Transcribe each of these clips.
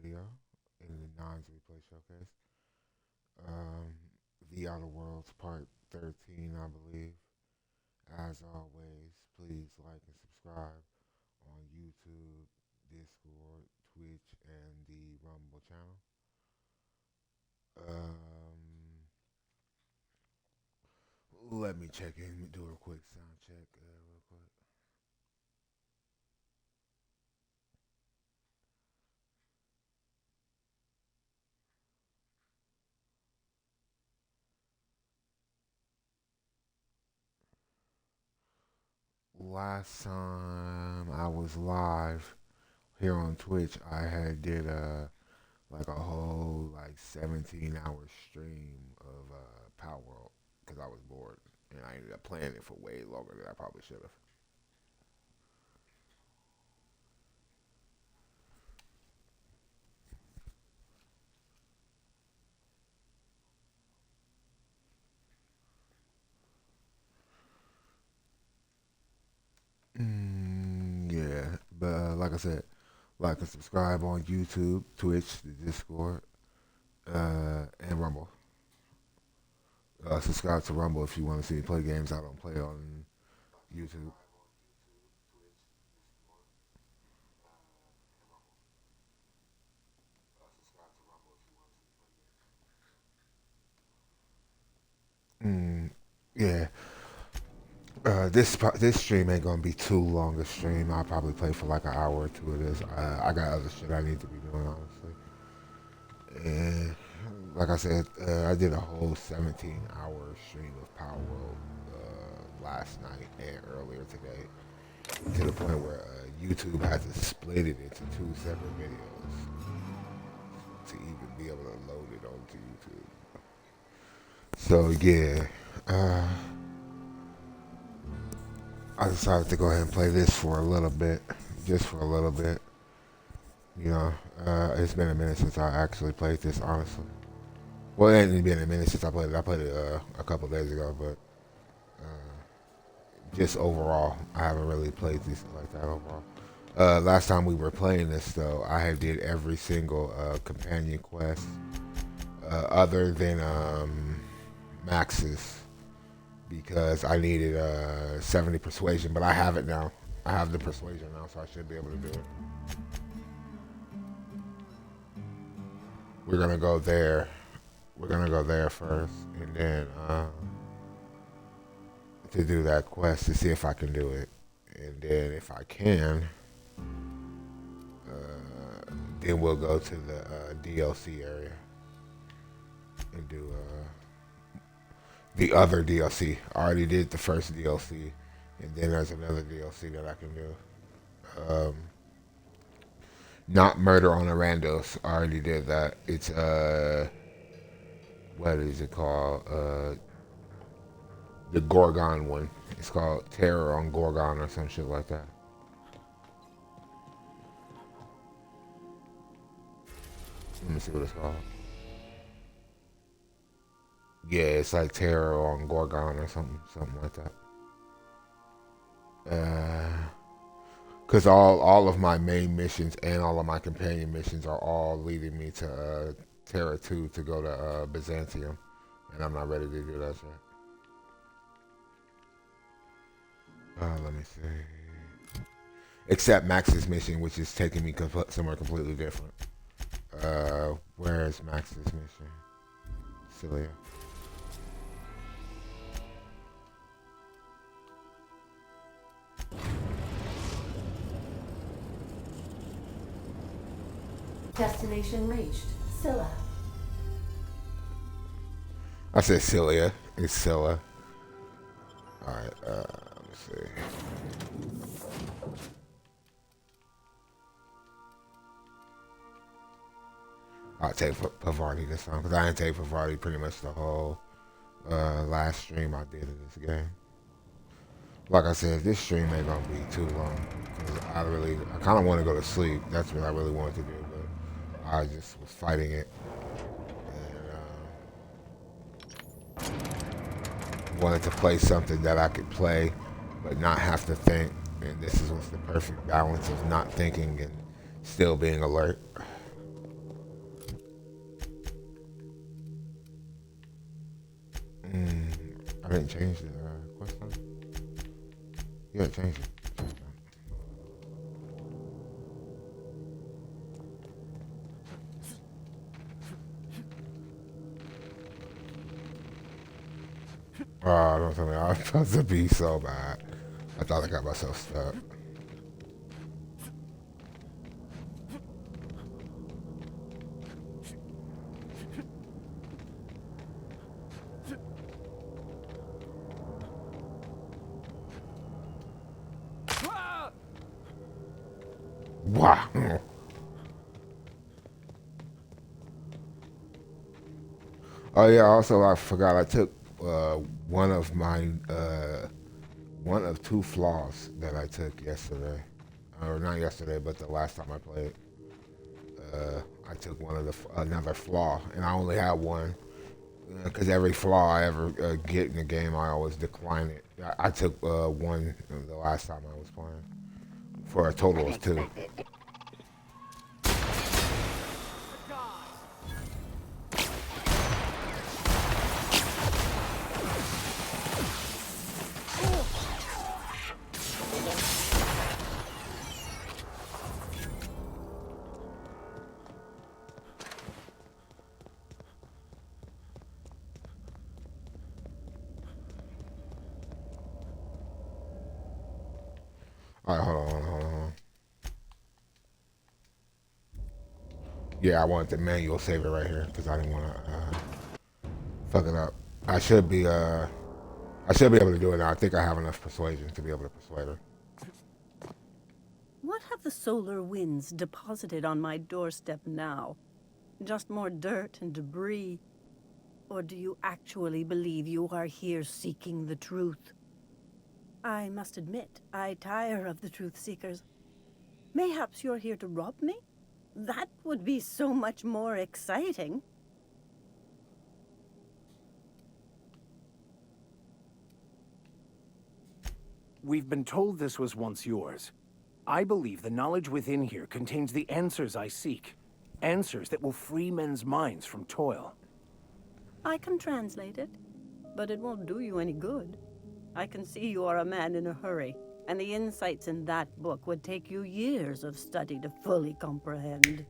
video in the Nines Replay Showcase. Um, the Outer Worlds Part 13, I believe. As always, please like and subscribe on YouTube, Discord, Twitch, and the Rumble channel. Um, Let me check in, do a quick sound check, real quick. Last time I was live here on Twitch, I had did like a whole like 17-hour stream of Power World because I was bored and I ended up playing it for way longer than I probably should have. Yeah, but like I said, like and subscribe on YouTube, Twitch, the Discord, and Rumble. Subscribe to Rumble if you want to see me play games I don't play on YouTube. Mm, yeah, this stream ain't gonna be too long a stream. I'll probably play for like an hour or two of this. I got other shit I need to be doing, honestly. And like I said, I did a whole 17-hour stream of Power World last night and earlier today, to the point where YouTube had to split it into two separate videos to even be able to load it onto YouTube. So yeah, uh, I decided to go ahead and play this for a little bit, just for a little bit. You know, it's been a minute since I actually played this, honestly. Well, it ain't been a minute since I played it. I played it a couple days ago, but just overall, I haven't really played this like that overall. Last time we were playing this, though, I had did every single companion quest other than Max's because I needed 70 persuasion, but I have it now. I have the persuasion now, so I should be able to do it. We're gonna go there. We're gonna go there first, and then to do that quest to see if I can do it, and then if I can, then we'll go to the DLC area and do the other DLC. I already did the first DLC, and then there's another DLC that I can do. Um, Not Murder on the Randos. I already did that. It's what is it called? The Gorgon one. It's called Terror on Gorgon or some shit like that. Let me see what it's called. Yeah, it's like Terror on Gorgon or something like that. Because all of my main missions and all of my companion missions are all leading me to Terra 2 to go to Byzantium, and I'm not ready to do that yet. Let me see. Except Max's mission, which is taking me somewhere completely different. Where is Max's mission? Cilia. Destination reached. Scylla. I said Cilia. It's Scylla. Alright, let me see. I'll take Pavardi this time, because I didn't take Pavardi pretty much the whole last stream I did of this game. Like I said, this stream ain't gonna be too long. I kind of want to go to sleep. That's what I really wanted to do, but I just was fighting it. And wanted to play something that I could play, but not have to think. And this was the perfect balance of not thinking and still being alert. didn't change the quest time. Yeah, change it. Oh, don't tell me. I was about to be so bad. I thought I got myself stuck. Wow. Oh yeah. Also, I forgot. I took one of my one of two flaws that I took yesterday, or not yesterday, but the last time I played. I took one of another flaw, and I only had one because every flaw I ever get in the game, I always decline it. I took one the last time I was playing for a total of two. All right, hold on. Yeah, I wanted the manual save it right here because I didn't want to fuck it up. I should be I should be able to do it now. I think I have enough persuasion to be able to persuade her. What have the solar winds deposited on my doorstep now? Just more dirt and debris? Or do you actually believe you are here seeking the truth? I must admit, I tire of the truth seekers. Mayhaps you're here to rob me? That would be so much more exciting. We've been told this was once yours. I believe the knowledge within here contains the answers I seek. Answers that will free men's minds from toil. I can translate it, but it won't do you any good. I can see you are a man in a hurry, and the insights in that book would take you years of study to fully comprehend.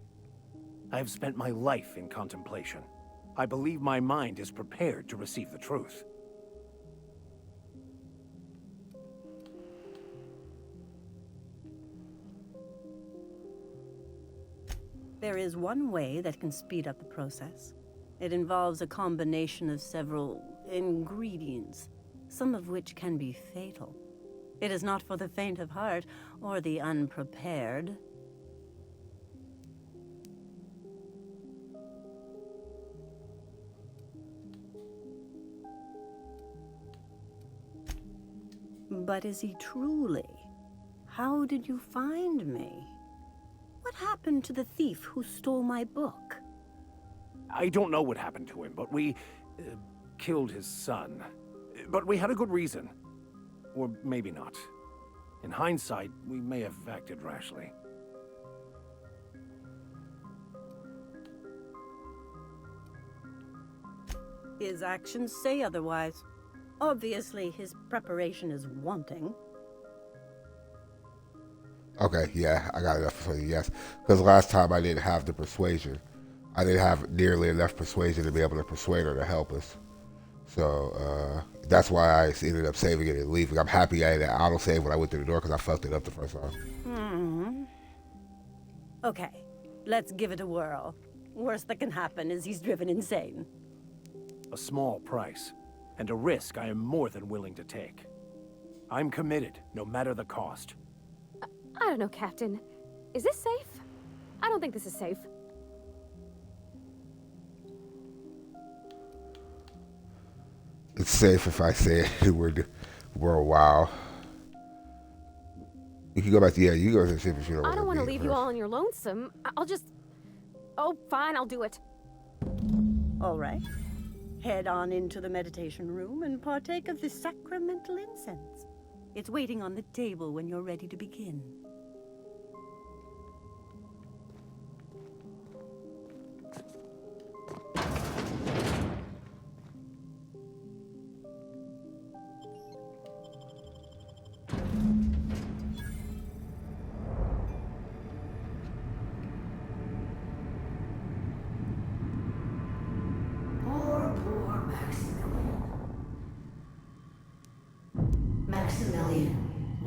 I have spent my life in contemplation. I believe my mind is prepared to receive the truth. There is one way that can speed up the process. It involves a combination of several ingredients, some of which can be fatal. It is not for the faint of heart or the unprepared. But is he truly? How did you find me? What happened to the thief who stole my book? I don't know what happened to him, but we killed his son. But we had a good reason. Or maybe not. In hindsight, we may have acted rashly. His actions say otherwise. Obviously, his preparation is wanting. Okay, yeah, I got enough persuasion, yes. Because last time I didn't have the persuasion. I didn't have nearly enough persuasion to be able to persuade her to help us. So that's why I ended up saving it and leaving. I'm happy I had an autosave when I went through the door because I fucked it up the first time. Okay, let's give it a whirl. Worst that can happen is he's driven insane. A small price, and a risk I am more than willing to take. I'm committed, no matter the cost. I don't know, Captain. Is this safe? I don't think this is safe. It's safe if I say we're a while. You can go back to, yeah, you go to the ship if you don't I don't want want to leave you all on your lonesome. I'll just... Oh, fine, I'll do it. All right. Head on into the meditation room and partake of the sacramental incense. It's waiting on the table when you're ready to begin.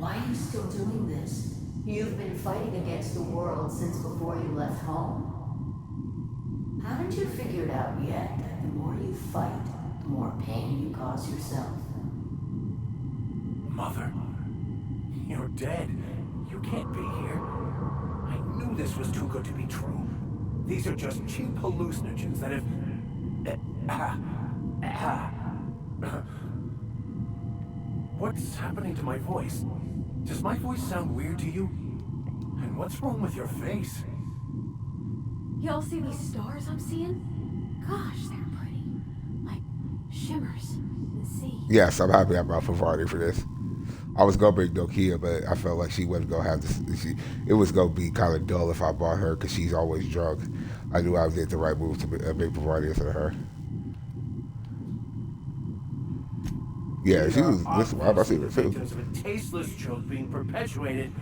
Why are you still doing this? You've been fighting against the world since before you left home. Haven't you figured out yet that the more you fight, the more pain you cause yourself? Mother, you're dead. You can't be here. I knew this was too good to be true. These are just cheap hallucinogens that have... What's happening to my voice? Does my voice sound weird to you? And what's wrong with your face? Y'all see these stars I'm seeing? Gosh, they're pretty. Like shimmers in the sea. Yes, I'm happy I brought Favardi for this. I was gonna bring Nokia, but I felt like she wasn't gonna have this. It was gonna be kind of dull if I brought her because she's always drunk. I knew I did the right move to bring Favardi instead of her. Yeah, she was. Listen, I'm about to see her too. Victims of a tasteless joke being perpetuated.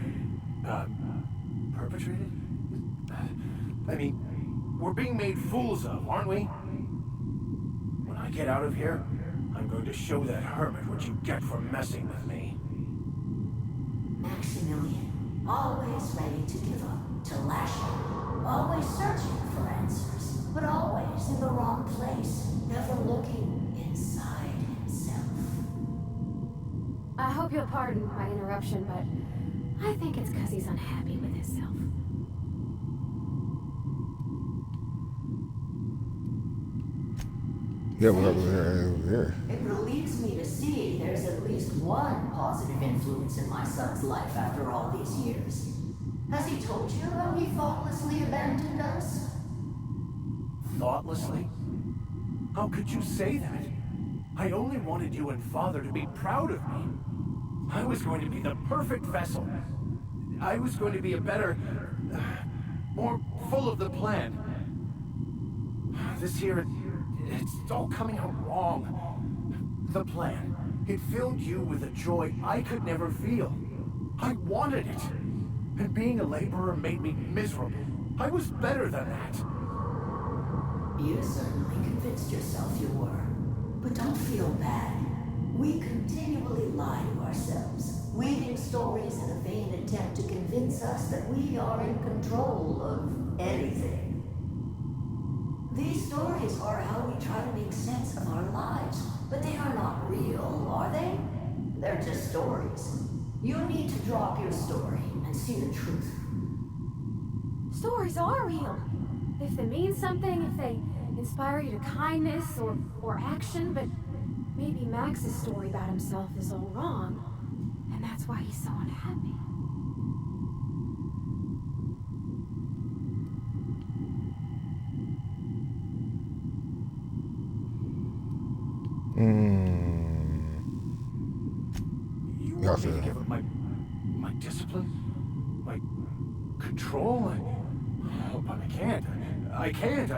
Perpetrated? I mean, we're being made fools of, aren't we? When I get out of here, I'm going to show that hermit what you get for messing with me. Maximilian, always ready to give up, to lash out, always searching for answers, but always in the wrong place, never looking inside himself. I hope you'll pardon my interruption, but I think it's because he's unhappy with himself. Yeah, yeah. It relieves me to see there's at least one positive influence in my son's life after all these years. Has he told you how he thoughtlessly abandoned us? Thoughtlessly? How could you say that? I only wanted you and Father to be proud of me. I was going to be the perfect vessel. I was going to be a better, more full of the plan. This here, it's all coming out wrong. The plan, it filled you with a joy I could never feel. I wanted it. And being a laborer made me miserable. I was better than that. You certainly convinced yourself you were. But don't feel bad. We continually lie to ourselves, weaving stories in a vain attempt to convince us that we are in control of anything. These stories are how we try to make sense of our lives, but they are not real, are they? They're just stories. You need to drop your story and see the truth. Stories are real. If they mean something, if they inspire you to kindness or action, but maybe Max's story about himself is all wrong, and that's why he's so unhappy. You want me to give up my discipline? My control? But I can't. I can't.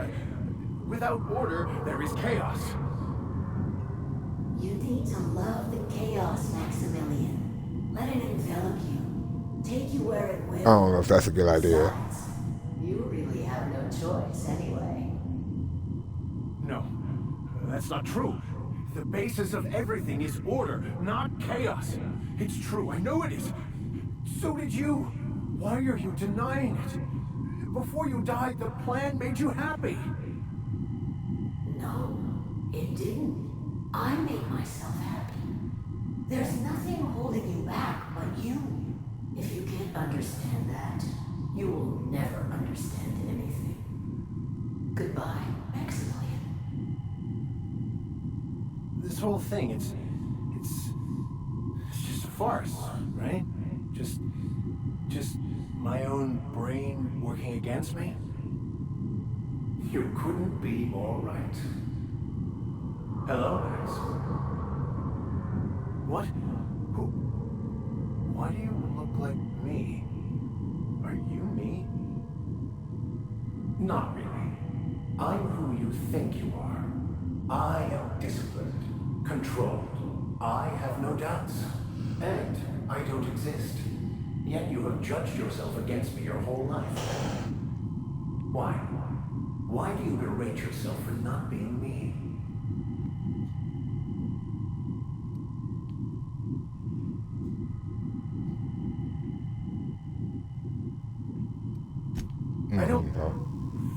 Without order, there is chaos. You need to love the chaos, Maximilian. Let it envelop you. Take you where it will. I don't know if that's a good idea. Besides, you really have no choice anyway. No, that's not true. The basis of everything is order, not chaos. It's true, I know it is. So did you. Why are you denying it? Before you died, the plan made you happy. No, it didn't. I made myself happy. There's nothing holding you back but you. If you can't understand that, you will never understand anything. Goodbye, Maximilian. This whole thing, it's just a farce, right? Just my own brain working against me? You couldn't be more right. Hello, Max. What? Who? Why do you look like me? Are you me? Not really. I'm who you think you are. I am disciplined, controlled. I have no doubts. And I don't exist. Yet you have judged yourself against me your whole life. Why? Why do you berate yourself for not being me?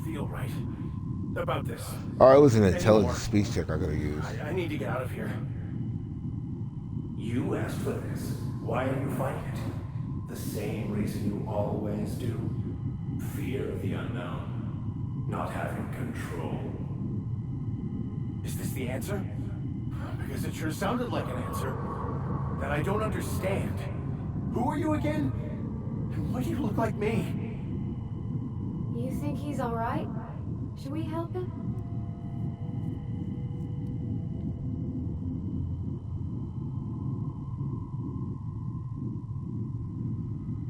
feel right about this Oh, it was an anymore. intelligence speech check I could have used. I need to get out of here. You asked for this. Why are you fighting it? The same reason you always do. Fear of the unknown. Not having control. Is this the answer? Because it sure sounded like an answer that I don't understand. Who are you again? And why do you look like me? You think he's alright? Should we help him?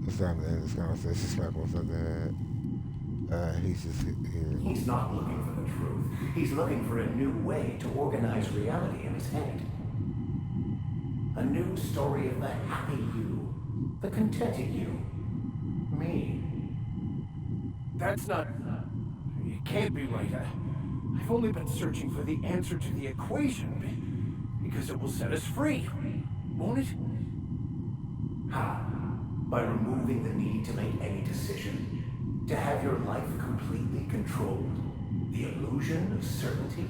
It's time to end this conversation. Respectful something. He's just here. He's not looking for the truth. He's looking for a new way to organize reality in his head. A new story of the happy you, the contented you, me. That's not... It can't be right. I've only been searching for the answer to the equation because it will set us free, won't it? How? By removing the need to make any decision. To have your life completely controlled. The illusion of certainty.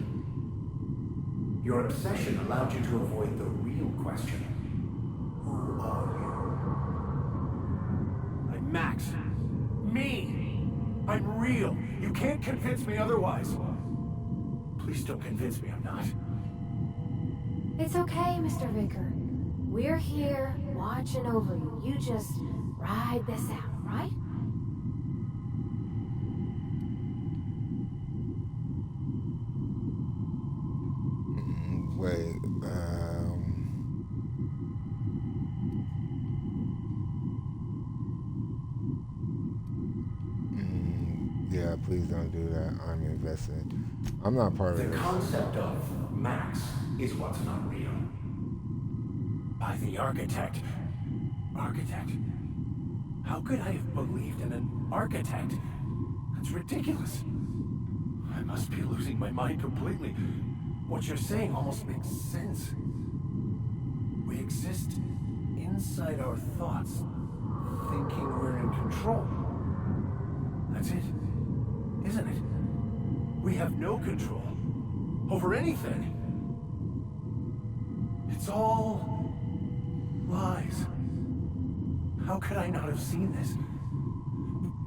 Your obsession allowed you to avoid the real question. Who are you? I'm Max. Me! I'm real. You can't convince me otherwise. Please don't convince me I'm not. It's okay, Mr. Vicker. We're here, watching over you. You just ride this out, right? Wait. Yeah, please don't do that. I'm invested. I'm not part of The this. concept of Max is what's not real. By the architect. Architect? How could I have believed in an architect? That's ridiculous. I must be losing my mind completely. What you're saying almost makes sense. We exist inside our thoughts, thinking we're in control. That's it, isn't it? We have no control over anything. It's all lies. How could I not have seen this?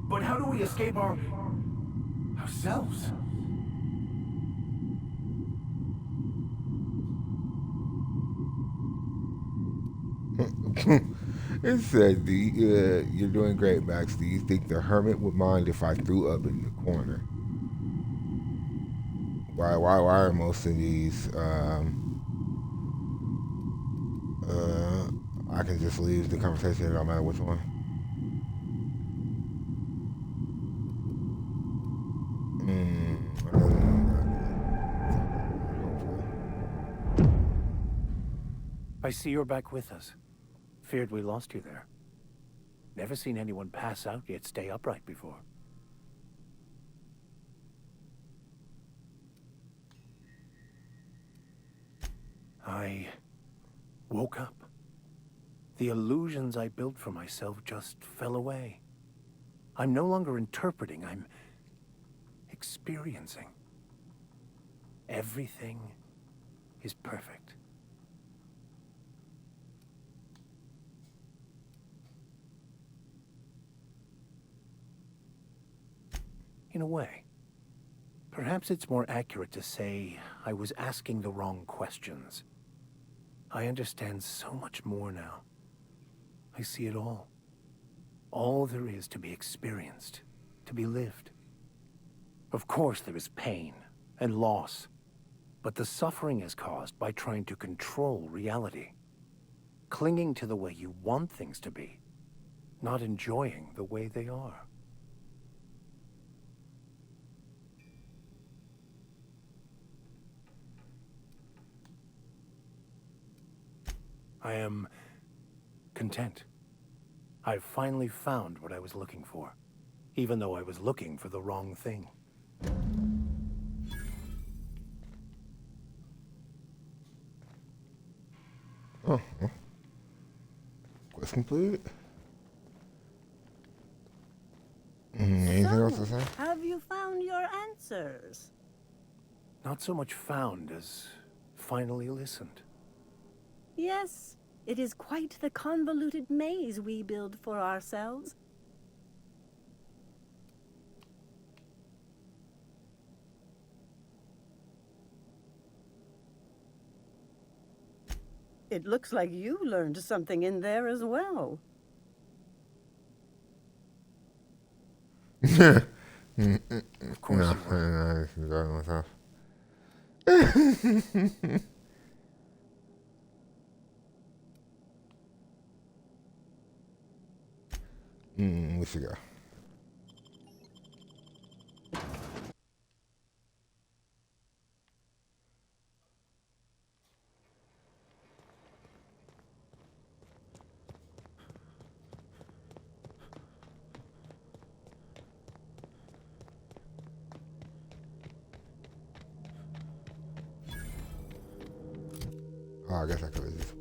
But how do we escape ourselves? It said, "You're doing great, Max. Do you think the hermit would mind if I threw up in the corner?" Why are most of these? I can just leave the conversation. It don't matter which one. I see you're back with us. Feared we lost you there. Never seen anyone pass out yet stay upright before. I woke up. The illusions I built for myself just fell away. I'm no longer interpreting, I'm experiencing. Everything is perfect. In a way. Perhaps it's more accurate to say I was asking the wrong questions. I understand so much more now. I see it all. All there is to be experienced, to be lived. Of course there is pain and loss, but the suffering is caused by trying to control reality. Clinging to the way you want things to be, not enjoying the way they are. I am content. I've finally found what I was looking for, even though I was looking for the wrong thing. Oh, quest completed. Anything else supposed to say? Have you found your answers? Not so much found as finally listened. Yes, it is quite the convoluted maze we build for ourselves. It looks like you learned something in there as well. Of course No, you were. I just enjoying myself. We should go. Oh, I guess I could have just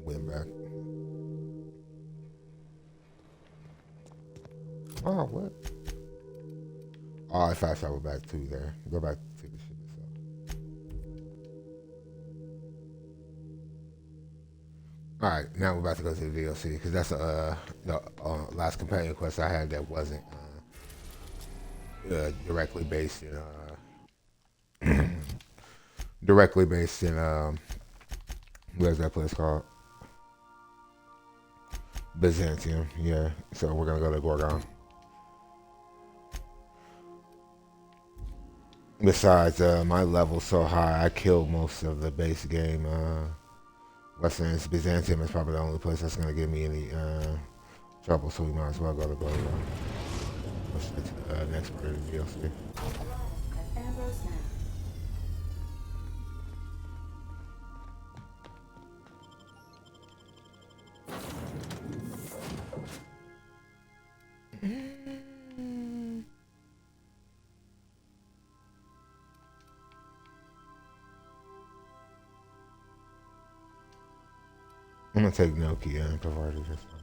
went back. Oh, what? Oh, I fast travel back to there. Go back to the ship itself. All right, now we're about to go to the DLC because that's the last companion quest I had that wasn't directly based in directly based in where's that place called? Byzantium. Yeah, so we're gonna go to Gorgon. Besides, my level's so high, I killed most of the base game. Western Byzantium is probably the only place that's gonna give me any trouble, so we might as well go to Gorgon. Let's get to the next part of the DLC. Ambrose now. I'm gonna take Nokia and Provider this time.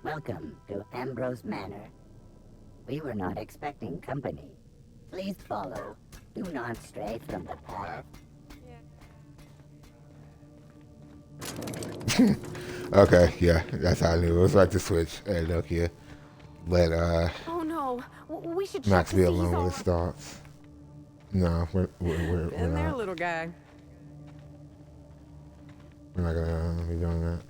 Welcome to Ambrose Manor. We were not expecting company. Please follow. Do not stray from the path. Okay, yeah, that's how I knew it was like the switch at Nokia. Let Oh no, we should check Max to be see alone he's all with his thoughts. No, we're Been there, not. little guy. We're not gonna be doing that.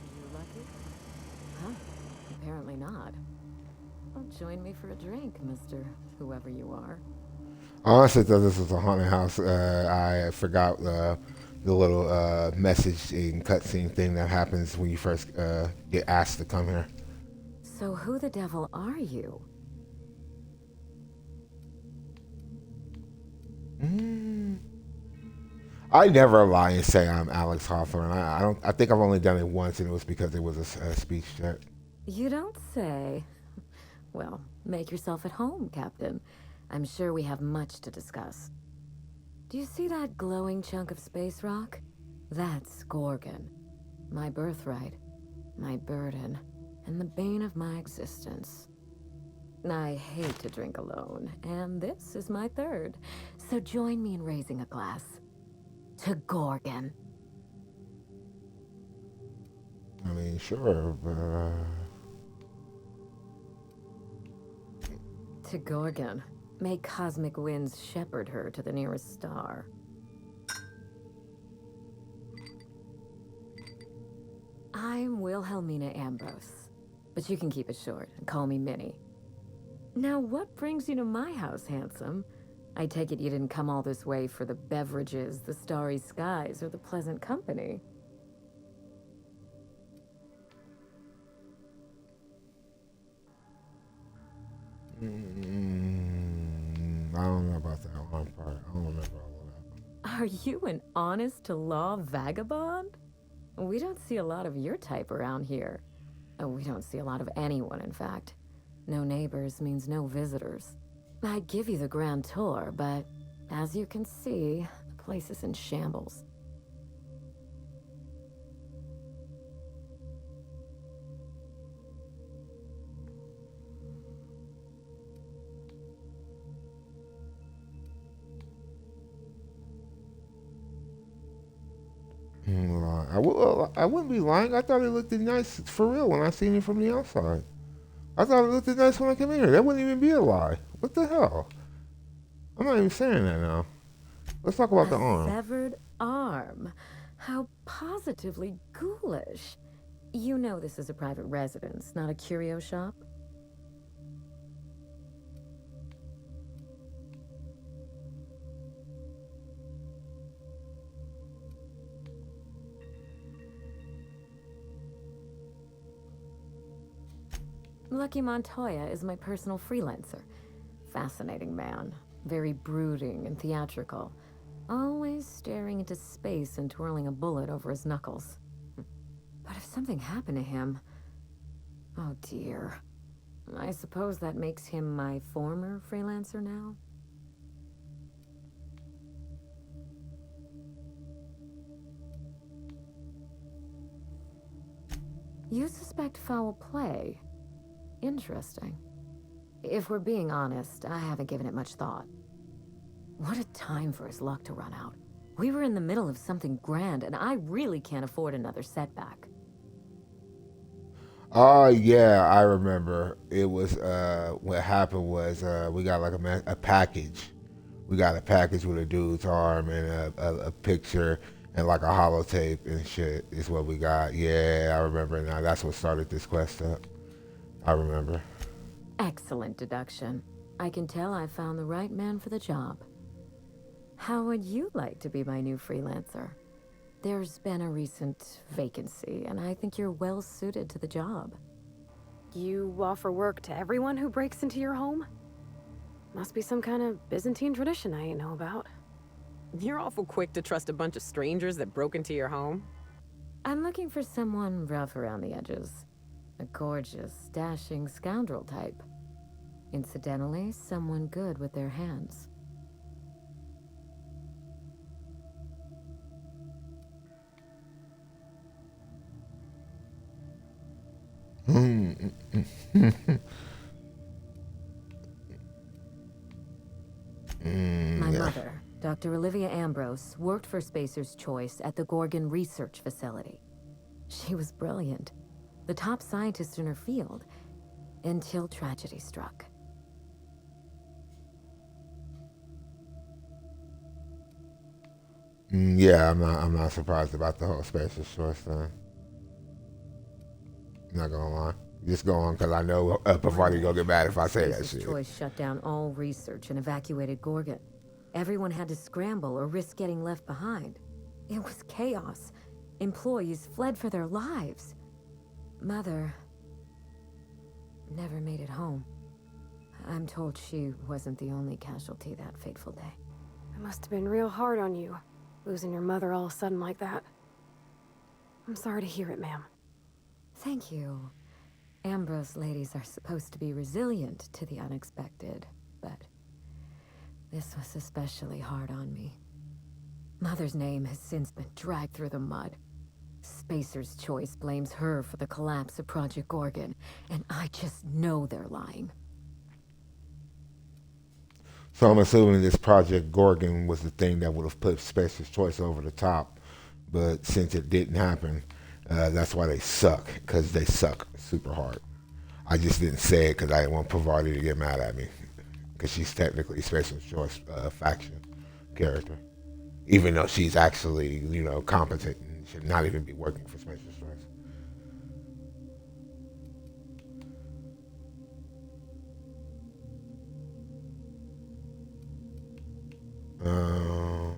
You lucky? Huh? Apparently not. Well, join me for a drink, Mr. Whoever you are. I honestly thought this was a haunted house. I forgot the little message and cutscene thing that happens when you first get asked to come here. So who the devil are you? I never lie and say I'm Alex Hawthorne. I don't. I think I've only done it once, and it was because it was a speech check. You don't say. Well, make yourself at home, Captain. I'm sure we have much to discuss. Do you see that glowing chunk of space rock? That's Gorgon. My birthright, my burden, and the bane of my existence. I hate to drink alone, and this is my third. So join me in raising a glass. To Gorgon. I mean, sure, but To Gorgon. May cosmic winds shepherd her to the nearest star. I'm Wilhelmina Ambrose, but you can keep it short and call me Minnie. Now, what brings you to my house, handsome? I take it you didn't come all this way for the beverages, the starry skies, or the pleasant company. I don't know about that one part. I don't remember all of that. Are you an honest-to-law vagabond? We don't see a lot of your type around here. We don't see a lot of anyone, in fact. No neighbors means no visitors. I'd give you the grand tour, but as you can see, the place is in shambles. I wouldn't be lying. I thought it looked nice for real when I seen it from the outside. I thought it looked nice when I came in here. That wouldn't even be a lie. What the hell? I'm not even saying that now. Let's talk about the arm. Severed arm. How positively ghoulish. You know this is a private residence, not a curio shop? Lucky Montoya is my personal freelancer. Fascinating man. Very brooding and theatrical. Always staring into space and twirling a bullet over his knuckles. But if something happened to him... Oh dear. I suppose that makes him my former freelancer now? You suspect foul play? Interesting. If we're being honest, I haven't given it much thought. What a time for his luck to run out. We were in the middle of something grand, and I really can't afford another setback. Oh yeah, I remember. It was what happened was we got like a package. We got a package with a dude's arm and a picture and like a holotape and shit is what we got. Yeah, I remember now. That's what started this quest up. I remember. Excellent deduction. I can tell I found the right man for the job. How would you like to be my new freelancer? There's been a recent vacancy, and I think you're well suited to the job. You offer work to everyone who breaks into your home? Must be some kind of Byzantine tradition I ain't know about. You're awful quick to trust a bunch of strangers that broke into your home. I'm looking for someone rough around the edges. A gorgeous, dashing scoundrel type. Incidentally, someone good with their hands. My mother, Dr. Olivia Ambrose, worked for Spacer's Choice at the Gorgon Research Facility. She was brilliant, the top scientist in her field, until tragedy struck. Yeah, I'm not surprised about the whole Spacer's Choice thing. Not gonna lie. Just go on, because I know Parvati gonna get mad if I say that Spacer's shit. Choice shut down all research and evacuated Gorgon. Everyone had to scramble or risk getting left behind. It was chaos. Employees fled for their lives. Mother never made it home. I'm told she wasn't the only casualty that fateful day. It must have been real hard on you, losing your mother all of a sudden like that. I'm sorry to hear it, ma'am. Thank you. Ambrose ladies are supposed to be resilient to the unexpected, but this was especially hard on me. Mother's name has since been dragged through the mud. Spacer's Choice blames her for the collapse of Project Gorgon, and I just know they're lying. So I'm assuming this Project Gorgon was the thing that would have put Spacer's Choice over the top, but since it didn't happen, that's why they suck, because they suck super hard. I just didn't say it because I didn't want Pavarti to get mad at me, because she's technically Spacer's Choice faction character, even though she's actually, competent and should not even be working for Spacer's Choice. Um,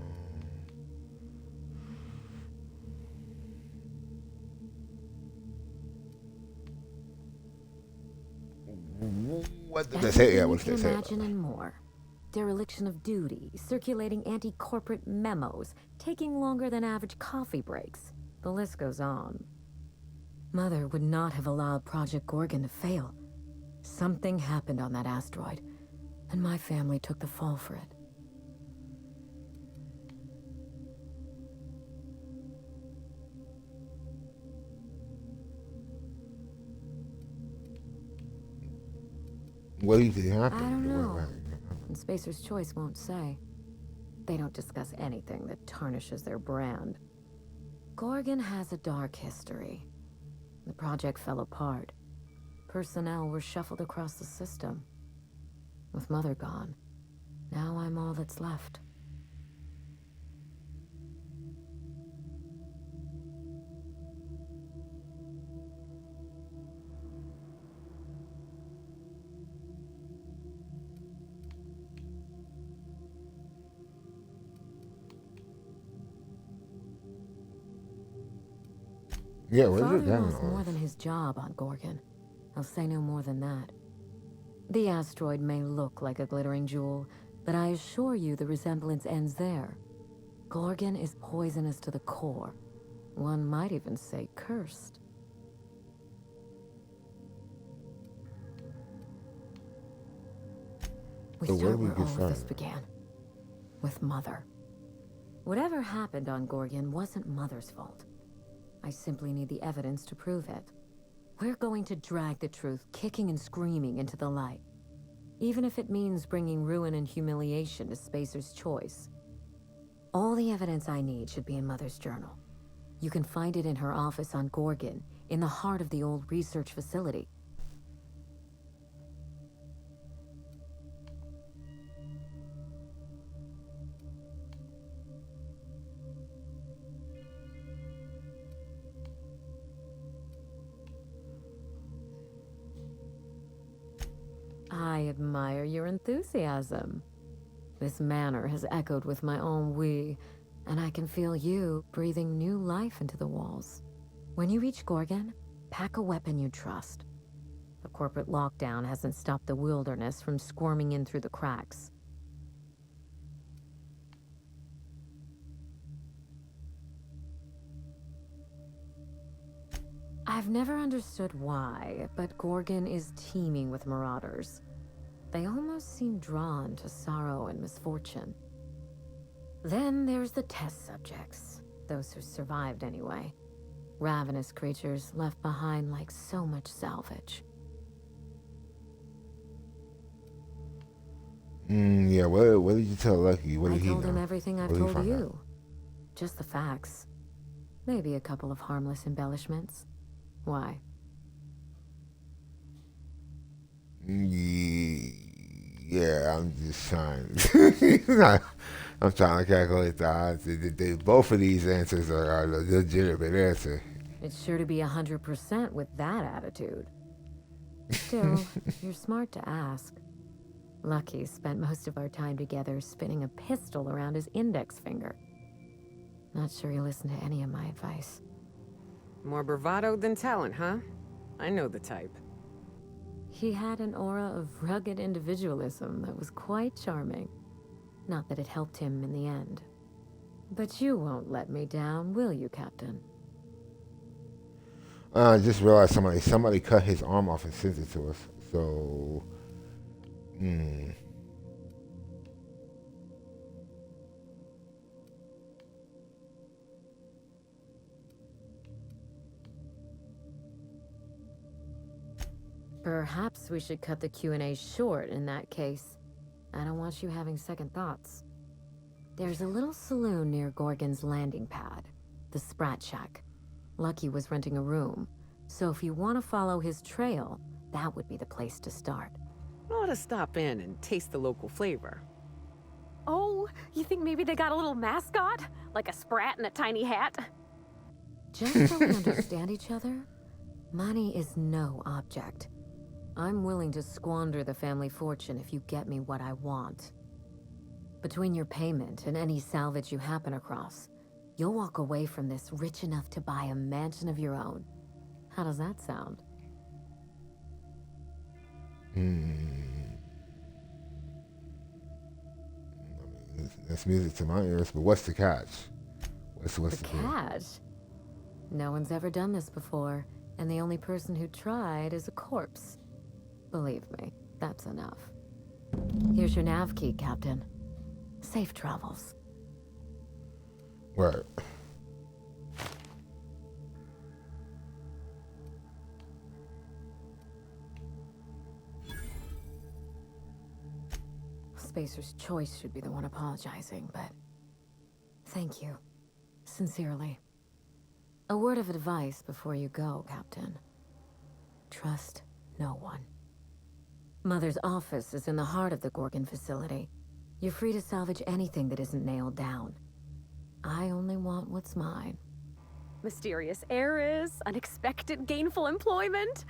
what did they say? Yeah, Everything you what did can they say? imagine and more. Dereliction of duty, circulating anti-corporate memos, taking longer than average coffee breaks. The list goes on. Mother would not have allowed Project Gorgon to fail. Something happened on that asteroid, and my family took the fall for it. What do you think I happened? don't know. And Spacer's Choice won't say. They don't discuss anything that tarnishes their brand. Gorgon has a dark history. The project fell apart. Personnel were shuffled across the system. With Mother gone, now I'm all that's left. Yeah, where's your Father dad? lost more than his job on Gorgon. I'll say no more than that. The asteroid may look like a glittering jewel, but I assure you the resemblance ends there. Gorgon is poisonous to the core. One might even say cursed. We So where start do we where get all of this started? began. With Mother. Whatever happened on Gorgon wasn't Mother's fault. I simply need the evidence to prove it. We're going to drag the truth, kicking and screaming, into the light. Even if it means bringing ruin and humiliation to Spacer's Choice. All the evidence I need should be in Mother's journal. You can find it in her office on Gorgon, in the heart of the old research facility. I admire your enthusiasm. This manor has echoed with my ennui, and I can feel you breathing new life into the walls. When you reach Gorgon, pack a weapon you trust. The corporate lockdown hasn't stopped the wilderness from squirming in through the cracks. I've never understood why, but Gorgon is teeming with marauders. They almost seem drawn to sorrow and misfortune. Then there's the test subjects, those who survived anyway. Ravenous creatures left behind like so much salvage. Yeah, what did you tell Lucky? What I did he told him know? everything I've What did he told find out? you. Just the facts. Maybe a couple of harmless embellishments. Why? Yeah, I'm just trying. I'm trying to calculate the odds. Both of these answers are a legitimate answer. It's sure to be 100% with that attitude. Still, you're smart to ask. Lucky spent most of our time together spinning a pistol around his index finger. Not sure he listened to any of my advice. More bravado than talent, huh? I know the type. He had an aura of rugged individualism that was quite charming. Not that it helped him in the end. But you won't let me down, will you, Captain? I just realized somebody cut his arm off and sent it to us. So, Perhaps we should cut the Q&A short in that case. I don't want you having second thoughts. There's a little saloon near Gorgon's landing pad, the Sprat Shack. Lucky was renting a room, so if you want to follow his trail, that would be the place to start. Ought to stop in and taste the local flavor. Oh, you think maybe they got a little mascot? Like a sprat in a tiny hat? Just so we understand each other, money is no object. I'm willing to squander the family fortune if you get me what I want. Between your payment and any salvage you happen across, you'll walk away from this rich enough to buy a mansion of your own. How does that sound? I mean, that's music to my ears, but what's the catch? What's The the deal? catch? No one's ever done this before, and the only person who tried is a corpse. Believe me, that's enough. Here's your nav key, Captain. Safe travels. Right. Spacer's Choice should be the one apologizing, but thank you. Sincerely. A word of advice before you go, Captain. Trust no one. Mother's office is in the heart of the Gorgon facility. You're free to salvage anything that isn't nailed down. I only want what's mine. Mysterious heiress, unexpected gainful employment.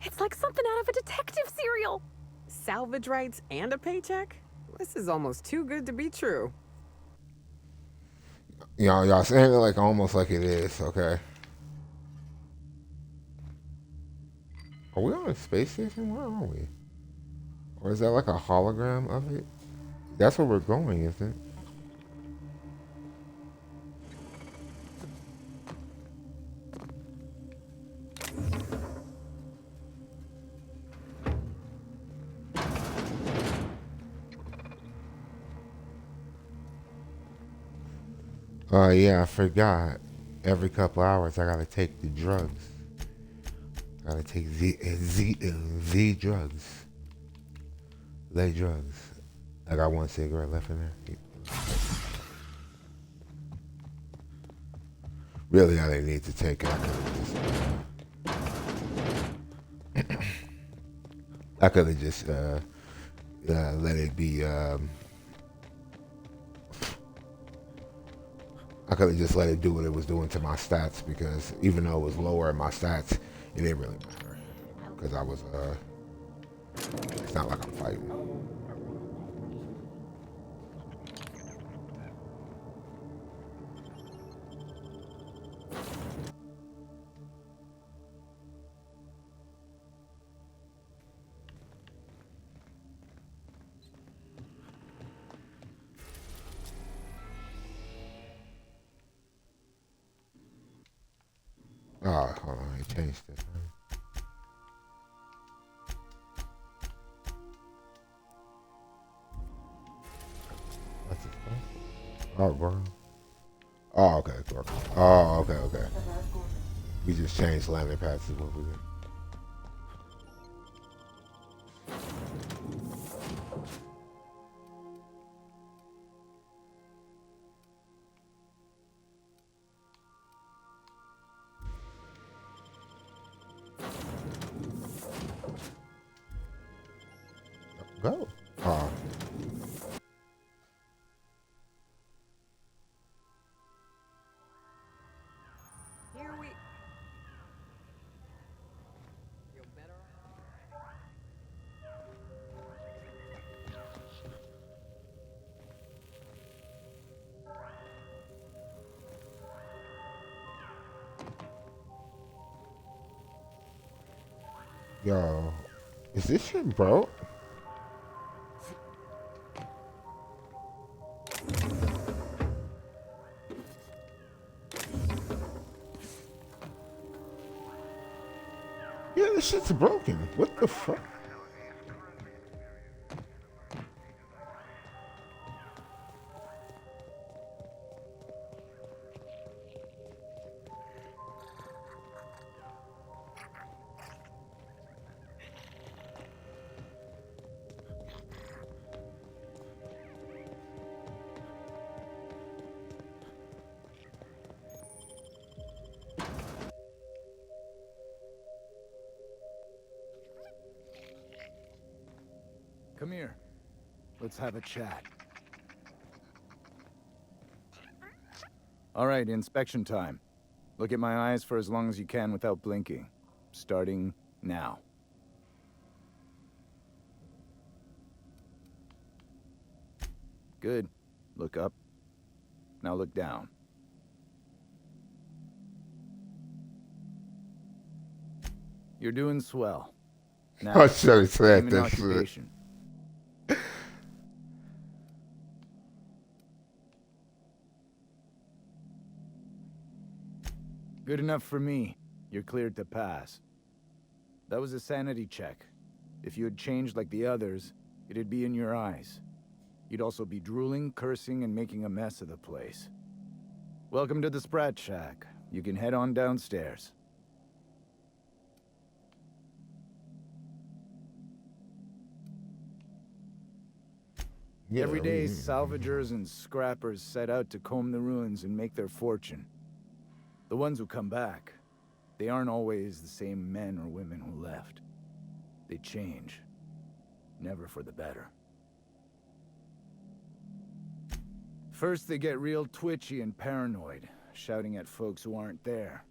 It's like something out of a detective serial. Salvage rights and a paycheck? This is almost too good to be true. Y'all saying it like almost like it is, okay? Are we on a space station? Where are we? Or is that like a hologram of it? That's where we're going, isn't it? Oh yeah, I forgot. Every couple hours I gotta take the drugs. Gotta take Z drugs. Lay drugs. I got one cigarette left in there. Really, I didn't need to take it. I could have just let it be. I could have just let it do what it was doing to my stats, because even though it was lower in my stats, it didn't really matter. Because I was, it's not like I'm fighting. Oh, hold on, I changed it. What's it? Oh, bro. Oh, okay, cool. Oh, okay. We just changed landing pads to what we did. Go. Oh. Here we... Feel better? Yo, is this shit broke? Yeah, this shit's broken. What the fuck? Come here. Let's have a chat. All right, inspection time. Look at my eyes for as long as you can without blinking. Starting now. Good. Look up. Now look down. You're doing swell. Now, I should have said name an that shit. occupation. Good enough for me. You're cleared to pass. That was a sanity check. If you had changed like the others, it'd be in your eyes. You'd also be drooling, cursing, and making a mess of the place. Welcome to the Sprat Shack. You can head on downstairs. Yeah, Every day, we- salvagers and scrappers set out to comb the ruins and make their fortune. The ones who come back, they aren't always the same men or women who left. They change. Never for the better. First, they get real twitchy and paranoid, shouting at folks who aren't there.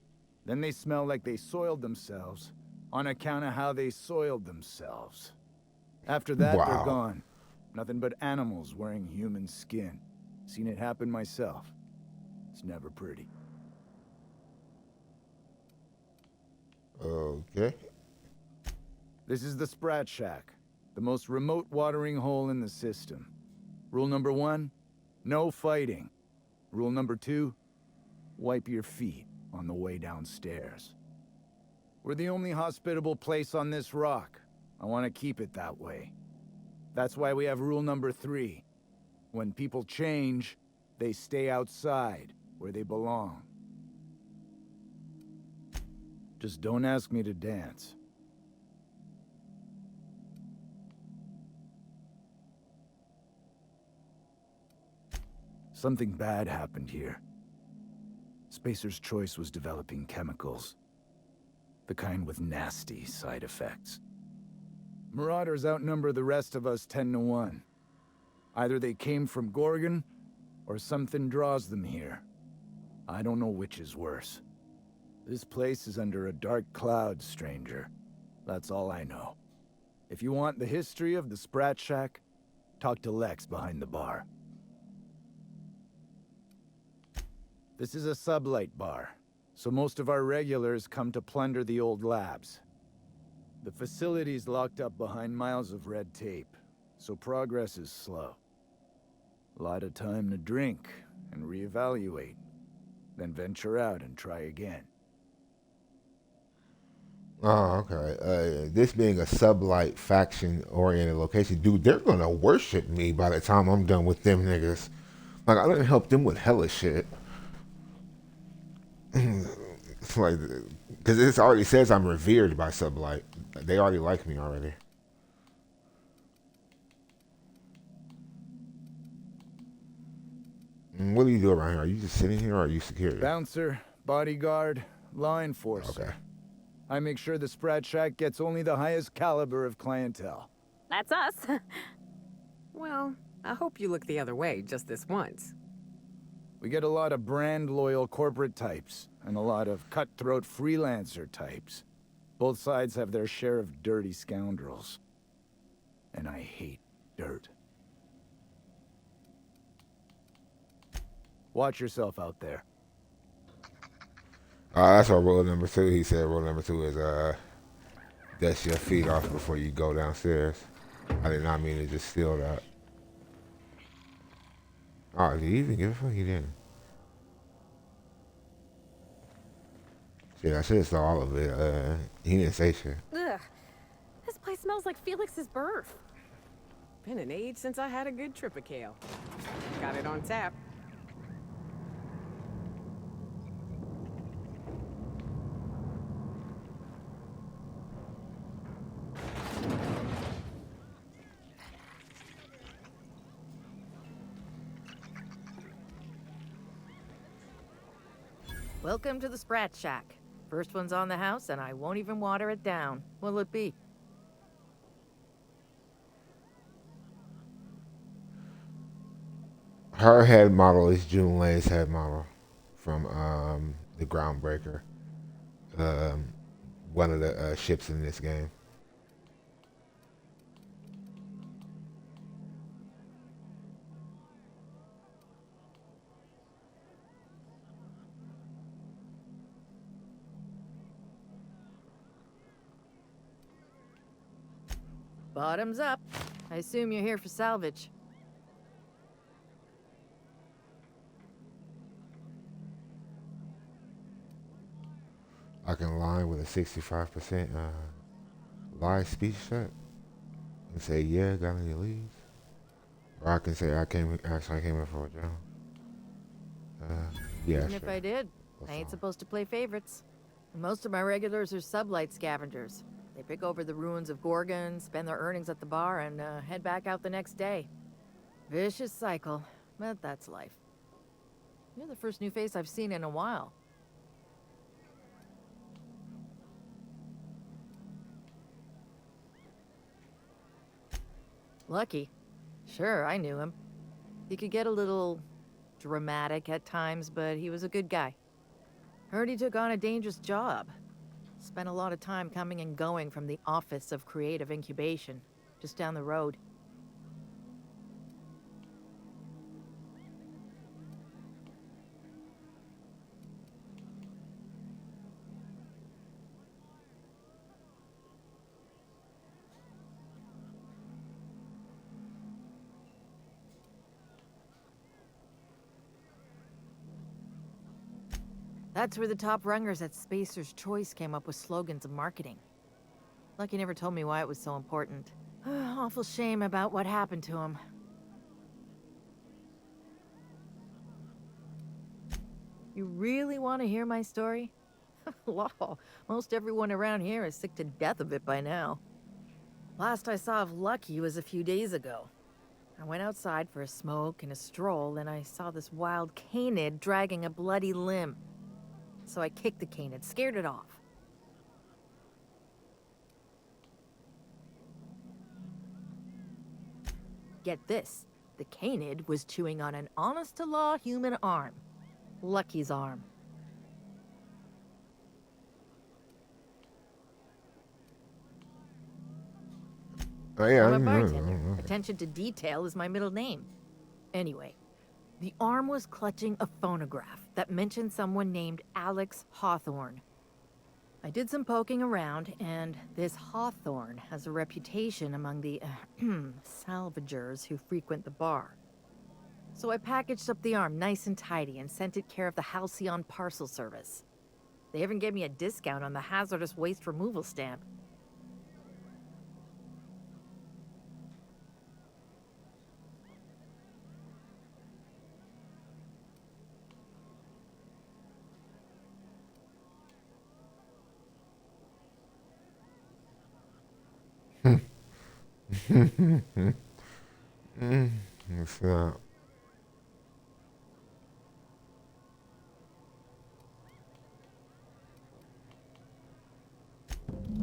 Then they smell like they soiled themselves, on account of how they soiled themselves. After that, they're Wow. gone. Nothing but animals wearing human skin. Seen it happen myself. It's never pretty. Okay. This is the Sprat Shack, the most remote watering hole in the system. Rule number 1, no fighting. Rule number 2, wipe your feet on the way downstairs. We're the only hospitable place on this rock. I want to keep it that way. That's why we have rule number 3. When people change, they stay outside, where they belong. Just don't ask me to dance. Something bad happened here. Spacer's Choice was developing chemicals. The kind with nasty side effects. Marauders outnumber the rest of us 10 to 1. Either they came from Gorgon, or something draws them here. I don't know which is worse. This place is under a dark cloud, stranger. That's all I know. If you want the history of the Sprat Shack, talk to Lex behind the bar. This is a sublight bar, so most of our regulars come to plunder the old labs. The facility's locked up behind miles of red tape, so progress is slow. A lot of time to drink and reevaluate, then venture out and try again. Oh, okay. This being a sublight faction-oriented location, dude, they're gonna worship me by the time I'm done with them niggas. Like, I didn't help them with hella shit. It's like, because it already says I'm revered by sublight. They already like me already. What do you do around here? Are you just sitting here or are you security? Bouncer, bodyguard, law enforcer. Okay. I make sure the Sprat Shack gets only the highest caliber of clientele. That's us. Well, I hope you look the other way just this once. We get a lot of brand-loyal corporate types, and a lot of cutthroat freelancer types. Both sides have their share of dirty scoundrels. And I hate dirt. Watch yourself out there. That's our rule number 2. He said rule number 2 is dust your feet off before you go downstairs. I did not mean to just steal that. Oh, did he even give a fuck? He didn't. Shit, I should have saw all of it. He didn't say shit. Ugh. This place smells like Felix's birth. Been an age since I had a good trip of kale. Got it on tap. Welcome to the Sprat Shack. First one's on the house, and I won't even water it down. What'll it be? Her head model is June Lay's head model from the Groundbreaker, um, one of the ships in this game. Bottoms up. I assume you're here for salvage. I can lie with a 65% lie speech set and say, yeah, got any leads. Or I can say, I came here for a job. Yeah, Even sure. if I did, That's I ain't fine. supposed to play favorites. Most of my regulars are sublight scavengers. They pick over the ruins of Gorgon, spend their earnings at the bar, and head back out the next day. Vicious cycle, but that's life. You're the first new face I've seen in a while. Lucky. Sure, I knew him. He could get a little dramatic at times, but he was a good guy. Heard he took on a dangerous job. Spent a lot of time coming and going from the Office of Creative Incubation, just down the road. That's where the top rungers at Spacer's Choice came up with slogans and marketing. Lucky never told me why it was so important. Awful shame about what happened to him. You really want to hear my story? Law, most everyone around here is sick to death of it by now. Last I saw of Lucky was a few days ago. I went outside for a smoke and a stroll, and I saw this wild canid dragging a bloody limb. So I kicked the canid, scared it off. Get this, the canid was chewing on an honest-to-law human arm. Lucky's arm. Oh, yeah, I'm a bartender. Attention to detail is my middle name. Anyway, the arm was clutching a phonograph that mentioned someone named Alex Hawthorne. I did some poking around, and this Hawthorne has a reputation among the salvagers who frequent the bar. So I packaged up the arm nice and tidy and sent it care of the Halcyon Parcel Service. They even gave me a discount on the hazardous waste removal stamp. It's not.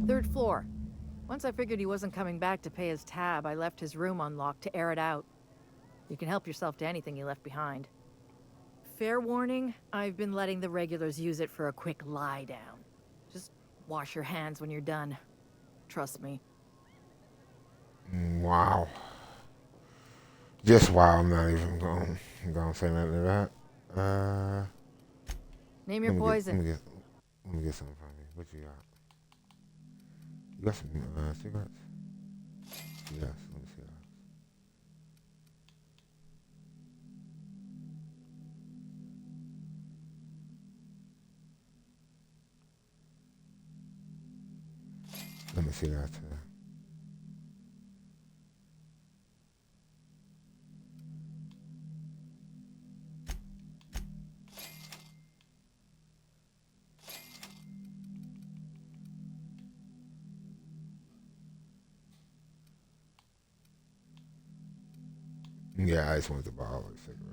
Third floor. Once I figured he wasn't coming back to pay his tab, I left his room unlocked to air it out. You can help yourself to anything you left behind. Fair warning, I've been letting the regulars use it for a quick lie down. Just wash your hands when you're done. Trust me. Wow. Just wow. I'm not even going to say nothing to that. Name your poison. Let me get something from you. What you got? You got some cigarettes? Yes. Let me see that. Let me see that too. Yeah, I just wanted to borrow like cigarettes.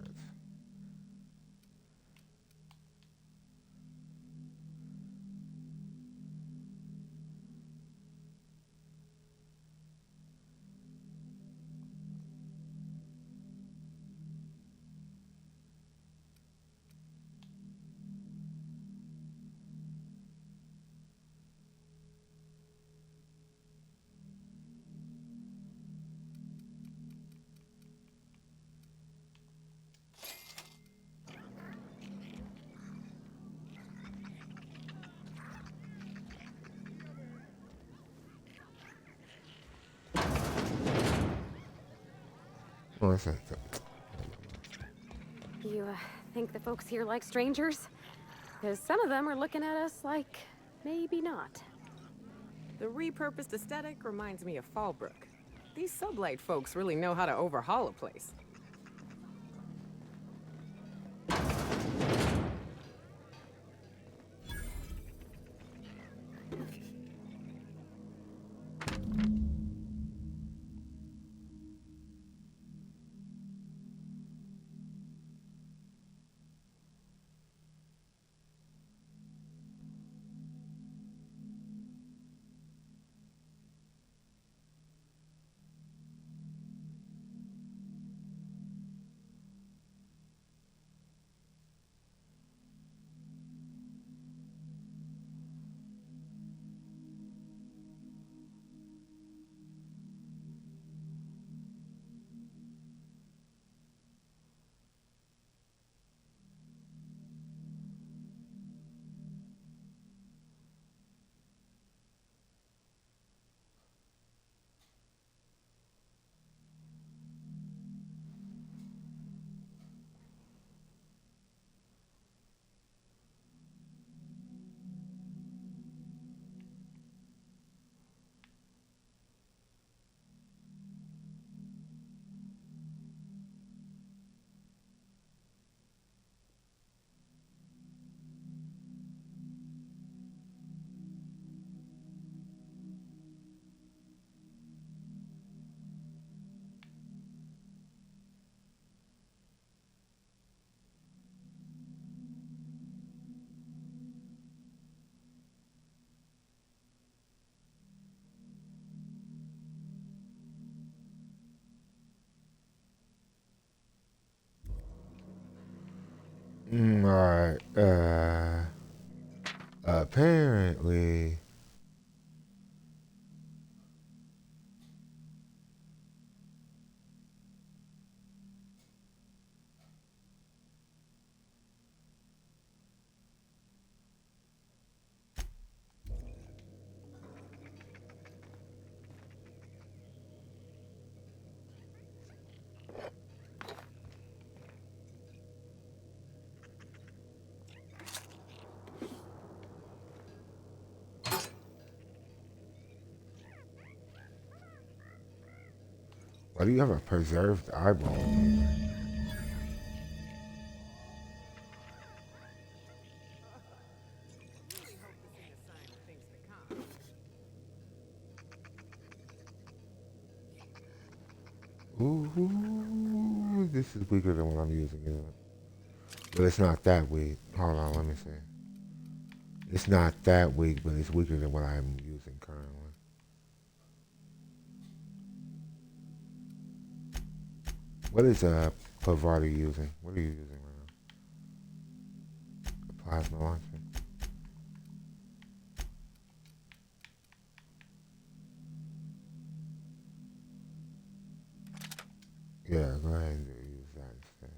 Oh, that's it. You, think the folks here like strangers? Because some of them are looking at us like, maybe not. The repurposed aesthetic reminds me of Fallbrook. These sublight folks really know how to overhaul a place. Alright. Apparently. Why do you have a preserved eyeball? Ooh, this is weaker than what I'm using, isn't it? But it's not that weak. Hold on, let me see. It's not that weak, but it's weaker than what I'm using currently. What is Pavard using? What are you using right now? A plasma launcher. Yeah, go ahead and use that instead.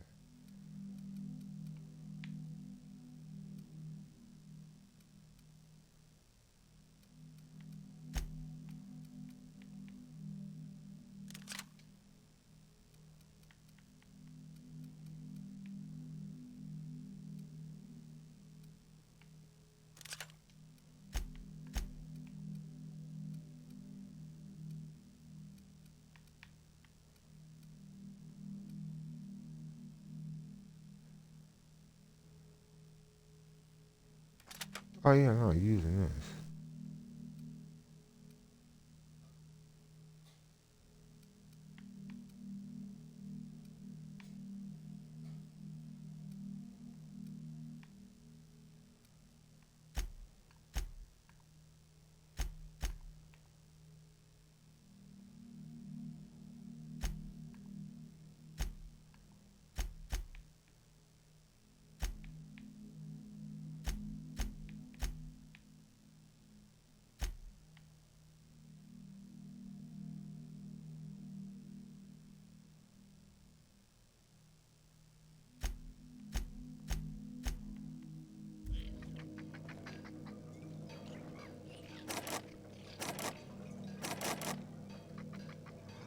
Oh yeah, no, using this.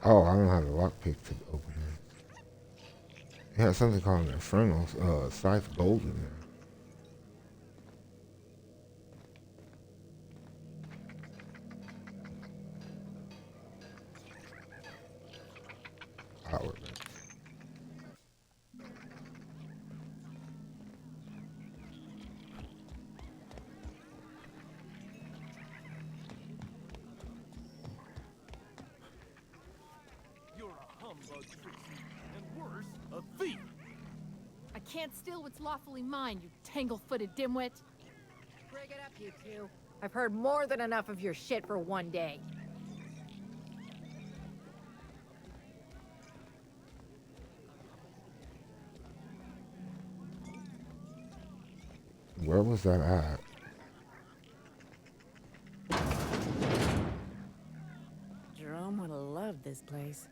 Oh, I don't have a lockpick to open it. It has something called an Infernal Scythe Gold in there. Outward. You're a humbug, Trixie, and worse, a thief! I can't steal what's lawfully mine, you tangle-footed dimwit. Break it up, you two. I've heard more than enough of your shit for one day. Where was that at? Jerome would have loved this place.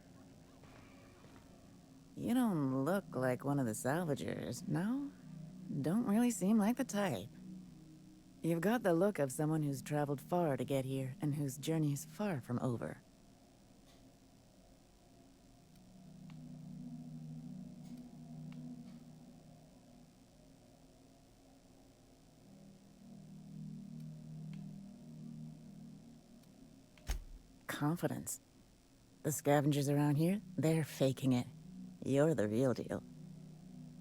You don't look like one of the salvagers, no? Don't really seem like the type. You've got the look of someone who's traveled far to get here, and whose journey is far from over. Confidence. The scavengers around here, they're faking it. You're the real deal.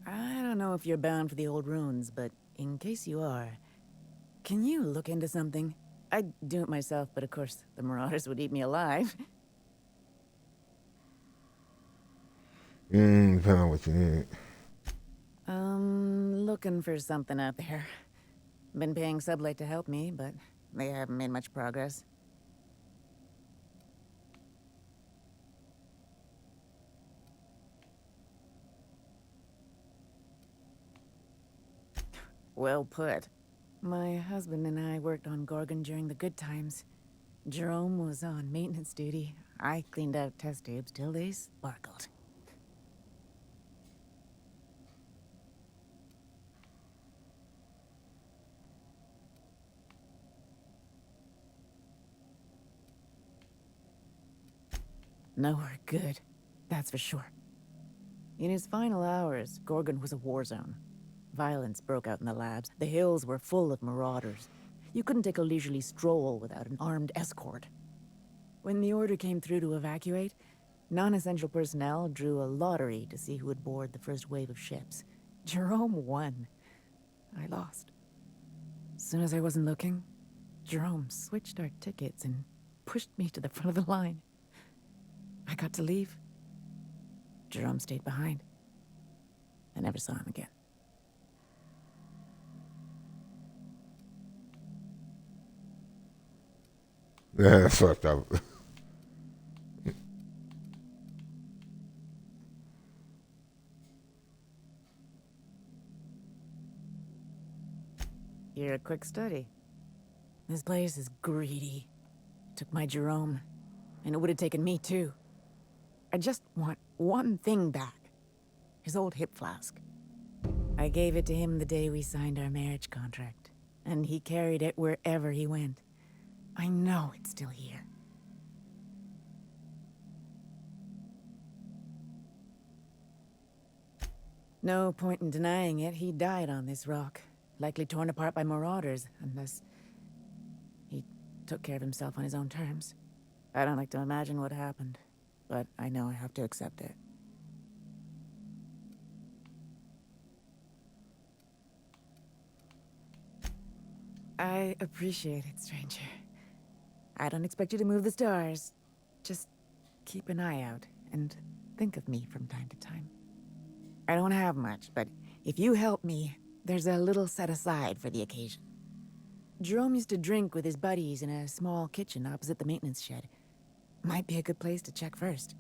I don't know if you're bound for the old ruins, but in case you are, can you look into something? I'd do it myself, but of course, the Marauders would eat me alive. Depending on what you need. Looking for something out there. Been paying Sublight to help me, but they haven't made much progress. Well put. My husband and I worked on Gorgon during the good times. Jerome was on maintenance duty. I cleaned out test tubes till they sparkled. Nowhere good, that's for sure. In his final hours, Gorgon was a war zone. Violence broke out in the labs. The hills were full of marauders. You couldn't take a leisurely stroll without an armed escort. When the order came through to evacuate, non-essential personnel drew a lottery to see who would board the first wave of ships. Jerome won. I lost. As soon as I wasn't looking, Jerome switched our tickets and pushed me to the front of the line. I got to leave. Jerome stayed behind. I never saw him again. Yeah, that's fucked up. You're a quick study. This place is greedy. Took my Jerome, and it would have taken me too. I just want one thing back. His old hip flask. I gave it to him the day we signed our marriage contract, and he carried it wherever he went. I know it's still here. No point in denying it, he died on this rock. Likely torn apart by marauders, unless he took care of himself on his own terms. I don't like to imagine what happened, but I know I have to accept it. I appreciate it, stranger. I don't expect you to move the stars. Just keep an eye out and think of me from time to time. I don't have much, but if you help me, there's a little set aside for the occasion. Jerome used to drink with his buddies in a small kitchen opposite the maintenance shed. Might be a good place to check first.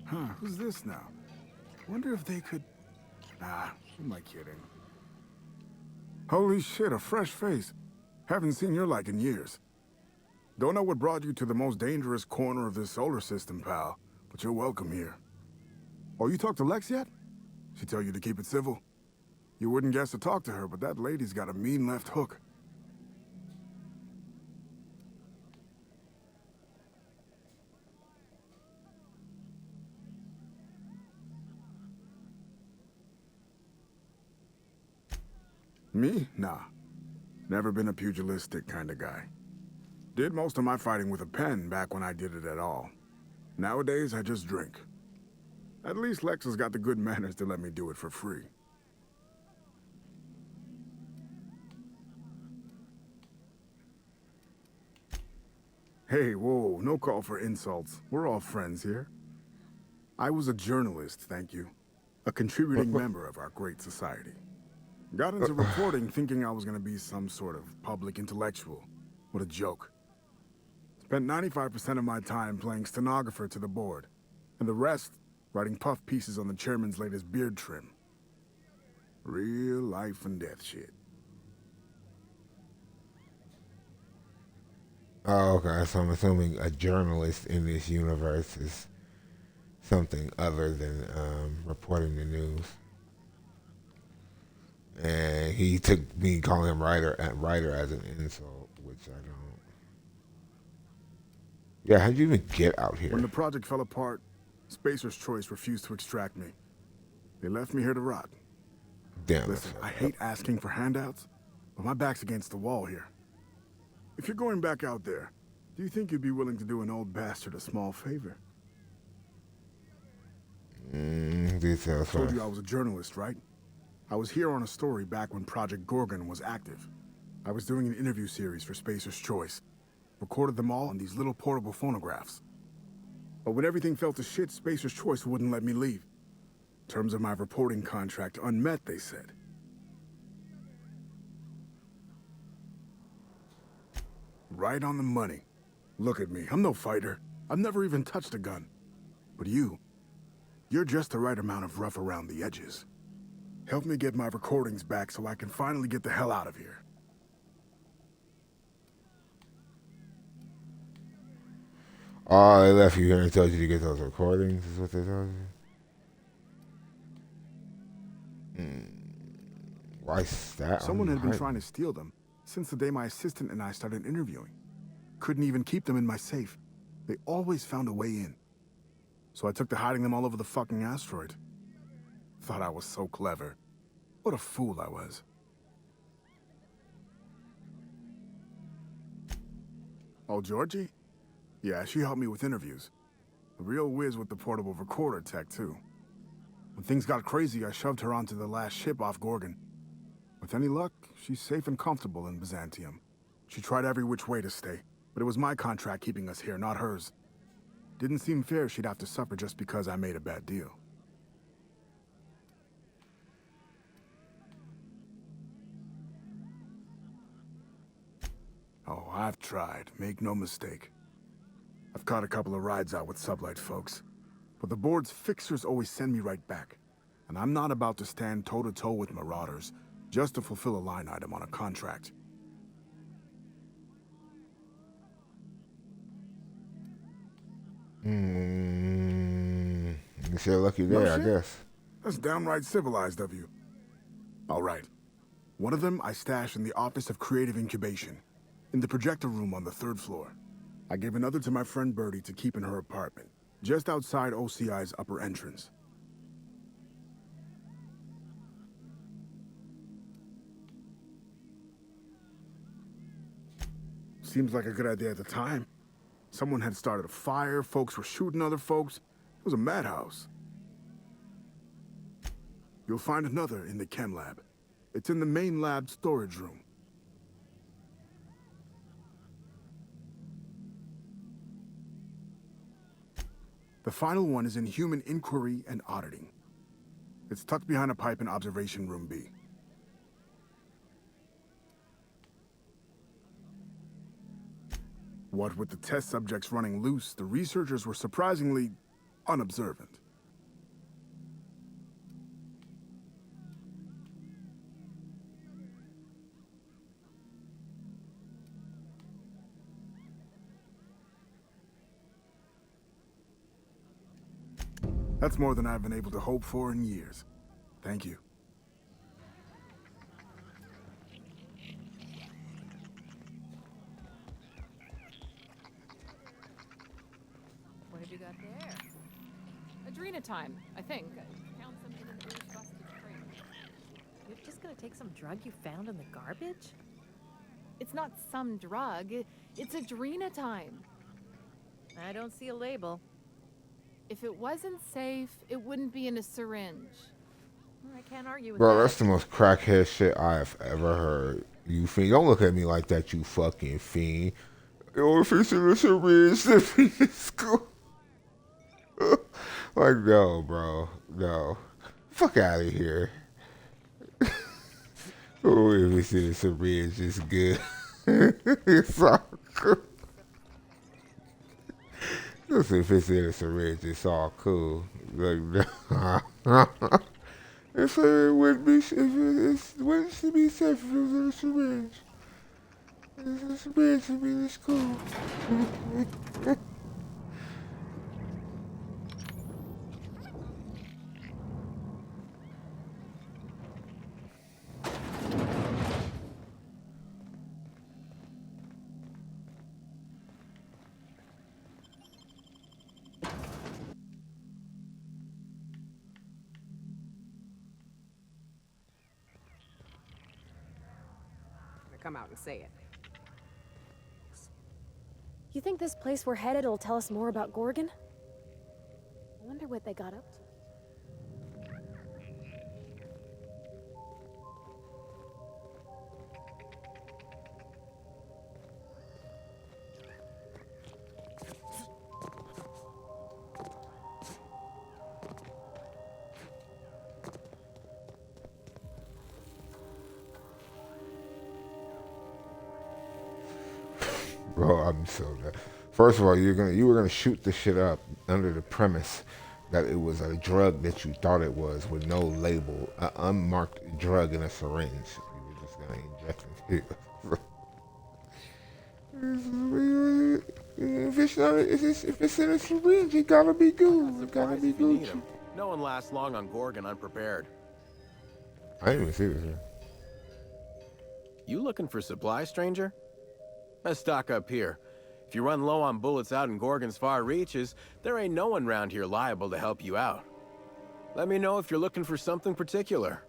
Huh, who's this now? Wonder if they could... Nah, who am I kidding? Holy shit, a fresh face. Haven't seen your like in years. Don't know what brought you to the most dangerous corner of this solar system, pal, but you're welcome here. Oh, you talked to Lex yet? She tell you to keep it civil? You wouldn't guess to talk to her, but that lady's got a mean left hook. Me? Nah. Never been a pugilistic kind of guy. Did most of my fighting with a pen back when I did it at all. Nowadays, I just drink. At least Lex has got the good manners to let me do it for free. Hey, whoa, no call for insults. We're all friends here. I was a journalist, thank you. A contributing member of our great society. Got into reporting thinking I was gonna be some sort of public intellectual. What a joke. Spent 95% of my time playing stenographer to the board, and the rest writing puff pieces on the chairman's latest beard trim. Real life and death shit. Oh, okay. So I'm assuming a journalist in this universe is something other than reporting the news. And he took me calling him writer as an insult, which I don't. Yeah, how'd you even get out here? When the project fell apart, Spacer's Choice refused to extract me. They left me here to rot. Damn. Listen, I hate asking for handouts, but my back's against the wall here. If you're going back out there, do you think you'd be willing to do an old bastard a small favor? Details. I told you I was a journalist, right? I was here on a story back when Project Gorgon was active. I was doing an interview series for Spacer's Choice. Recorded them all on these little portable phonographs. But when everything fell to shit, Spacer's Choice wouldn't let me leave. Terms of my reporting contract unmet, they said. Right on the money. Look at me, I'm no fighter. I've never even touched a gun. But you're just the right amount of rough around the edges. Help me get my recordings back so I can finally get the hell out of here. Oh, they left you here and told you to get those recordings, is what they told you? Why is that? Someone had been trying to steal them since the day my assistant and I started interviewing. Couldn't even keep them in my safe. They always found a way in. So I took to hiding them all over the fucking asteroid. Thought I was so clever. What a fool I was. Oh, Georgie? Yeah, she helped me with interviews. A real whiz with the portable recorder tech, too. When things got crazy, I shoved her onto the last ship off Gorgon. With any luck, she's safe and comfortable in Byzantium. She tried every which way to stay, but it was my contract keeping us here, not hers. Didn't seem fair she'd have to suffer just because I made a bad deal. Oh, I've tried, make no mistake. I've caught a couple of rides out with sublight folks, but the board's fixers always send me right back. And I'm not about to stand toe-to-toe with marauders just to fulfill a line item on a contract. You're lucky there, I guess. That's downright civilized of you. All right. One of them I stashed in the Office of Creative Incubation, in the projector room on the 3rd floor. I gave another to my friend Birdie to keep in her apartment, just outside OCI's upper entrance. Seems like a good idea at the time. Someone had started a fire, folks were shooting other folks. It was a madhouse. You'll find another in the chem lab. It's in the main lab storage room. The final one is in human inquiry and auditing. It's tucked behind a pipe in observation room B. What with the test subjects running loose, the researchers were surprisingly unobservant. That's more than I've been able to hope for in years. Thank you. What have you got there? Adrena time, I think. Found some in an busted crate. You're just gonna take some drug you found in the garbage? It's not some drug. It's Adrena time. I don't see a label. If it wasn't safe, it wouldn't be in a syringe. I can't argue with Bro, that. that's the most crackhead shit I have ever heard. You fiend. Don't look at me like that, you fucking fiend. Yo, if it's in a syringe, then it's cool. Like, no, bro. No. Fuck out of here. Oh, if it's in a syringe, it's good. It's all cool. Just if it's in a syringe, it's all cool. Like, no. If it would be, if it wouldn't be safe if it was in a syringe. It's a syringe, I mean, it's cool. Come out and say it. You think this place we're headed will tell us more about Gorgon? I wonder what they got up to. Bro, I'm so dead. First of all, you were gonna shoot the shit up under the premise that it was a drug that you thought it was with no label, an unmarked drug in a syringe. You were just gonna inject it. If it's in a syringe, it gotta be good. It gotta be good. No one lasts long on Gorgon unprepared. I didn't even see this here. You looking for supply, stranger? Let's stock up here. If you run low on bullets out in Gorgon's far reaches, there ain't no one round here liable to help you out. Let me know if you're looking for something particular.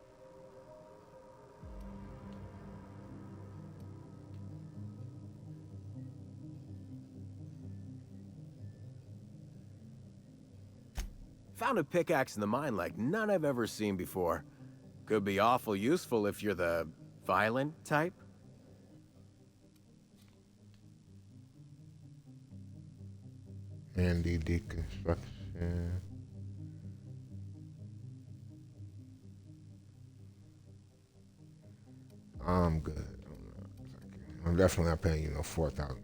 Found a pickaxe in the mine like none I've ever seen before. Could be awful useful if you're the violent type. Handy deconstruction. I'm good. I'm definitely not paying you no $4,000 for that either.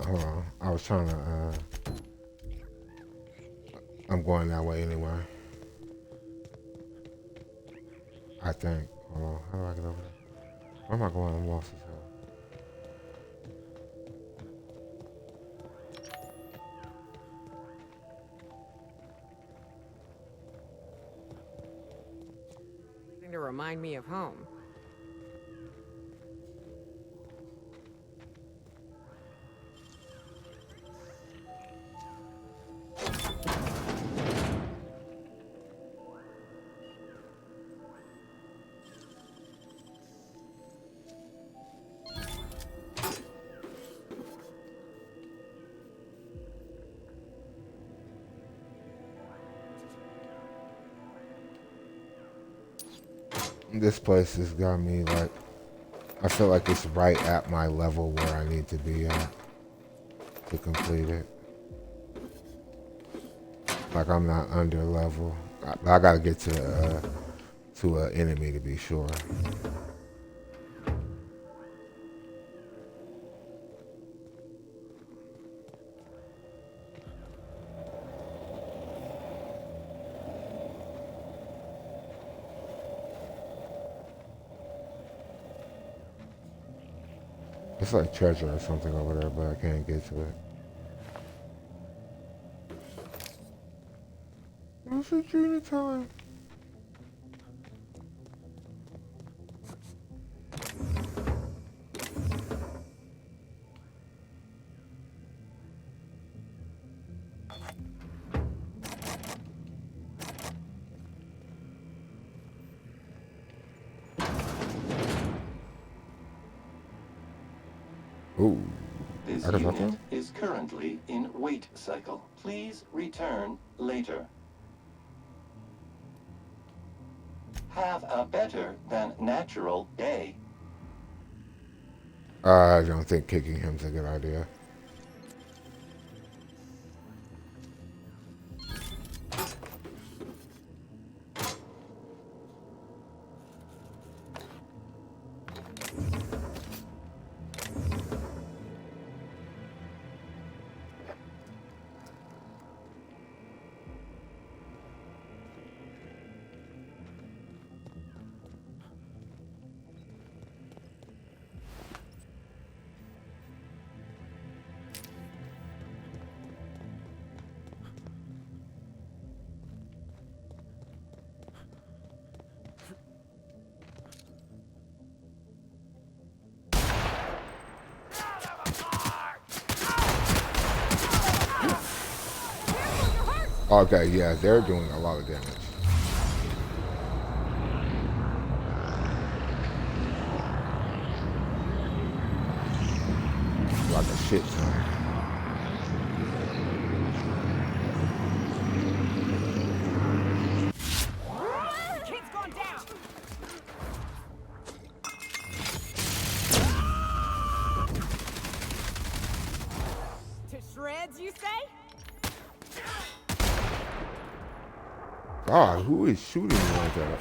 Hold on. I was trying to, I'm going that way anyway. I think. Hold on. How do I get over there? Where am I going? I'm lost as hell. starting to remind me of home. This place has got me like, I feel like it's right at my level where I need to be at to complete it. Like I'm not under level. I gotta get to an enemy to be sure. It's like treasure or something over there, but I can't get to it. It's a dream time. Ooh. This I can talk to unit him? is currently in wait cycle. Please return later. Have a better than natural day. I don't think kicking him's a good idea. Okay, yeah, they're doing a lot of damage. Like a shit ton. Kid's gone down. To shreds, you say? God, who is shooting me like that?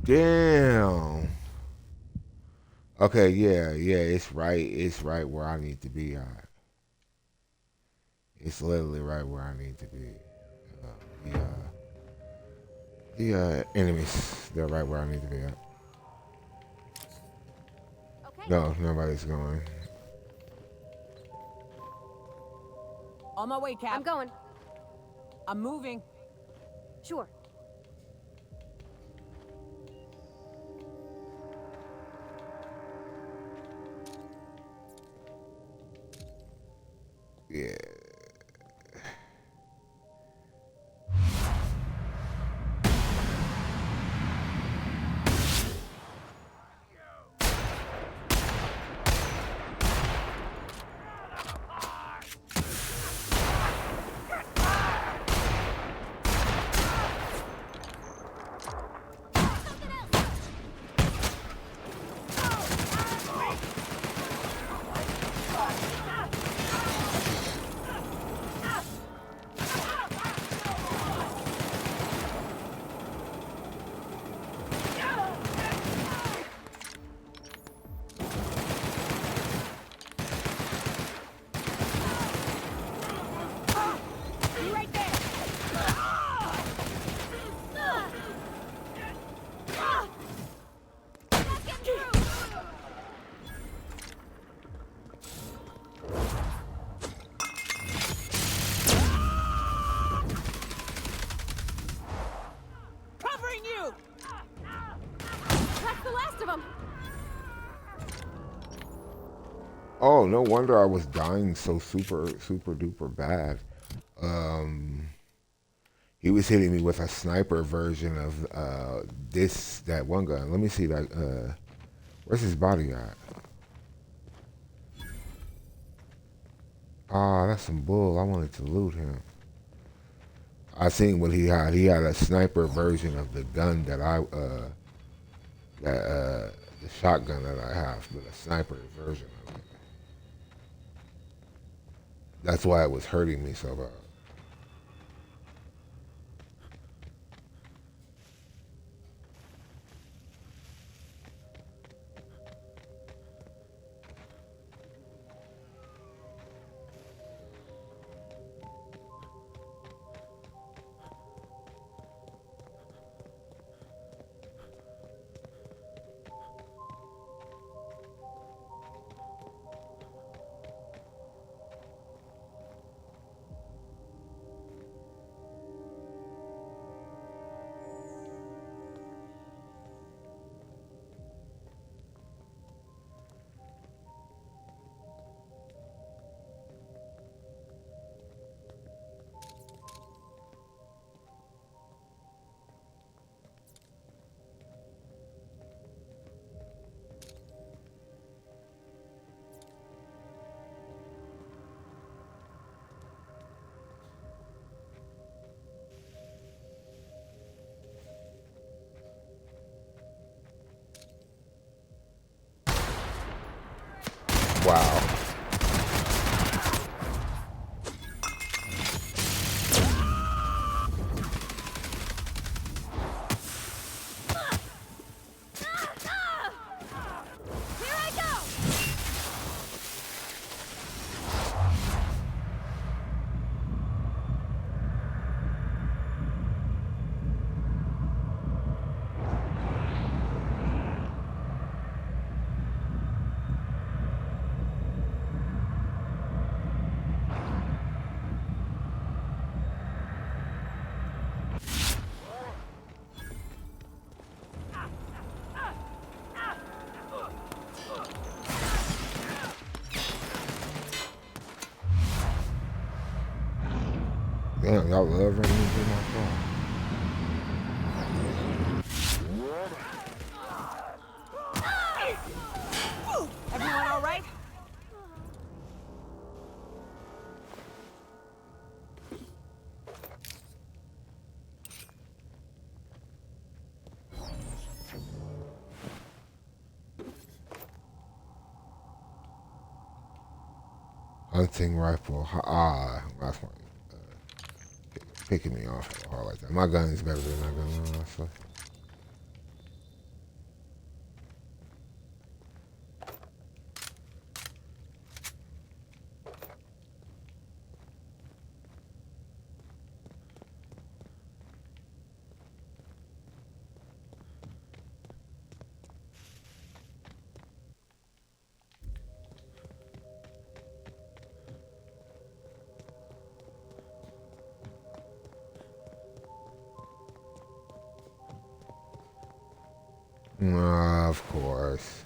Damn. Okay, yeah, it's right where I need to be at. It's literally right where I need to be. The enemies, they're right where I need to be at. Okay. No, nobody's going. On my way, Cap. I'm going. I'm moving. Sure. Yeah. Oh, no wonder I was dying so super duper bad. Um, he was hitting me with a sniper version of that one gun. Let me see that. Where's his body at? Ah, that's some bull. I wanted to loot him. I seen what he had. He had a sniper version of the gun that the shotgun that I have, but a sniper version of it. That's why it was hurting me so bad. Wow. Damn, y'all love running into my car. Everyone all right? Hunting rifle. Ah, that's my picking me off hard like that. My gun is better than that gun, honestly. Of course.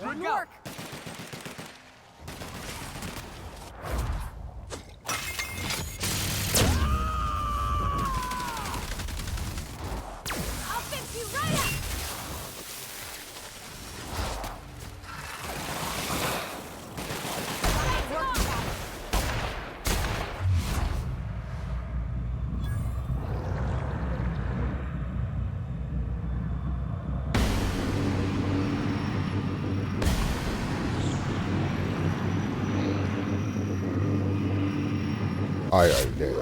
Good work. I'll fix you right up. I already did.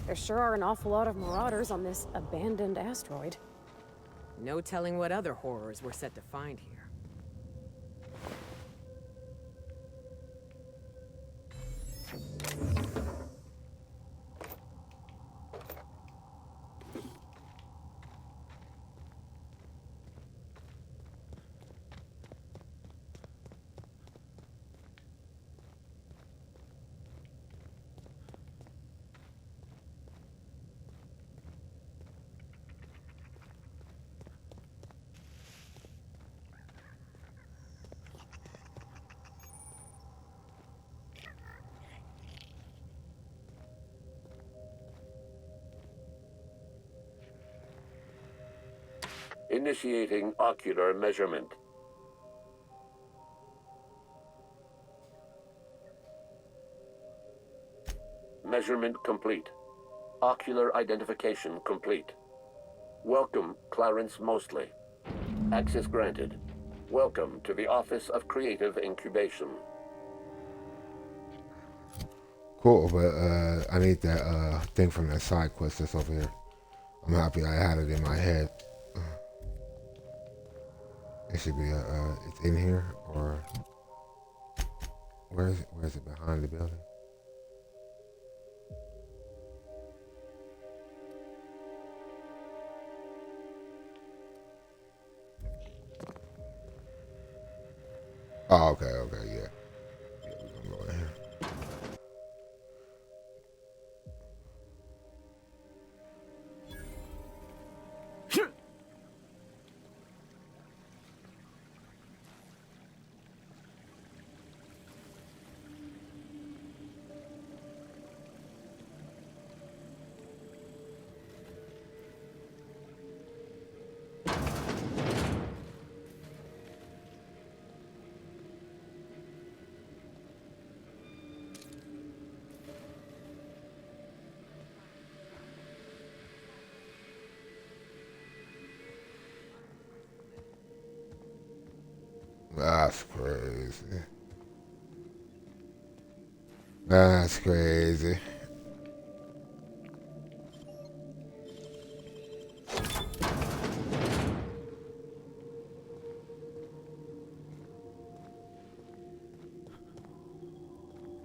There sure are an awful lot of marauders on this abandoned asteroid. No telling what other horrors we're set to find here. Initiating ocular measurement. Measurement complete. Ocular identification complete. Welcome, Clarence Mostly. Access granted. Welcome to the Office of Creative Incubation. Cool, but I need that thing from that side quest that's over here. I'm happy I had it in my head. It should be it's in here, or where is it? Where is it? Behind the building? Oh, okay, yeah. Yeah, we're gonna go in here. That's crazy. That's crazy.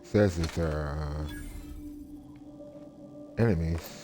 Says that there are enemies.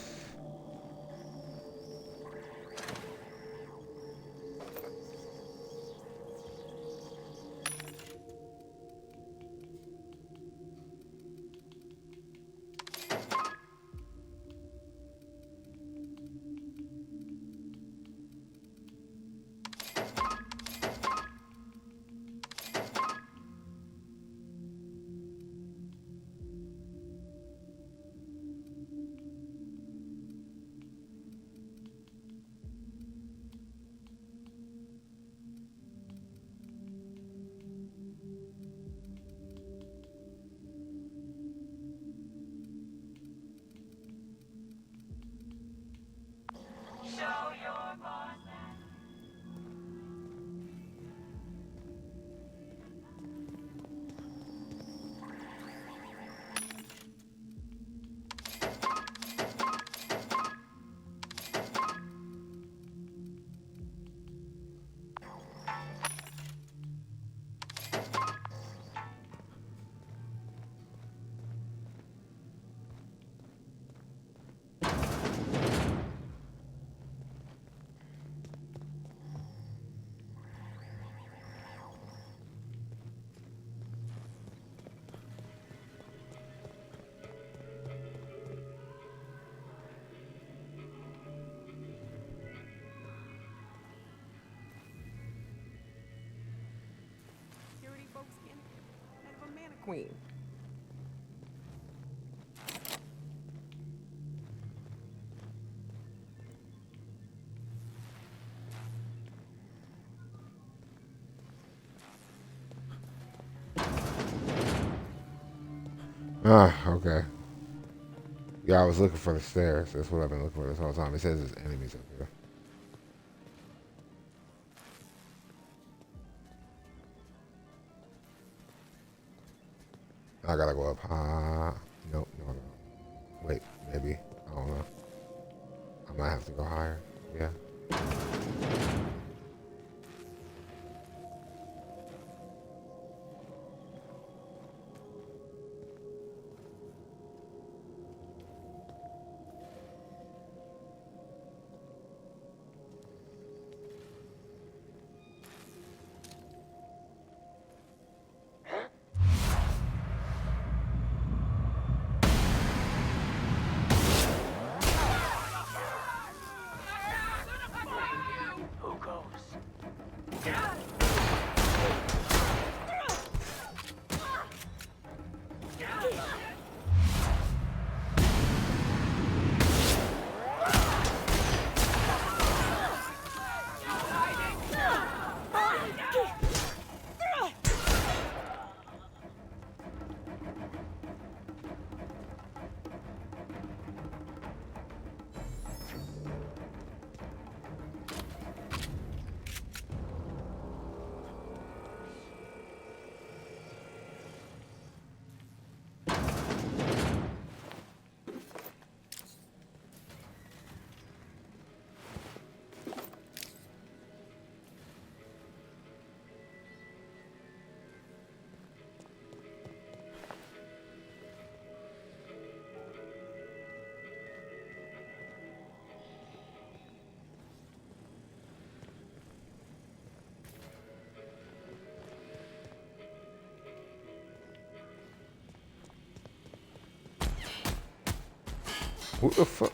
Security folks can't have a mana queen. Ah, okay. Yeah, I was looking for the stairs. That's what I've been looking for this whole time. It says there's enemies up here. I gotta go up high. Nope, no. Wait, maybe. I don't know. I might have to go higher. Yeah. What the fuck?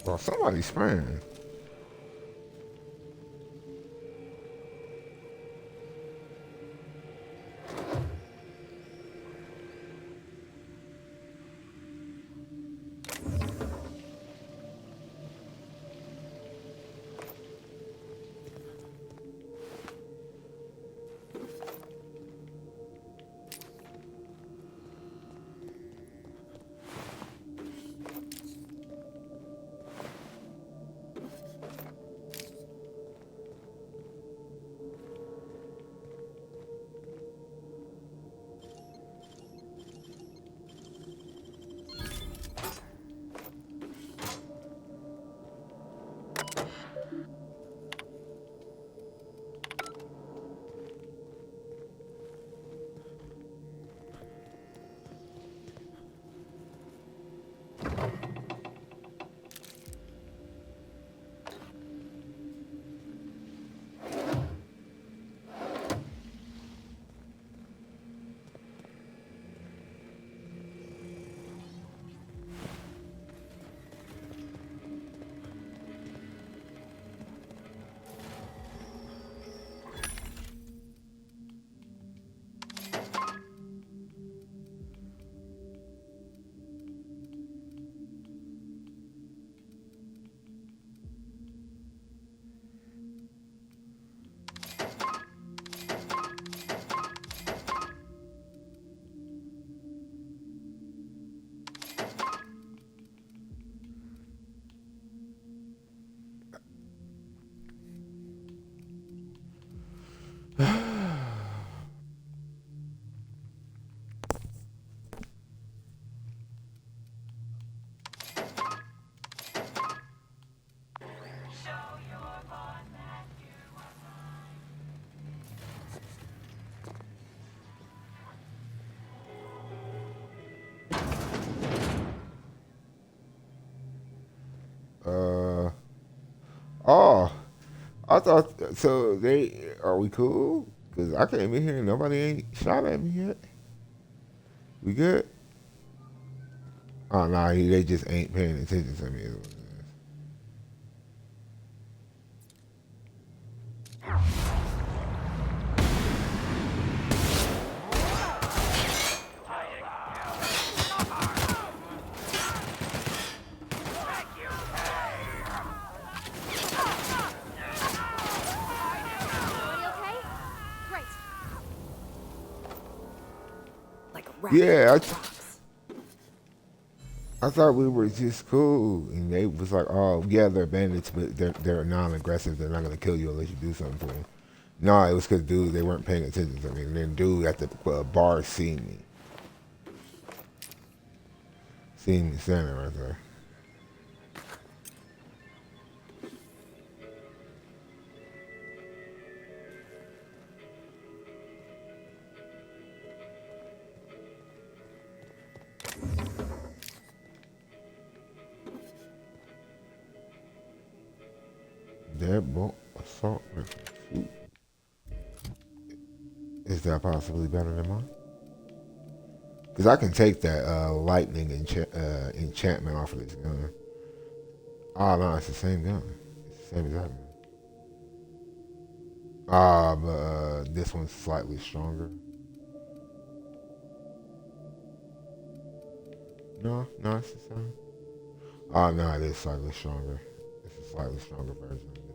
Well, somebody's spraying. Oh, I thought so. They are we cool? Cause I came in here and nobody ain't shot at me yet. We good? Oh no, they just ain't paying attention to me. Yeah, I thought we were just cool, and they was like, "Oh, yeah, they're bandits, but they're non-aggressive. They're not gonna kill you unless you do something to them." No, it was because dude, they weren't paying attention to me. And then dude at the bar seen me standing right there. Deadbolt assault rifle. Is that possibly better than mine? Because I can take that lightning enchantment off of this gun. Oh no, it's the same gun. It's the same exact gun. But this one's slightly stronger. No, it's the same. Oh no, it is slightly stronger. It's a slightly stronger version of this gun.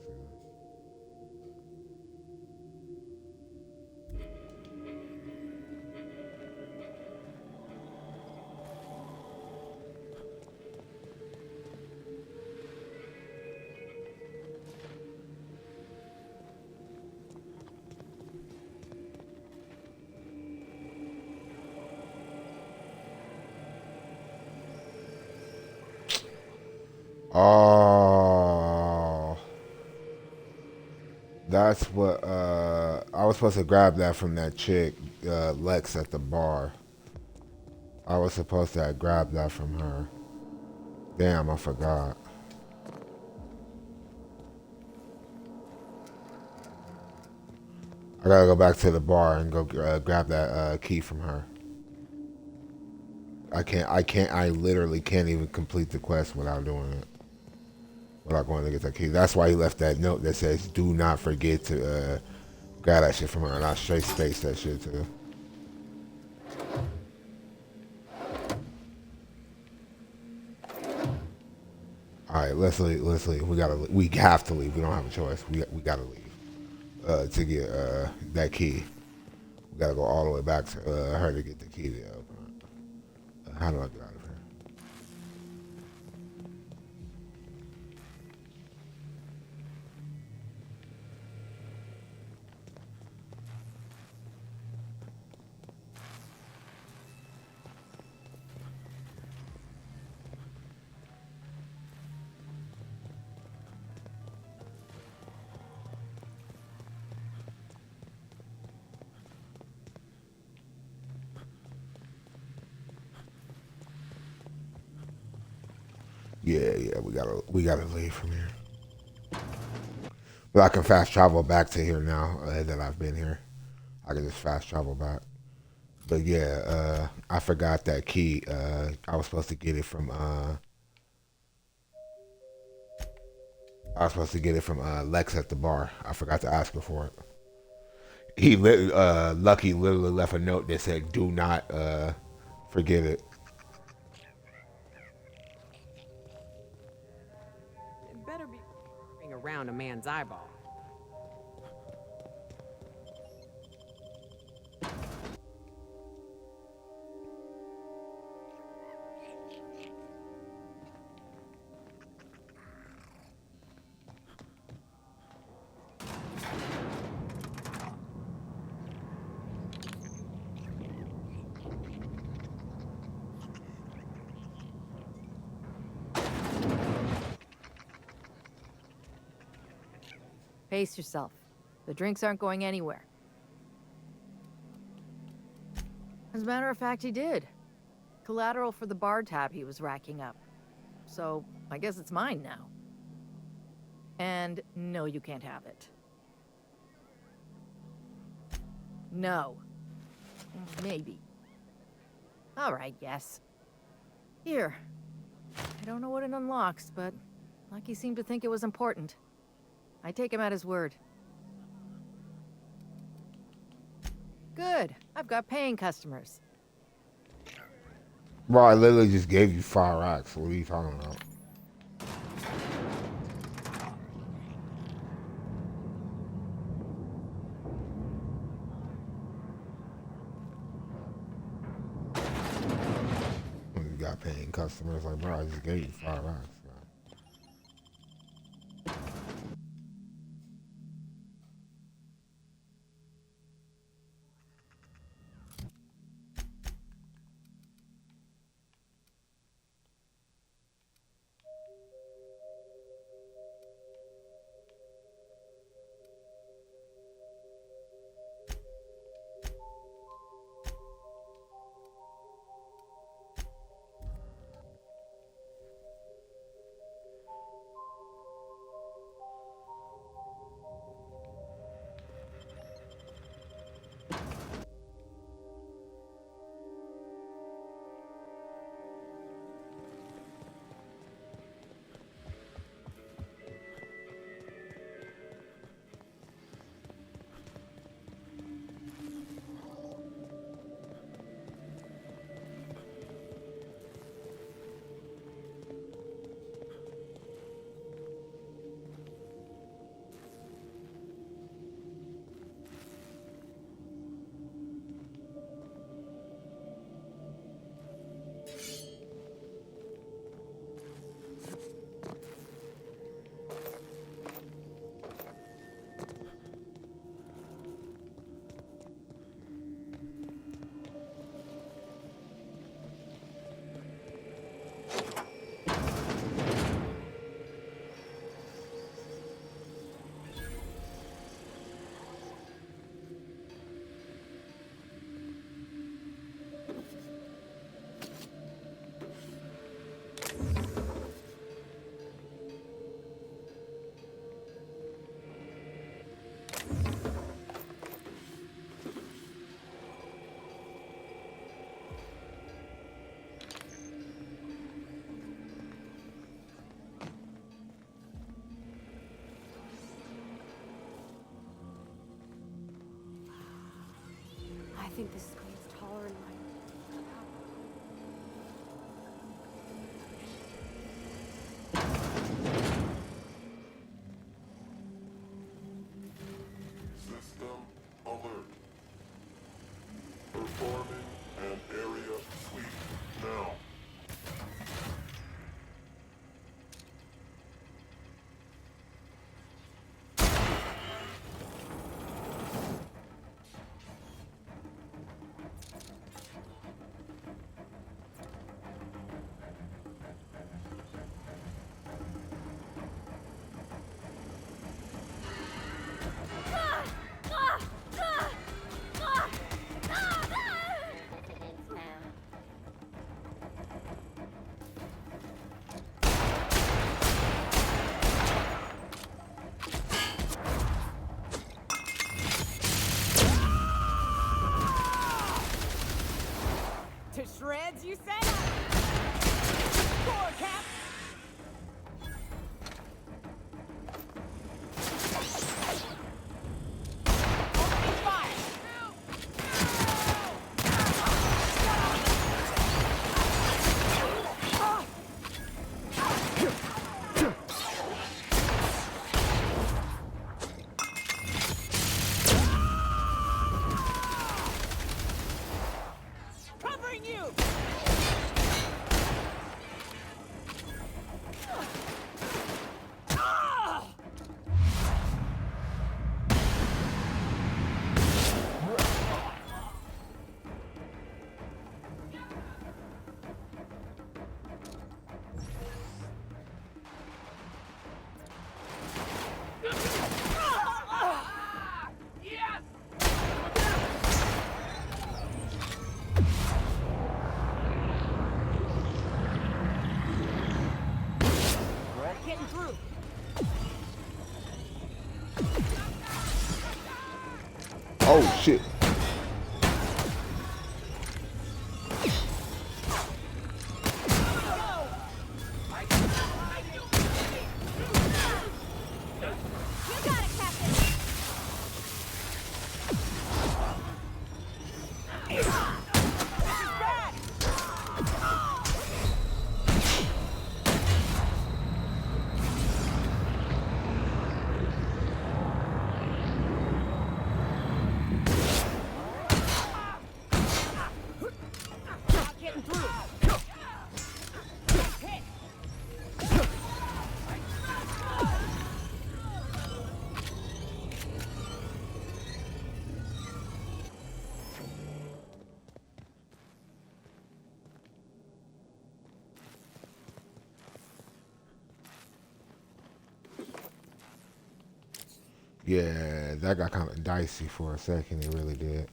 Oh, that's what I was supposed to grab that from that chick, Lex at the bar. I was supposed to grab that from her. Damn, I forgot. I gotta go back to the bar and go grab that key from her. I literally can't even complete the quest without doing it. Without going to get that key. That's why he left that note that says, do not forget to grab that shit from her. And I straight spaced that shit too. All right, let's leave. Let's leave. We have to leave. We don't have a choice. We gotta leave to get that key. We gotta go all the way back to her to get the key to open it. How do I get out of here? Yeah, we gotta leave from here. But I can fast travel back to here now that I've been here. I can just fast travel back. But yeah, I forgot that key. I was supposed to get it from Lex at the bar. I forgot to ask her for it. Lucky literally left a note that said, "Do not forget it." It better be around a man's eyeball. Pace yourself. The drinks aren't going anywhere. As a matter of fact, he did. Collateral for the bar tab he was racking up. So, I guess it's mine now. And no, you can't have it. No. Maybe. Alright, yes. Here. I don't know what it unlocks, but Lucky seemed to think it was important. I take him at his word. Good. I've got paying customers. Bro, I literally just gave you 5 racks. What are you talking about? You got paying customers. Like, bro, I just gave you 5 racks. think this screen's taller than mine? System alert. Performing an area sweep now. To shreds, you say? Poor Cap! Opening fire! Covering you! Getting through. Oh shit. Getting through. Hit. Yeah, that got kind of dicey for a second. It really did.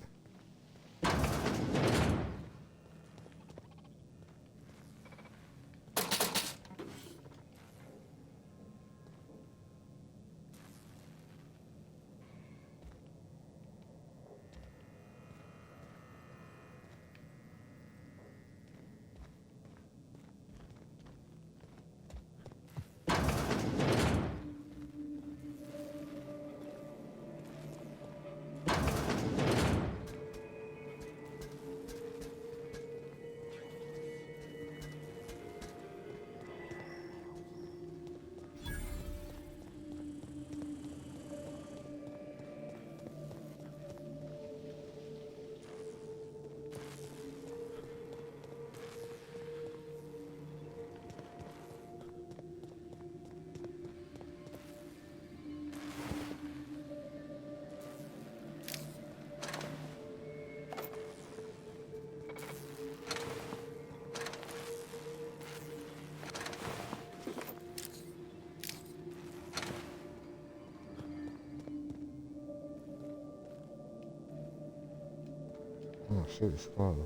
Oh shit, it's closed.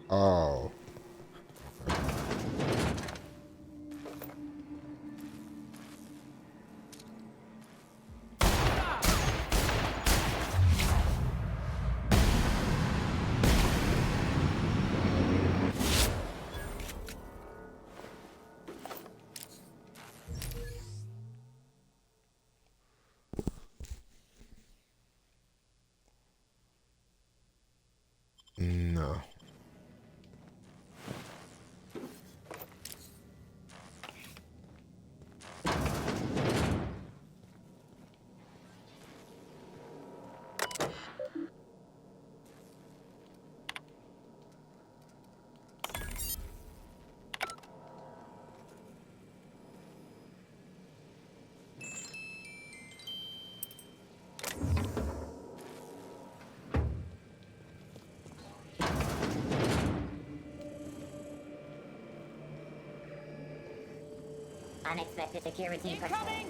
Oh. Unexpected security Incoming!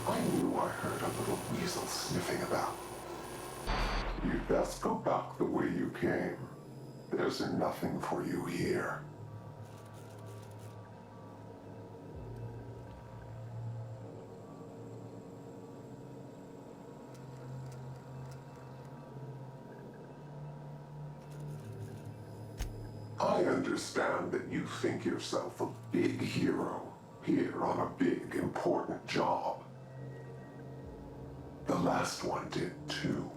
I knew I heard a little weasel sniffing about. You'd best go back the way you came. There's nothing for you here. I understand that you think yourself a big hero here on a big, important job. The last one did too.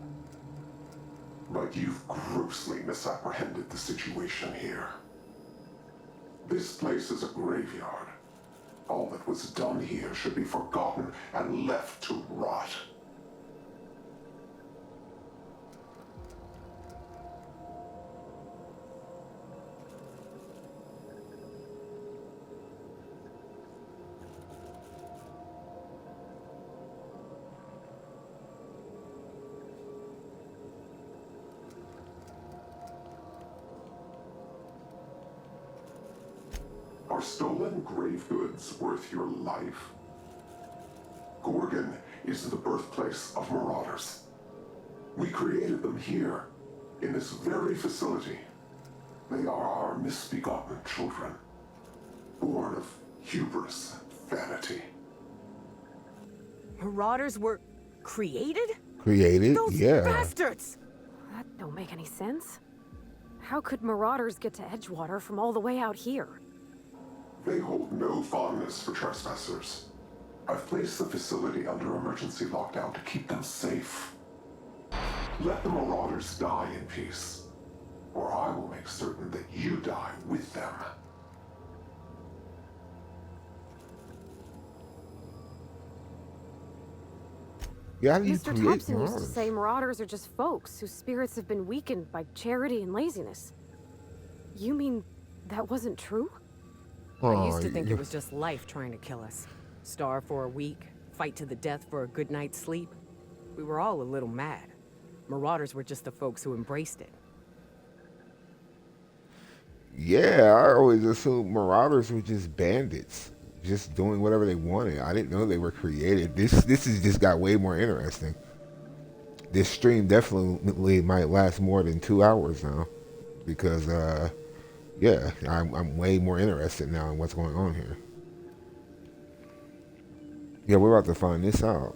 But you've grossly misapprehended the situation here. This place is a graveyard. All that was done here should be forgotten and left to rot. Are stolen grave goods worth your life? Gorgon is the birthplace of marauders. We created them here, in this very facility. They are our misbegotten children, born of hubris and vanity. Marauders were created? Created? Those Yeah. bastards! That don't make any sense. How could marauders get to Edgewater from all the way out here? They hold no fondness for trespassers. I've placed the facility under emergency lockdown to keep them safe. Let the marauders die in peace, or. or I will make certain that you die with them. Yeah, how do you Mr. create Thompson used to marauders? say marauders are just folks whose spirits have been weakened by charity and laziness. You mean that wasn't true? I Oh, used to think it was just life trying to kill us. Starve for a week, fight to the death for a good night's sleep. We were all a little mad. Marauders were just the folks who embraced it. yeah. I always assumed marauders were just bandits, just doing whatever they wanted. I didn't know they were created. This has just got way more interesting. This stream definitely might last more than 2 hours now, because yeah, I'm way more interested now in what's going on here. Yeah, we're about to find this out.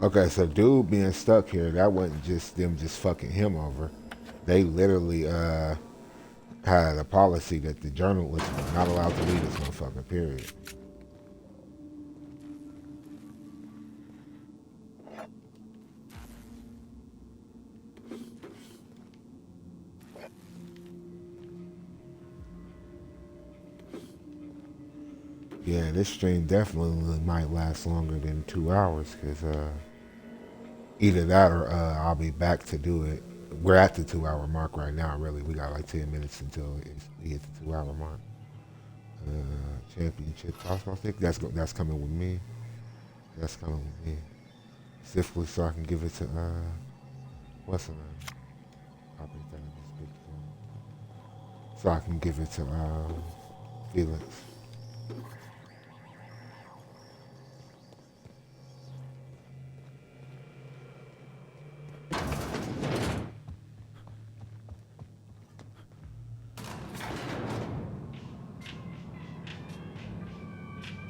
Okay, so dude being stuck here, that wasn't just them just fucking him over. They literally had a policy that the journalists were not allowed to leave this motherfucker, period. Yeah, this stream definitely might last longer than 2 hours, because either that or I'll be back to do it. We're at the 2 hour mark right now, really. We got like 10 minutes until we hit the 2 hour mark. Championship toss, I think that's coming with me. That's coming with me. Specifically so I can give it to, what's her name? I'll put that in this big thing. So I can give it to Felix.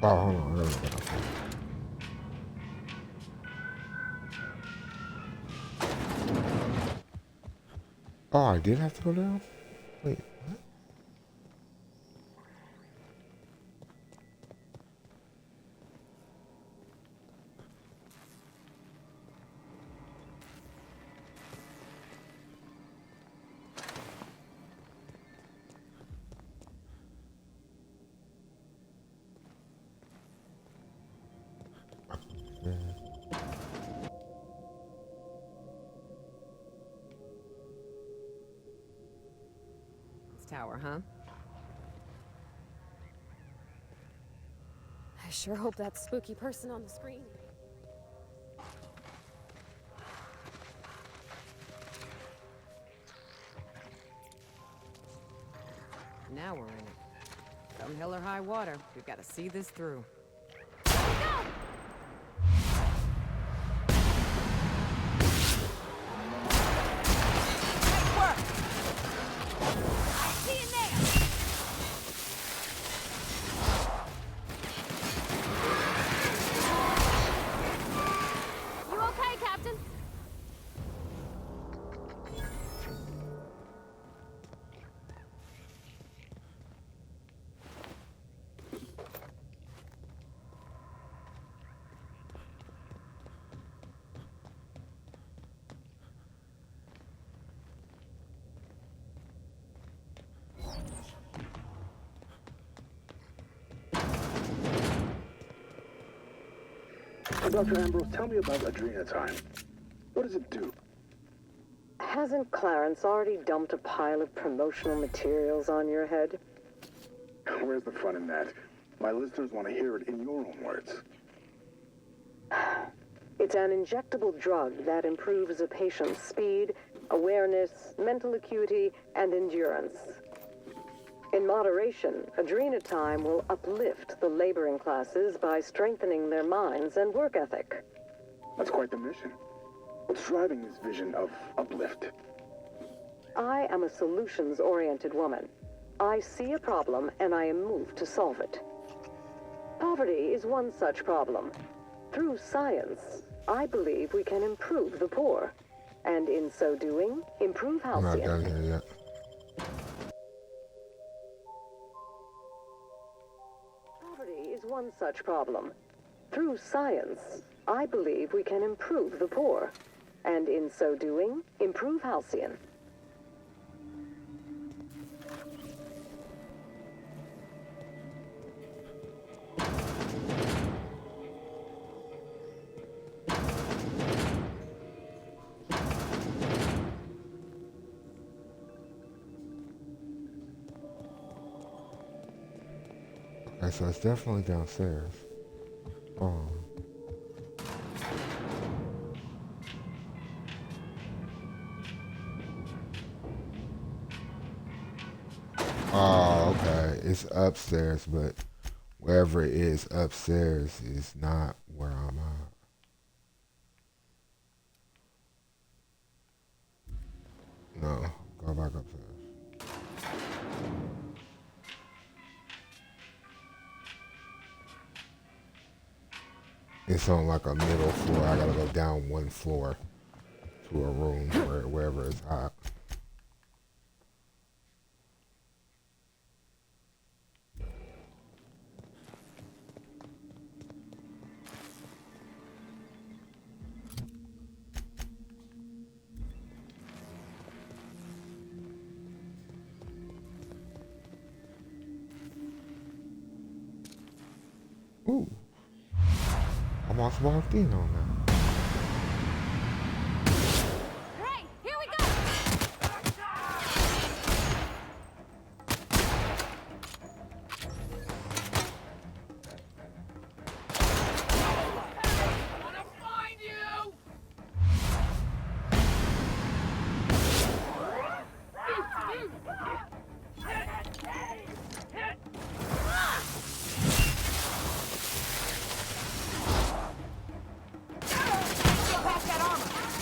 Oh, hold on. There we go. Oh, I did have to go down? Wait, what? Tower, huh? I sure hope that spooky person on the screen. Now we're in it. Come hell or high water, we've got to see this through. You okay, Captain? Dr. Ambrose, tell me about Adrenatime. What does it do? Hasn't Clarence already dumped a pile of promotional materials on your head? Where's the fun in that? My listeners want to hear it in your own words. It's an injectable drug that improves a patient's speed, awareness, mental acuity, and endurance. In moderation, adrenatime will uplift the laboring classes by strengthening their minds and work ethic. That's quite the mission. What's driving this vision of uplift? I am a solutions-oriented woman. I see a problem and I am moved to solve it. Poverty is one such problem. Through science, I believe we can improve the poor, and in so doing, improve I'm not Halcyon. done here yet. Poverty is one such problem. Through science, I believe we can improve the poor, and in so doing, improve Halcyon. Okay, so it's definitely downstairs. Oh. Oh, okay. It's upstairs, but wherever it is upstairs is not where I'm at. No, go back upstairs. It's on like a middle floor. I gotta go down one floor to a room wherever it's hot. Ooh. Almost walked in on that. Right, here we go!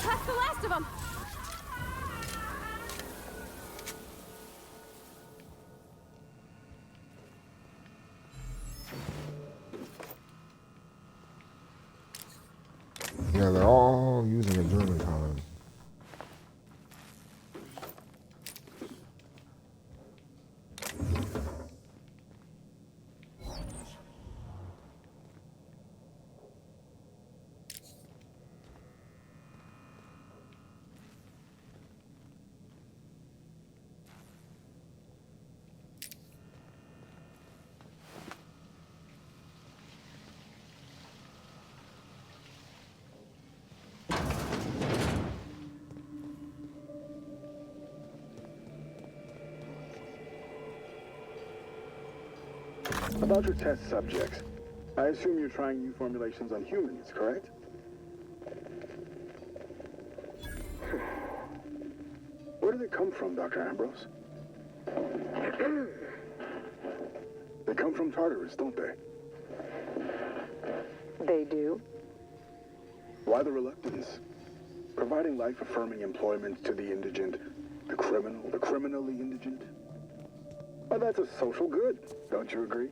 That's the last of them! Yeah, they're all using a German time. About your test subjects, I assume you're trying new formulations on humans, correct? Where do they come from, Dr. Ambrose? They come from Tartarus, don't they? They do. Why the reluctance? Providing life-affirming employment to the indigent, the criminally indigent? Well, that's a social good, don't you agree?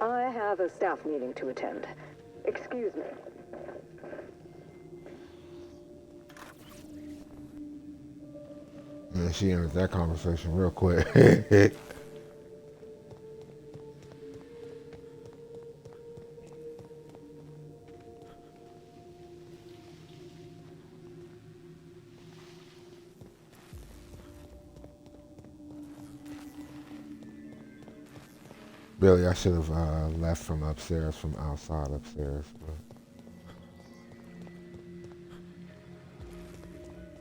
I have a staff meeting to attend. Excuse me. And she ended that conversation real quick. Really, I should have left from upstairs, from outside upstairs. But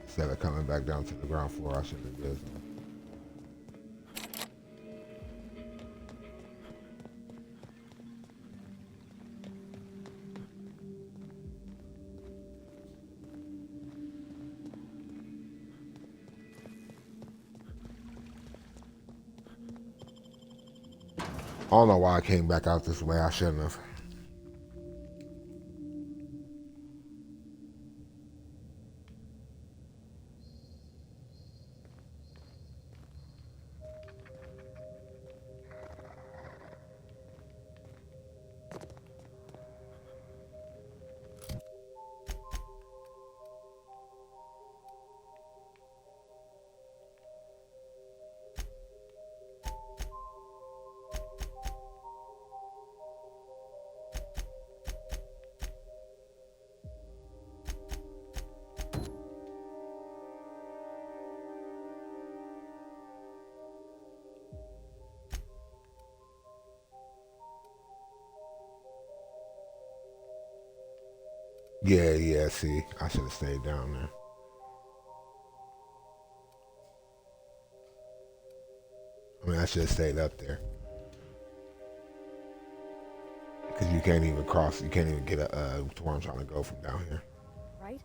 instead of coming back down to the ground floor, I should have did so. I don't know why I came back out this way. I shouldn't have. Yeah, yeah, see, I should have stayed down there. I mean, I should have stayed up there. Because you can't even cross, you can't even get to where I'm trying to go from down here. Right?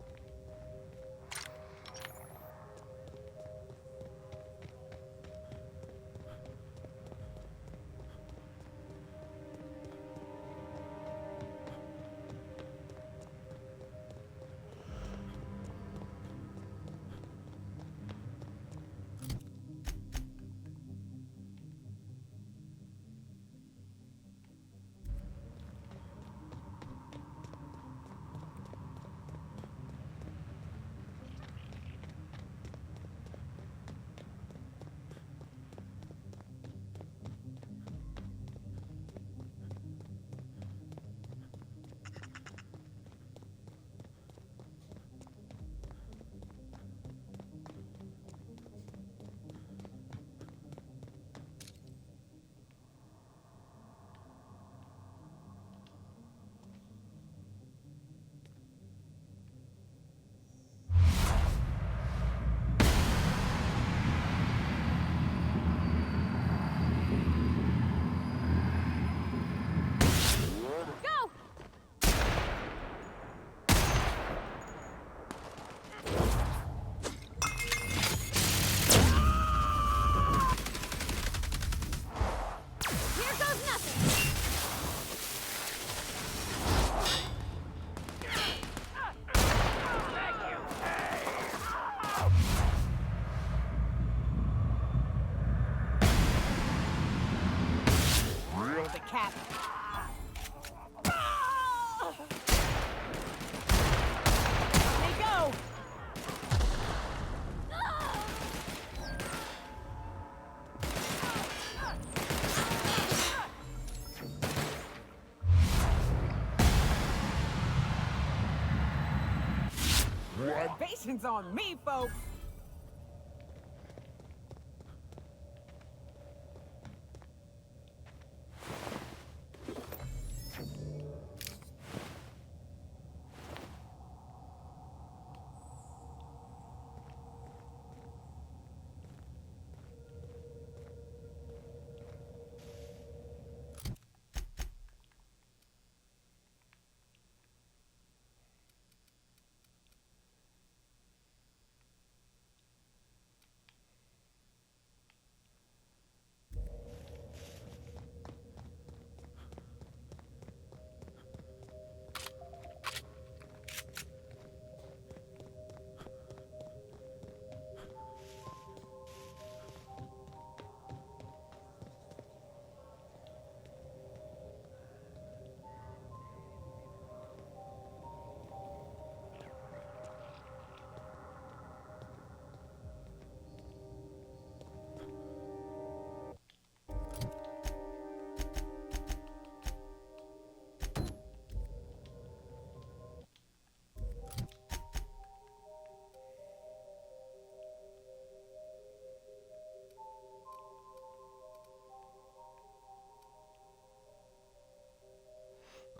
Cat. Let me go. Reservations on me, folks.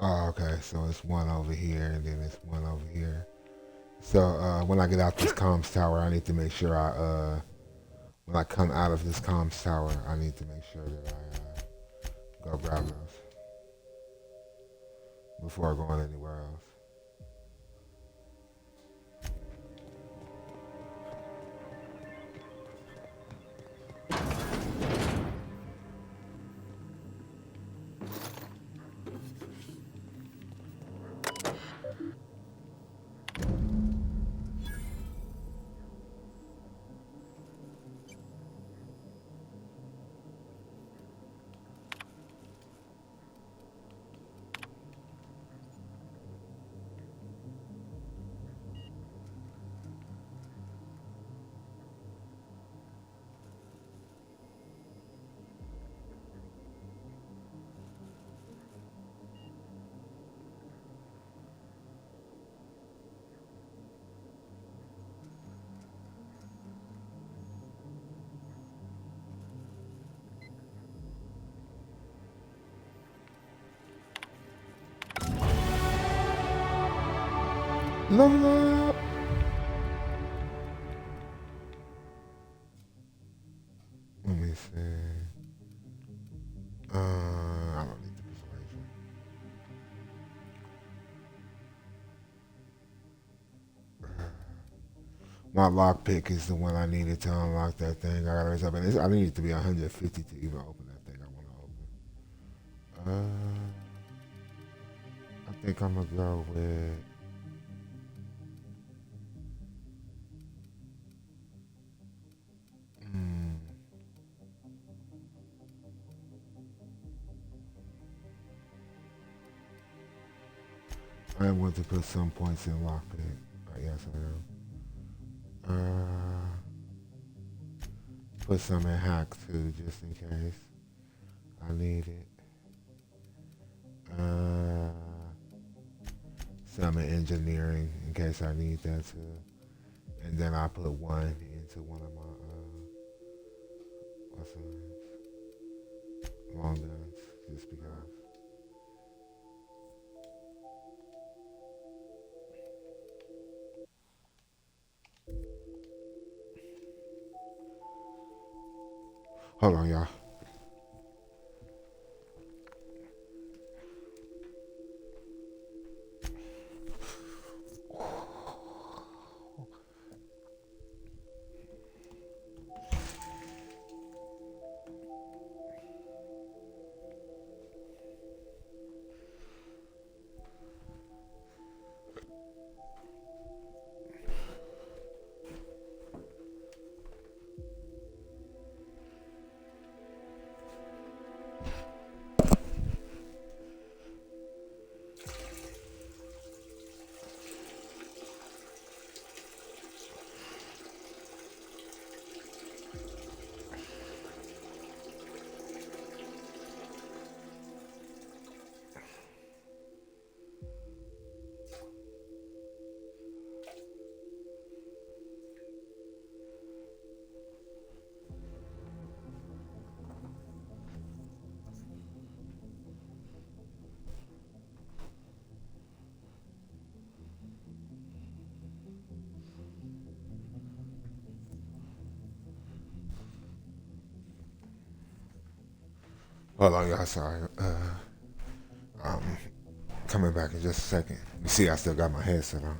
Oh, okay. So it's one over here, and then it's one over here. So when I get out this comms tower, I need to make sure when I come out of this comms tower, I need to make sure that I go grab those before going anywhere else. Level up. Let me see. I don't need the persuasion. My lockpick is the one I needed to unlock that thing. I gotta raise up, and I need it to be 150 to even open that thing I want to open. I think I'm gonna go with. I want to put some points in lockpick. Yes, I am. Put some in hack too, just in case I need it. Some in engineering in case I need that too. And then I put one into one of my what's the long guns, just because. Hold on, y'all. Hold on, y'all. Sorry. I'm coming back in just a second. You see, I still got my headset on.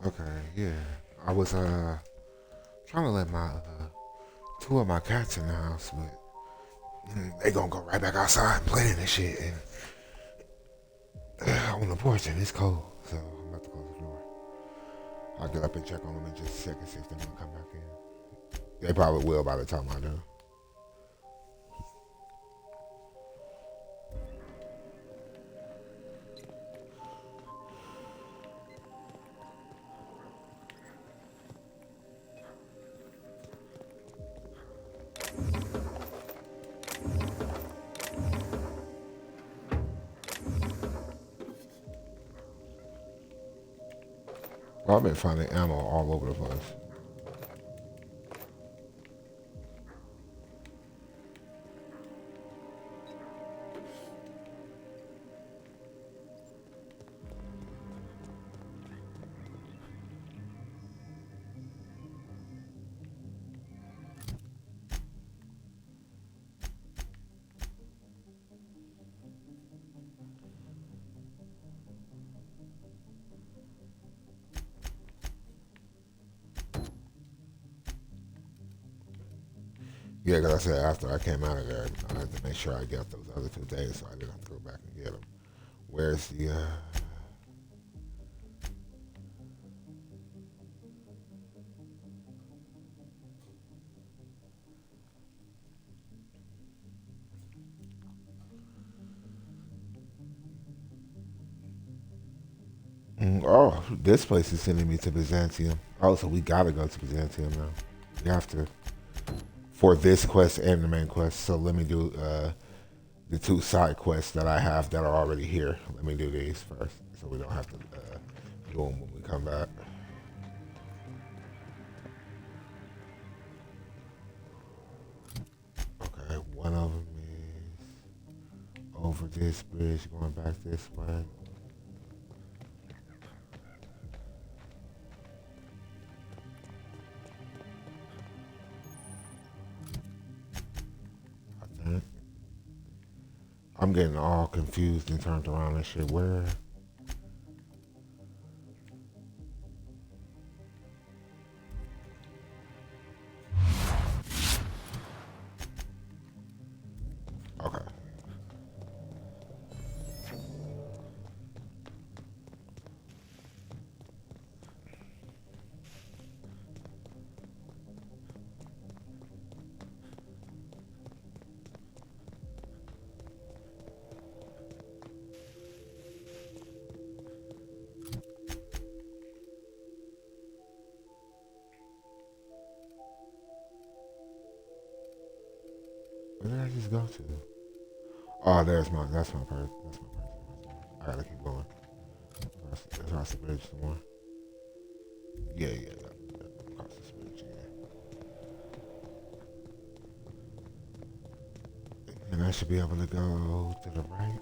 Okay, yeah. I was trying to let my two of my cats in the house, but they gonna go right back outside and play in this shit. And on the porch, and it's cold, so I'm about to close the door. I'll get up and check on them in just a second, see if they're gonna come back in. They probably will by the time I do. Well, I've been finding ammo all over the place. Yeah, because I said after I came out of there, I had to make sure I got those other 2 days, so I didn't have to go back and get them. Where's the? Oh, this place is sending me to Byzantium. Oh, so we gotta go to Byzantium now. We have to for this quest and the main quest. So let me do the 2 side quests that I have that are already here. Let me do these first, so we don't have to do them when we come back. Okay, one of them is over this bridge, going back this way. I think. I'm getting all confused and turned around and shit. Where? Okay. Where did I just go to? Oh, that's my purse. That's my purse. I gotta keep going. Across the bridge some more. Yeah. Across this bridge, yeah. And I should be able to go to the right.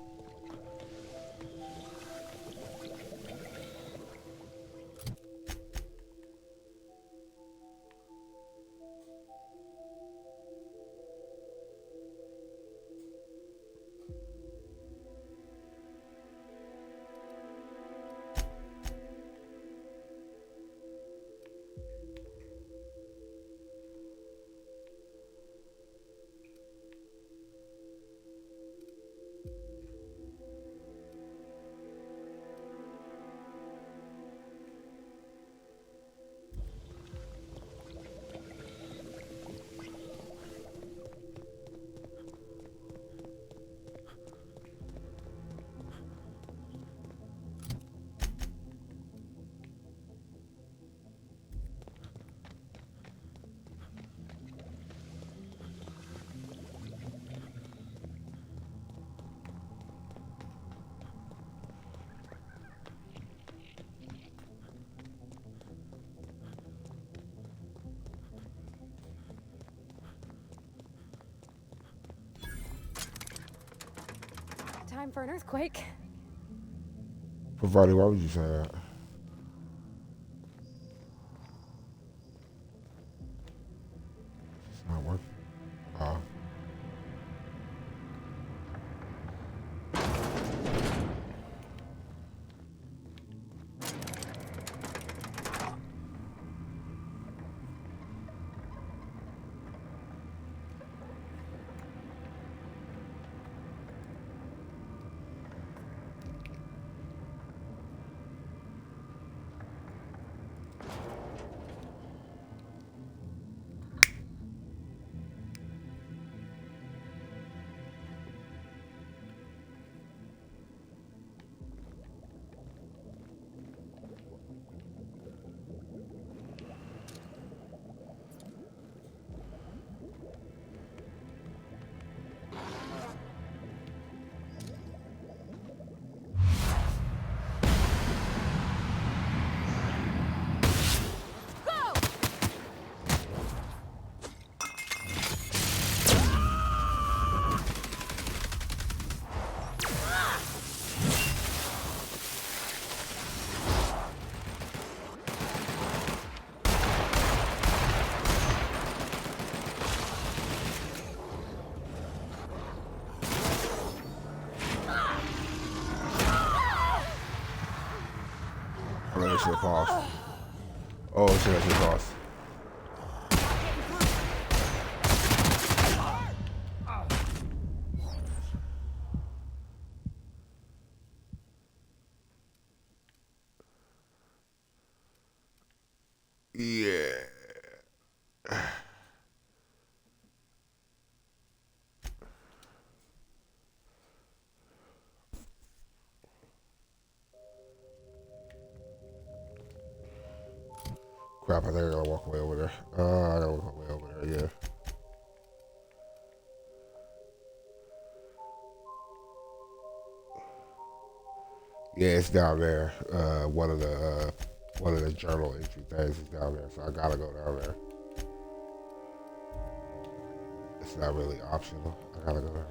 Time for an earthquake. Pavati, why would you say that? It's not working. Oh, that should have paused. Oh shit, I should have paused. Yeah. Crap, I think I gotta walk away over there. I gotta walk away over there, yeah. Yeah, it's down there. One of the journal entry things is down there, so I gotta go down there. It's not really optional. I gotta go down there.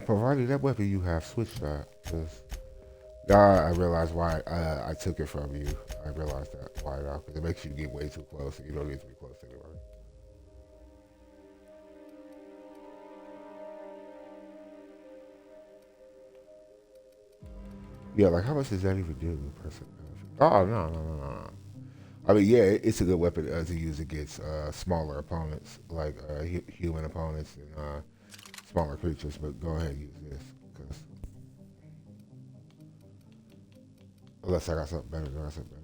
Provided that weapon you have, switch that. Cause now I realize why I took it from you. I realized that why now, because it makes you get way too close, and you don't need to be close to anybody. Yeah, like how much does that even do? Person? Oh no. I mean, yeah, it's a good weapon to use against smaller opponents, like human opponents and smaller creatures. But go ahead and use this, cause unless I got something better, then I got something better.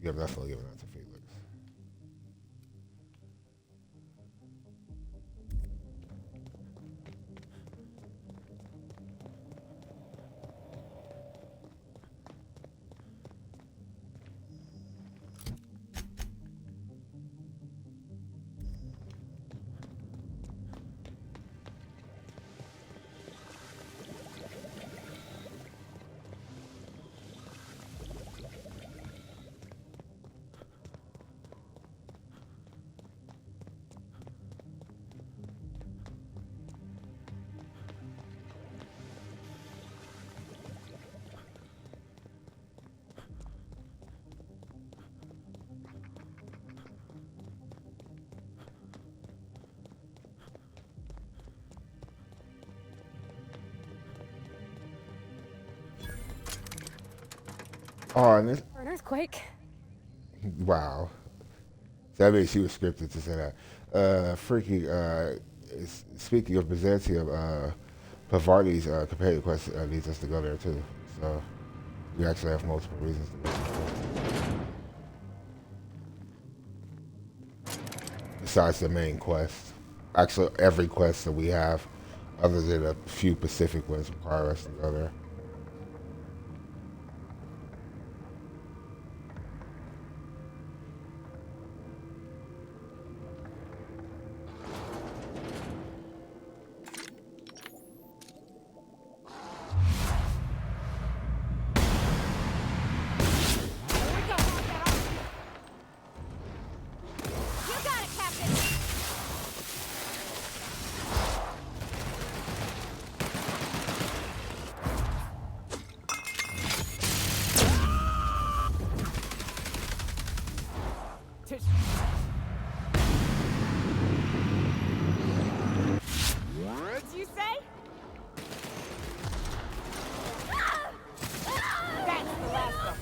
Yeah, but that's not giving that to Felix. Oh, and this. For an earthquake. Wow. So that means she was scripted to say that. Speaking of Byzantium, Pavarni's companion quest needs us to go there too. So we actually have multiple reasons to go there. Besides the main quest. Actually, every quest that we have, other than a few Pacific ones, require us to go there. What'd you say? That's the last one.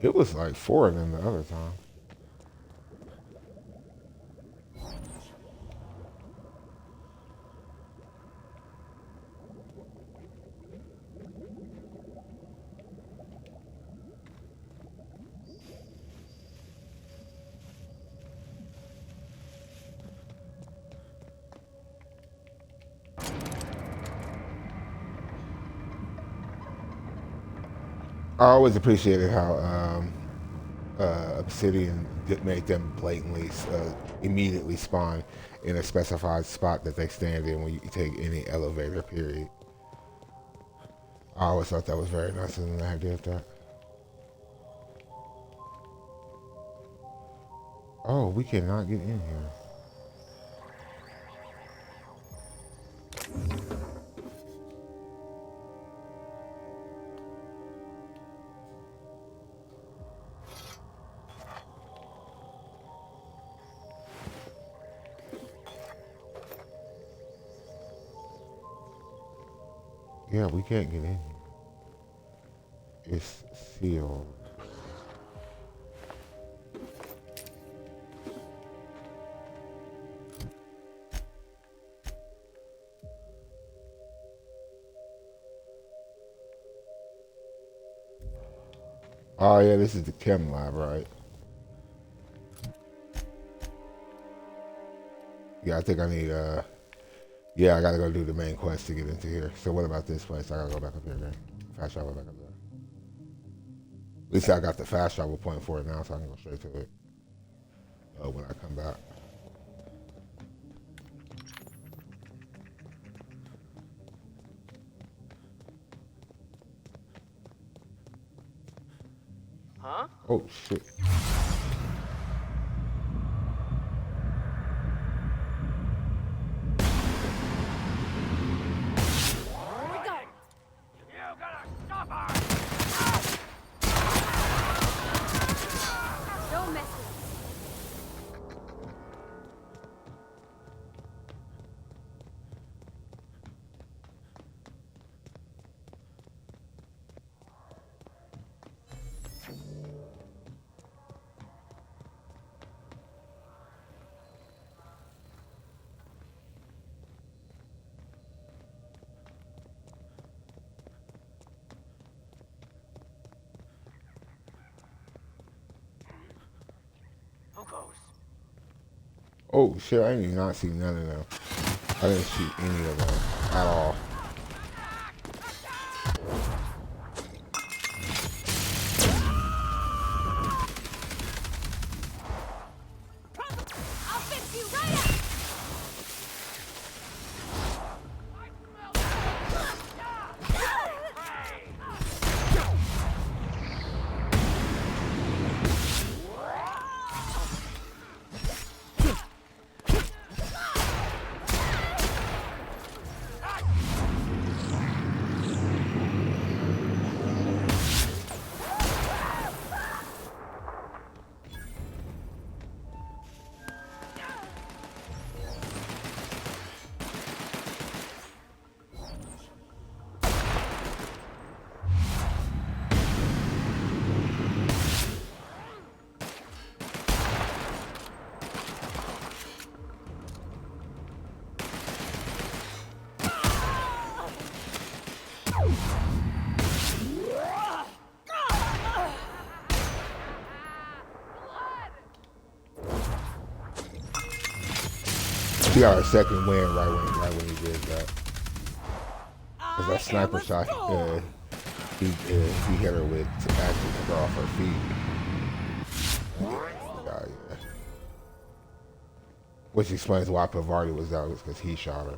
It was like 4 of them the other time. I always appreciated how obsidian that make them blatantly immediately spawn in a specified spot that they stand in when you take any elevator. Period. I always thought that was very nice and I did that. Oh, we cannot get in here. Yeah, we can't get in here. It's sealed. Oh yeah, this is the chem lab, right? Yeah, I think I need yeah, I gotta go do the main quest to get into here. So what about this place? I gotta go back up here then. Fast travel back up there. At least I got the fast travel point for it now, so I can go straight to it when I come back. Huh? Oh shit. Don't mess with Who goes? Oh shit, I did not see none of them. I didn't see any of them at all. I'll fix you right up! He got a second win right when he did that. Cause that sniper shot, he hit her with to actually took her off her feet. Yeah. Which explains why Pavardi was out, was because he shot her.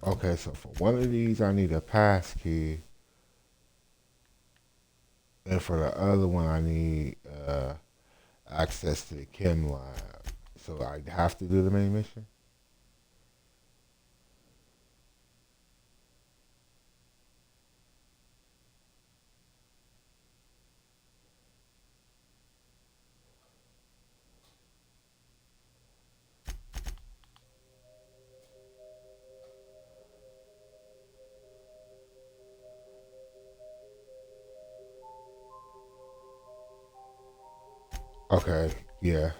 Okay, so for one of these, I need a pass key. And for the other one, I need access to the chem lab. So I have to do the main mission? Okay, yeah.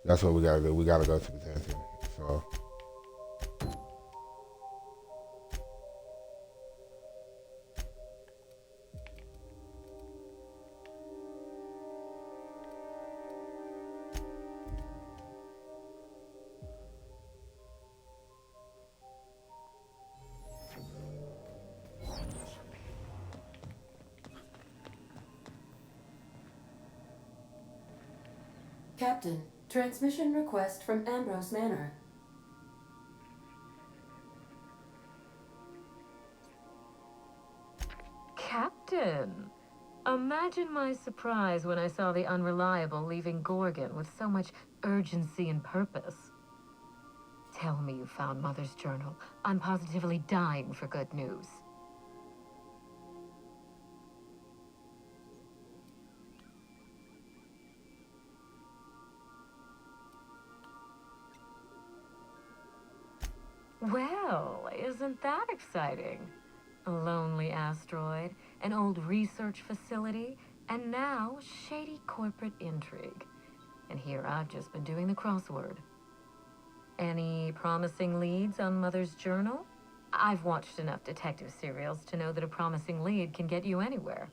That's what we gotta do. We gotta go to the detention. So. Captain, transmission request from Ambrose Manor. Captain! Imagine my surprise when I saw the Unreliable leaving Gorgon with so much urgency and purpose. Tell me you found Mother's journal. I'm positively dying for good news. Well, isn't that exciting? A lonely asteroid, an old research facility, and now shady corporate intrigue. And here I've just been doing the crossword. Any promising leads on Mother's journal? I've watched enough detective serials to know that a promising lead can get you anywhere.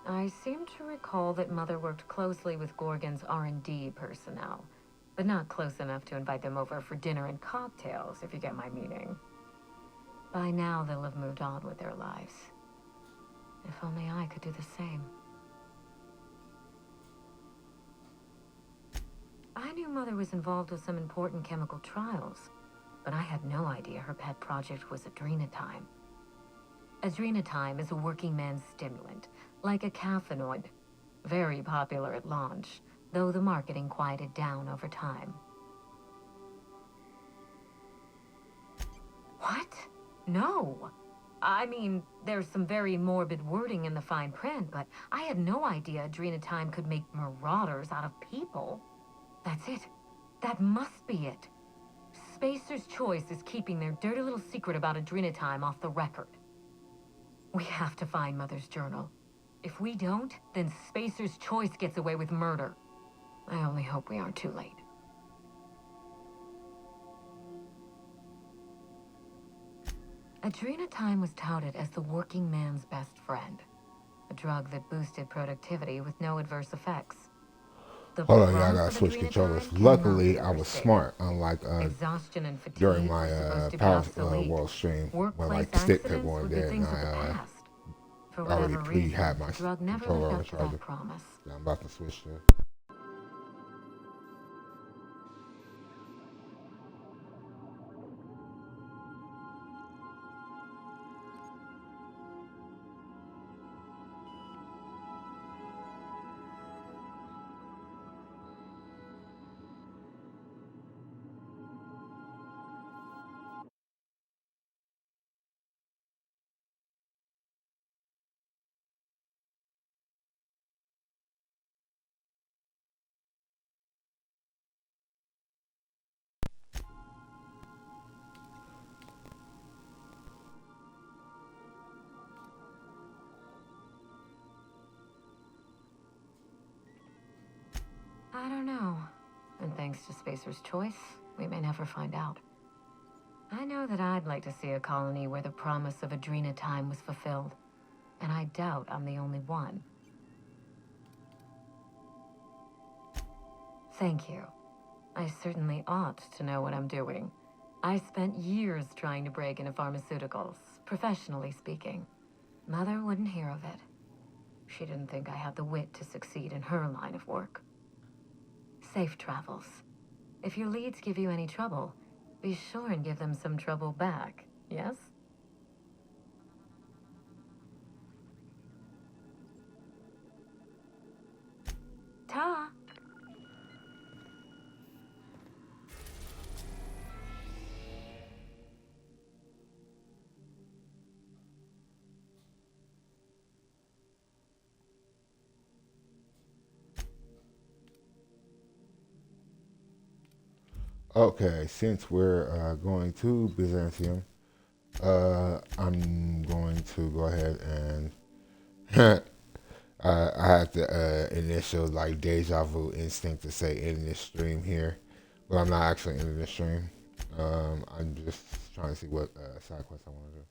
I seem to recall that Mother worked closely with Gorgon's R&D personnel, but not close enough to invite them over for dinner and cocktails, if you get my meaning. By now, they'll have moved on with their lives. If only I could do the same. I knew Mother was involved with some important chemical trials, but I had no idea her pet project was adrenatime. Adrenatime is a working man's stimulant, like a caffeinoid. Very popular at launch, though the marketing quieted down over time. What? No. I mean, there's some very morbid wording in the fine print, but I had no idea adrenatime could make marauders out of people. That's it. That must be it. Spacer's Choice is keeping their dirty little secret about adrenatime off the record. We have to find Mother's journal. If we don't, then Spacer's Choice gets away with murder. I only hope we aren't too late. Adrenatime was touted as the working man's best friend. A drug that boosted productivity with no adverse effects. The Hold on, y'all. I promise gotta of switch adrenatime controllers. cannot Luckily, be I was overstated. smart, unlike Exhaustion and fatigue during my were supposed to be Power obsolete. World stream when Workplace like stick kept accidents going would be dead, and things of the I past. For already whatever pre reason, had my the drug never controller lived on up to charger. that promise. Yeah, I'm about to switch to. I don't know. And thanks to Spacer's Choice, we may never find out. I know that I'd like to see a colony where the promise of adrenatime was fulfilled. And I doubt I'm the only one. Thank you. I certainly ought to know what I'm doing. I spent years trying to break into pharmaceuticals, professionally speaking. Mother wouldn't hear of it. She didn't think I had the wit to succeed in her line of work. Safe travels. If your leads give you any trouble, be sure and give them some trouble back, yes? Ta! Okay, since we're going to Byzantium, I'm going to go ahead and I had the initial like deja vu instinct to say end this stream here, but I'm not actually ending the stream. I'm just trying to see what side quest I want to do.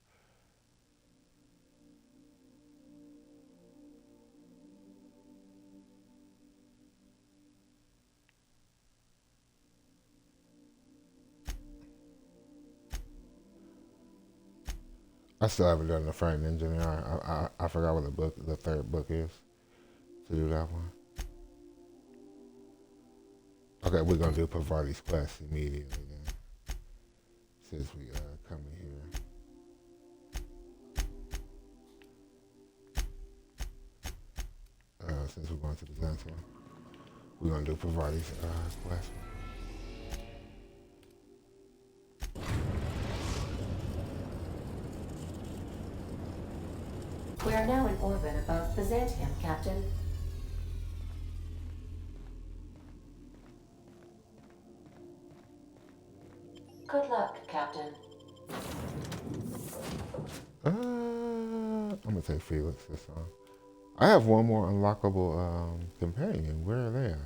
I still haven't done the frame engineer. I forgot what the third book is to do that one. Okay, we're gonna do Pavarti's quest immediately then, since we come in here. Since we're going to the gun store, we're gonna do Pavarti's quest. We are now in orbit above Byzantium, Captain. Good luck, Captain. I'm gonna take Felix this time. I have one more unlockable companion. Where are they at?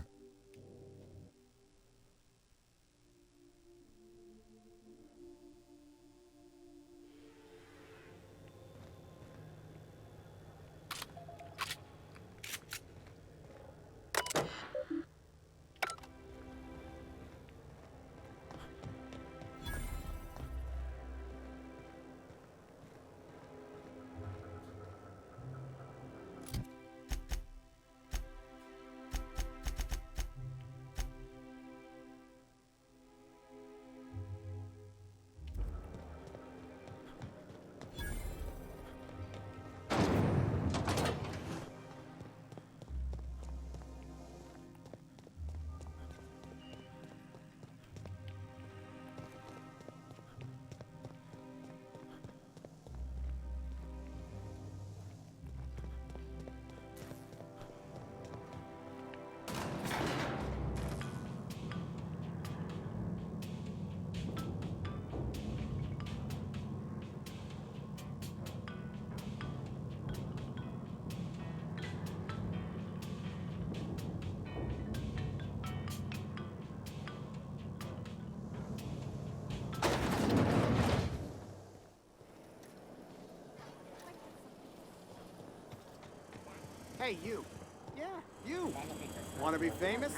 Hey, you. Yeah, you. Want to be famous?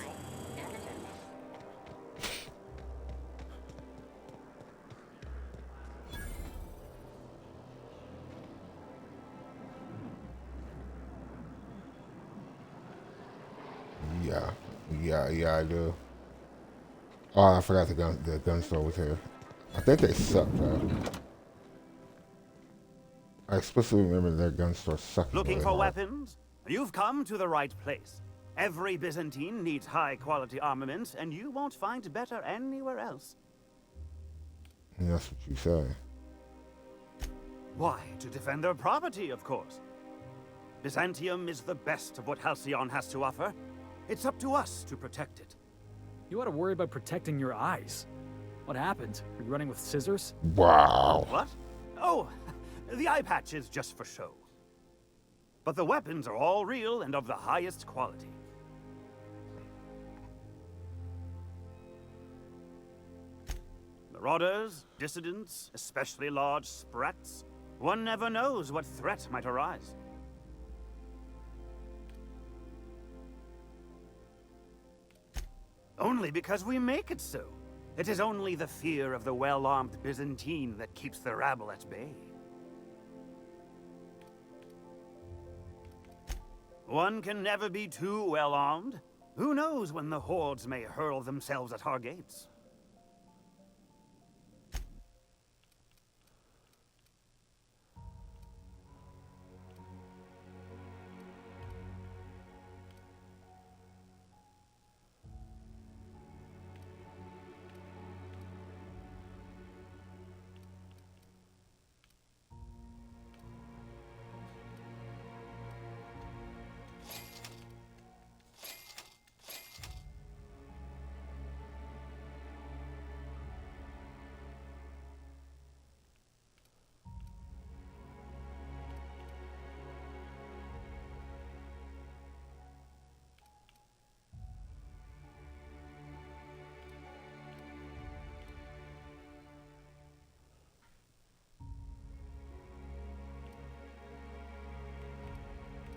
Yeah, I do. Oh, I forgot the gun store was here. I think they suck, though. I explicitly remember their gun store sucked. Looking really for hard. weapons? You've come to the right place. Every Byzantine needs high-quality armaments, and you won't find better anywhere else. And that's what you say. Why? To defend their property, of course. Byzantium is the best of what Halcyon has to offer. It's up to us to protect it. You ought to worry about protecting your eyes. What happened? Are you running with scissors? Wow. What? Oh, the eye patch is just for show. But the weapons are all real and of the highest quality. Marauders, dissidents, especially large sprats. One never knows what threat might arise. Only because we make it so. It is only the fear of the well-armed Byzantine that keeps the rabble at bay. One can never be too well-armed. Who knows when the hordes may hurl themselves at our gates?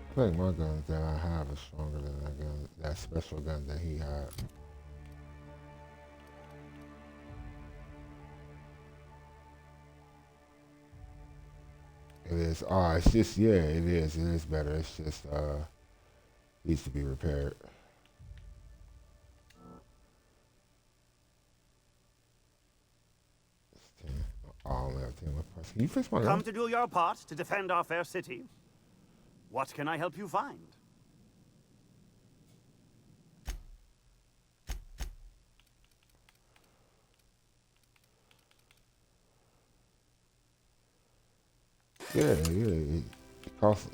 I think my guns that I have is stronger than that gun, that special gun that he had. It is. Oh, it's just yeah, it is. It is better. It's just needs to be repaired. It's 10. Oh, I only have 10 left. Can you fix my Come gun? to do your part to defend our fair city? What can I help you find? Yeah, yeah. It costs.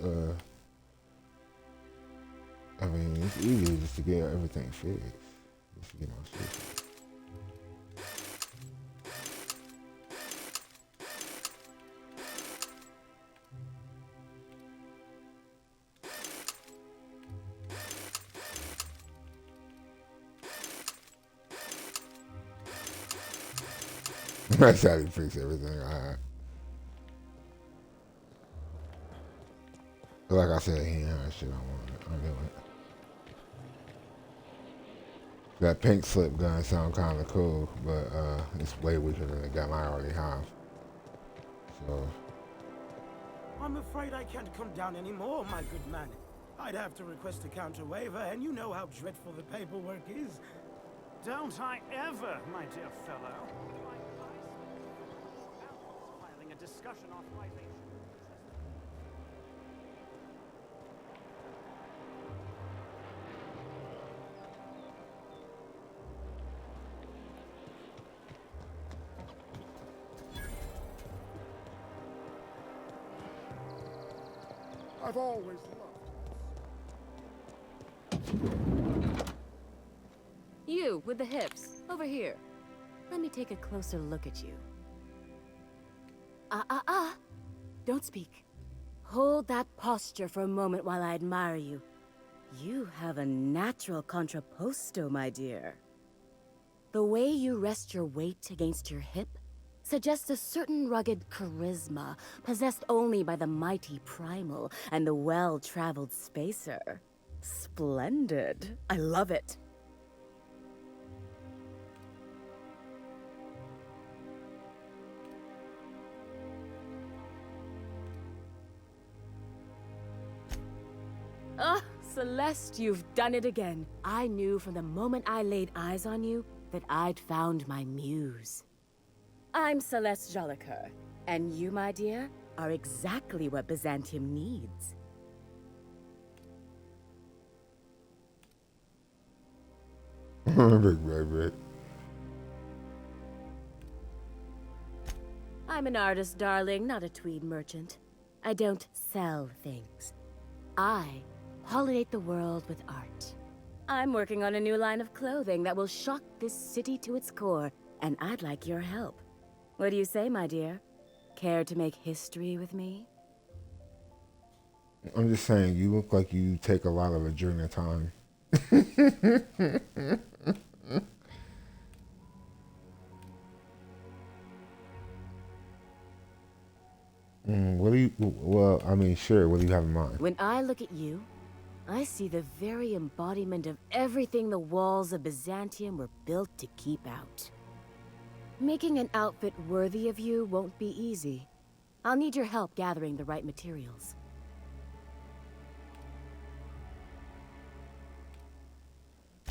I mean, it's easier just to get everything fixed. Just to get my shit fixed. That's how you fix everything. Like I said, he ain't had shit I knew it. That pink slip gun sound kind of cool, but it's way weaker than the gun I already have. So. I'm afraid I can't come down anymore, my good man. I'd have to request a counter waiver, and you know how dreadful the paperwork is. Don't I ever, my dear fellow. Filing a discussion authorization. I've always loved. You, with the hips. Over here. Let me take a closer look at you. Don't speak. Hold that posture for a moment while I admire you. You have a natural contrapposto, my dear. The way you rest your weight against your hip suggests a certain rugged charisma possessed only by the mighty primal and the well-traveled spacer. Splendid. I love it. Ah, Celeste, you've done it again. I knew from the moment I laid eyes on you that I'd found my muse. I'm Celeste Jolicoeur, and you, my dear, are exactly what Byzantium needs. Big baby. I'm an artist, darling, not a tweed merchant. I don't sell things. I pollinate the world with art. I'm working on a new line of clothing that will shock this city to its core, and I'd like your help. What do you say, my dear? Care to make history with me? I'm just saying, you look like you take a lot of adrenal time. What do you, well, I mean, sure, what do you have in mind? When I look at you, I see the very embodiment of everything the walls of Byzantium were built to keep out. Making an outfit worthy of you won't be easy. I'll need your help gathering the right materials.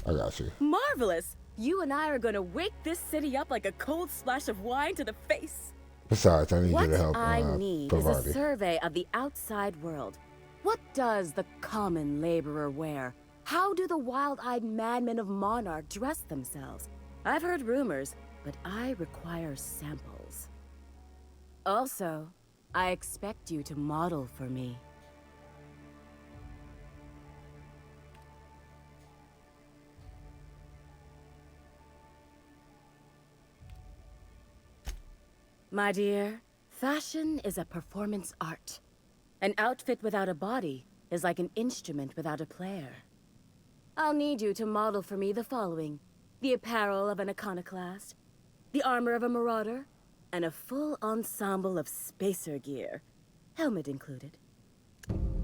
I got you. Marvelous! You and I are gonna wake this city up like a cold splash of wine to the face. Besides, I need you to help What I need is a Pavarti. survey of the outside world. What does the common laborer wear? How do the wild-eyed madmen of Monarch dress themselves? I've heard rumors, but I require samples. Also, I expect you to model for me. My dear, fashion is a performance art. An outfit without a body is like an instrument without a player. I'll need you to model for me the following: the apparel of an iconoclast, the armor of a marauder, and a full ensemble of spacer gear, helmet included.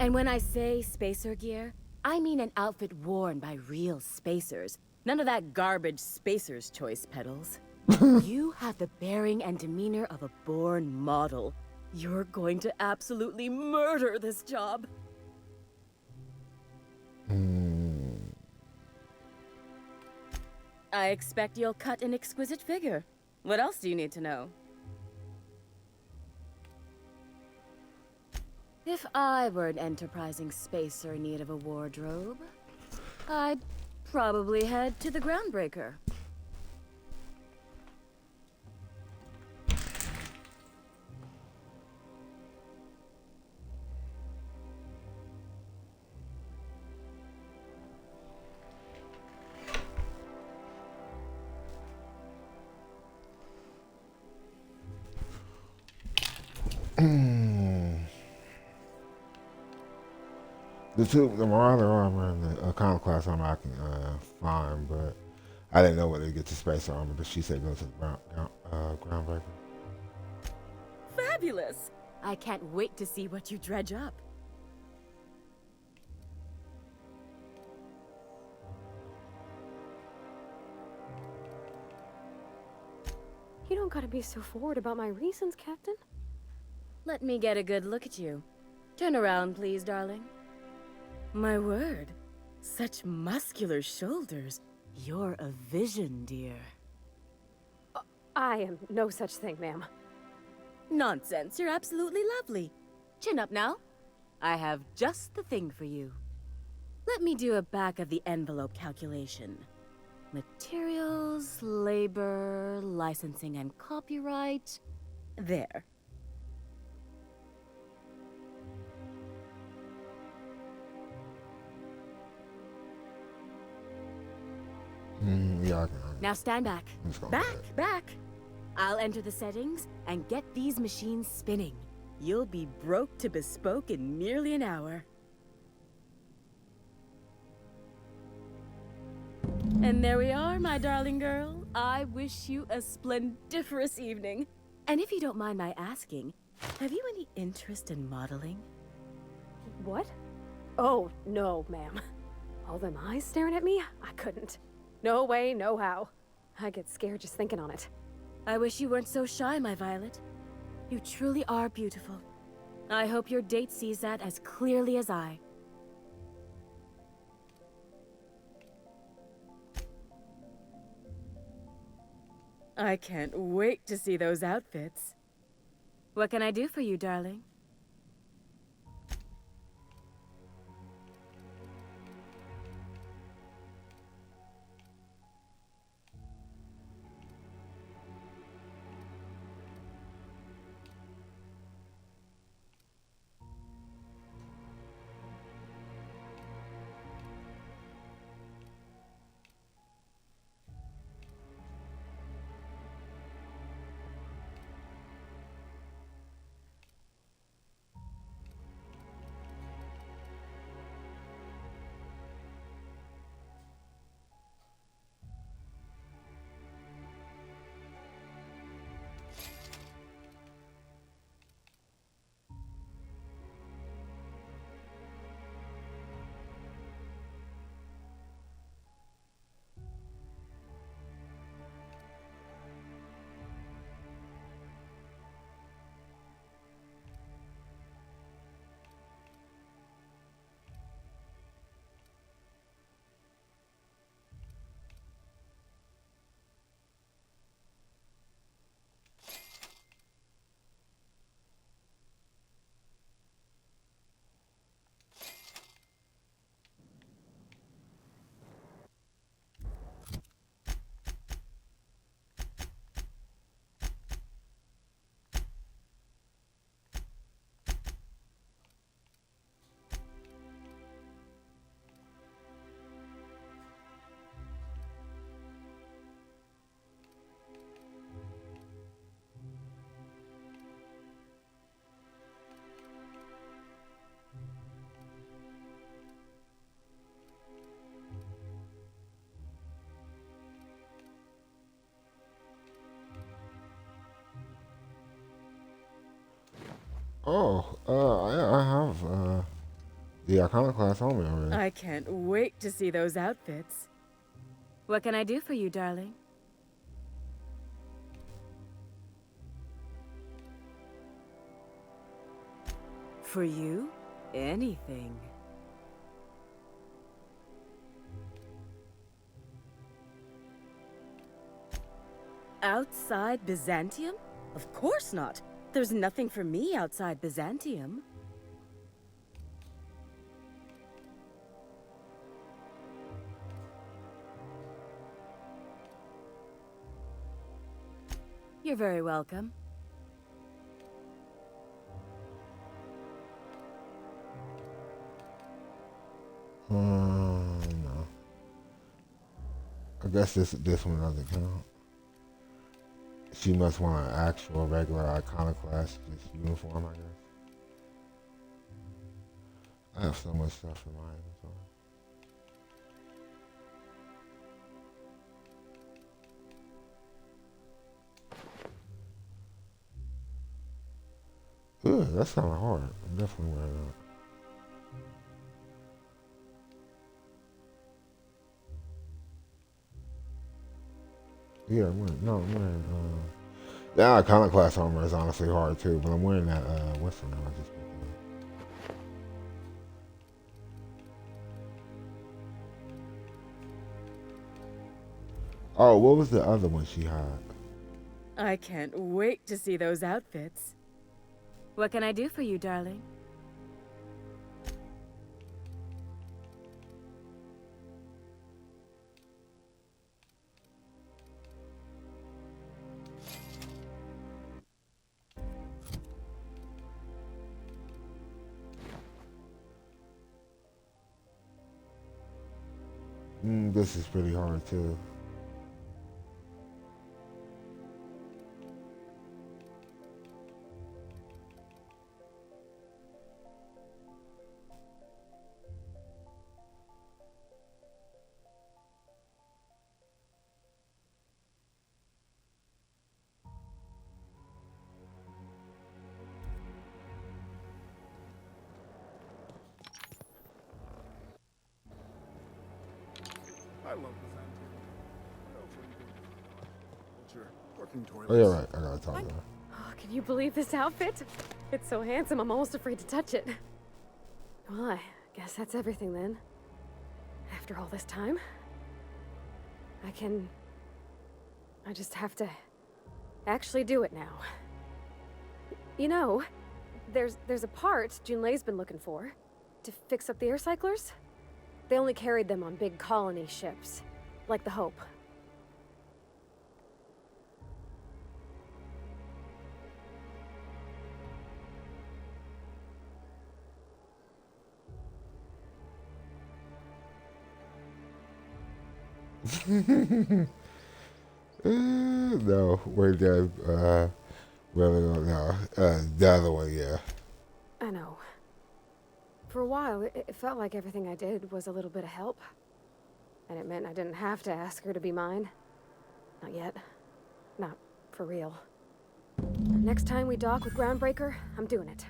And when I say spacer gear, I mean an outfit worn by real spacers. None of that garbage spacer's choice pedals. You have the bearing and demeanor of a born model. You're going to absolutely murder this job. I expect you'll cut an exquisite figure. What else do you need to know? If I were an enterprising spacer in need of a wardrobe, I'd probably head to the Groundbreaker. The Marauder armor and the Iconoclast armor I can find, but I didn't know whether to get the space armor, but she said go to the Groundbreaker. Fabulous! I can't wait to see what you dredge up. You don't gotta be so forward about my reasons, Captain. Let me get a good look at you. Turn around, please, darling. My word, such muscular shoulders. You're a vision, dear. I am no such thing, ma'am. Nonsense, you're absolutely lovely. Chin up now. I have just the thing for you. Let me do a back-of-the-envelope calculation. Materials, labor, licensing and copyright. There. Yeah, Now stand back. Back! I'll enter the settings and get these machines spinning. You'll be broke to bespoke in merely an hour. And there we are, my darling girl. I wish you a splendiferous evening. And if you don't mind my asking, have you any interest in modeling? What? Oh, no, ma'am. All them eyes staring at me? I couldn't. No way, no how. I get scared just thinking on it. I wish you weren't so shy, my Violet. You truly are beautiful. I hope your date sees that as clearly as I. I can't wait to see those outfits. What can I do for you, darling? Oh, I have the Iconoclast on me already. I can't wait to see those outfits. What can I do for you, darling? For you, anything. Outside Byzantium? Of course not. There's nothing for me outside Byzantium. You're very welcome. No. I guess this one doesn't count. She must want an actual regular iconoclast, just uniform, I guess. I have so much stuff in my inventory. Ugh, that's kind of hard. I'm definitely wearing that. Yeah, I'm wearing, that iconoclast armor is honestly hard too, but I'm wearing that, what's the name I just picked up? Oh, what was the other one she had? I can't wait to see those outfits. What can I do for you, darling? This is pretty hard too. I love Byzantium. Culture, working toilets. Oh, yeah, right. I gotta talk to her. Oh, can you believe this outfit? It's so handsome, I'm almost afraid to touch it. Well, I guess that's everything then. After all this time, I just have to actually do it now. You know, there's a part Junlei's been looking for to fix up the air cyclers. They only carried them on big colony ships, like the Hope. No, wait, that, really, no. The other one, yeah. I know. For a while, it felt like everything I did was a little bit of help. And it meant I didn't have to ask her to be mine. Not yet. Not for real. Next time we dock with Groundbreaker, I'm doing it.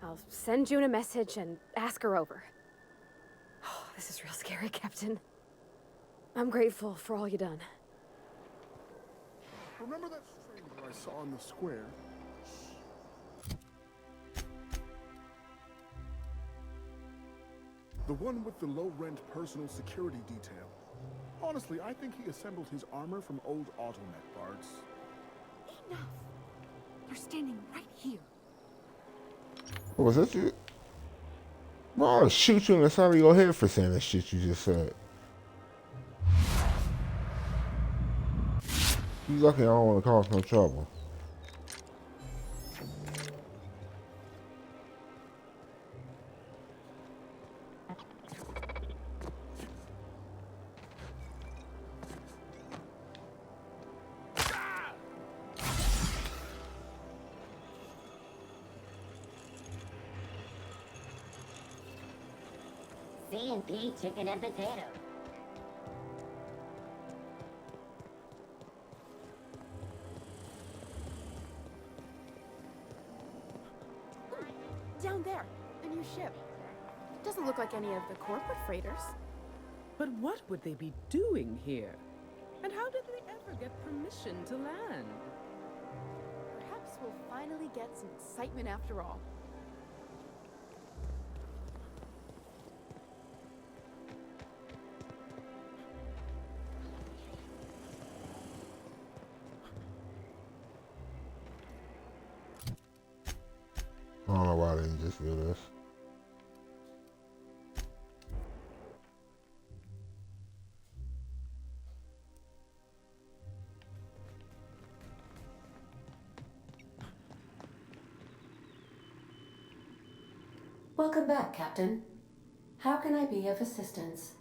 I'll send June a message and ask her over. Oh, this is real scary, Captain. I'm grateful for all you done. Remember that stranger I saw in the square? The one with the low-rent personal security detail. Honestly, I think he assembled his armor from old automet parts. Enough. You're standing right here. What was that you? Bro, I'll shoot you in the side of your head for saying that shit you just said. You lucky I don't want to cause no trouble. C&P chicken and potato. Down there, a new ship. Doesn't look like any of the corporate freighters. But what would they be doing here? And how did they ever get permission to land? Perhaps we'll finally get some excitement after all. I don't know why I didn't just do this. Welcome back, Captain. How can I be of assistance?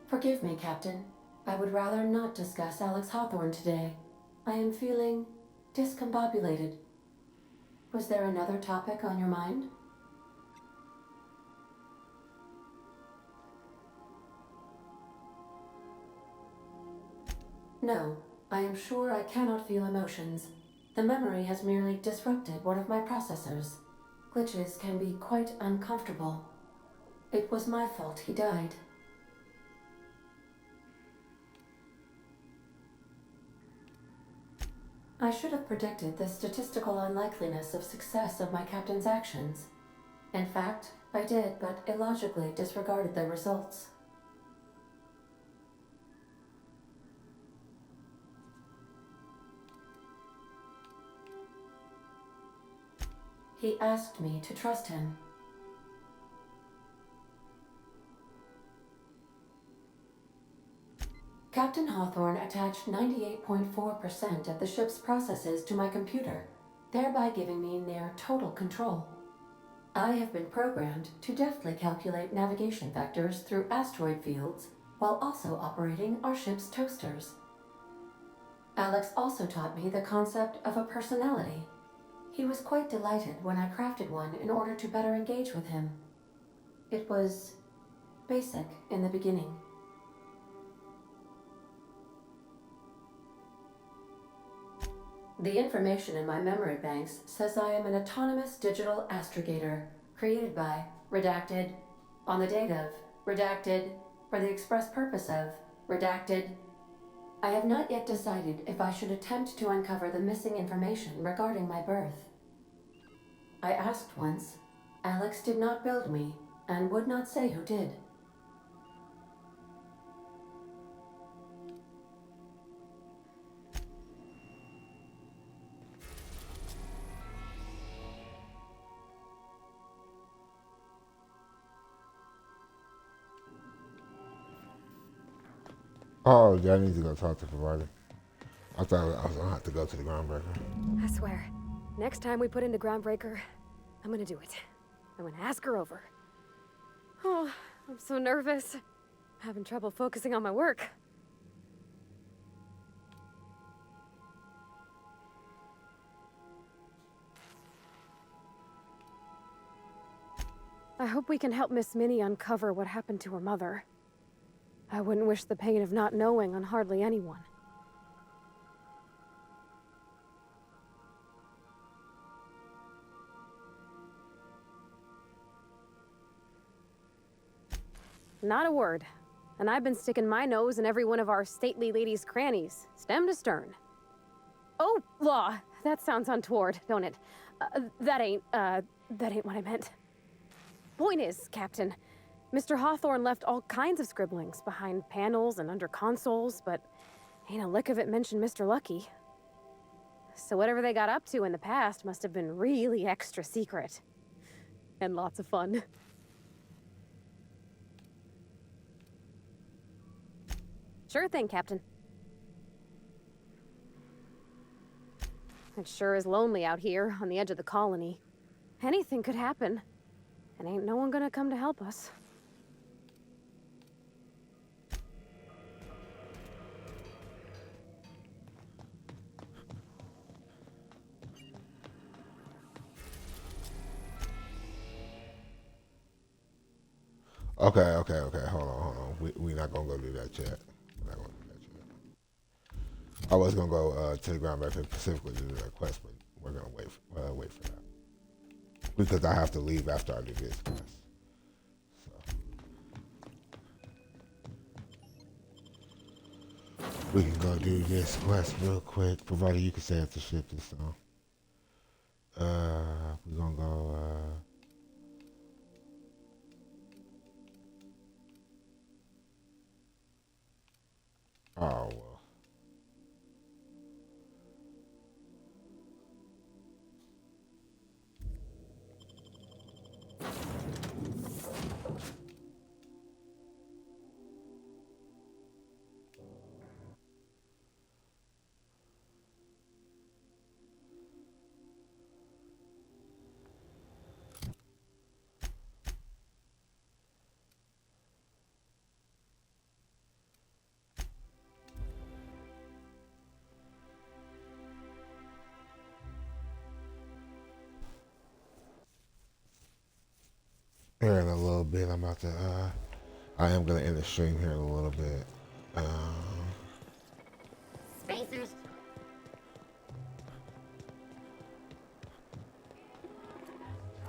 Forgive me, Captain. I would rather not discuss Alex Hawthorne today. I am feeling discombobulated. Was there another topic on your mind? No, I am sure I cannot feel emotions. The memory has merely disrupted one of my processors. Glitches can be quite uncomfortable. It was my fault he died. I should have predicted the statistical unlikeliness of success of my captain's actions. In fact, I did, but illogically disregarded the results. He asked me to trust him. Captain Hawthorne attached 98.4% of the ship's processes to my computer, thereby giving me near total control. I have been programmed to deftly calculate navigation vectors through asteroid fields while also operating our ship's toasters. Alex also taught me the concept of a personality. He was quite delighted when I crafted one in order to better engage with him. It was basic in the beginning. The information in my memory banks says I am an autonomous digital astrogator, created by, redacted, on the date of, redacted, for the express purpose of, redacted. I have not yet decided if I should attempt to uncover the missing information regarding my birth. I asked once. Alex did not build me, and would not say who did. Oh, yeah, I need to go talk to the provider. I thought I was gonna have to go to the groundbreaker. I swear, next time we put into Groundbreaker, I'm gonna do it. I'm gonna ask her over. Oh, I'm so nervous. Having trouble focusing on my work. I hope we can help Miss Minnie uncover what happened to her mother. I wouldn't wish the pain of not knowing on hardly anyone. Not a word. And I've been sticking my nose in every one of our stately ladies' crannies, stem to stern. Oh, law! That sounds untoward, don't it? That ain't what I meant. Point is, Captain, Mr. Hawthorne left all kinds of scribblings behind panels and under consoles, but ain't a lick of it mentioned Mr. Lucky. So whatever they got up to in the past must have been really extra secret. And lots of fun. Sure thing, Captain. It sure is lonely out here on the edge of the colony. Anything could happen, and ain't no one gonna come to help us. Okay. Hold on. We not gonna go do that chat. We're not gonna do that chat. I was gonna go to the groundbreaker specifically to do that quest, but we're gonna wait for that because I have to leave after I do this quest. We can go do this quest real quick, provided you can stay at the ship this time. We're gonna go, oh, well. here in a little bit. I'm about to. I am gonna end the stream here in a little bit. Spacers.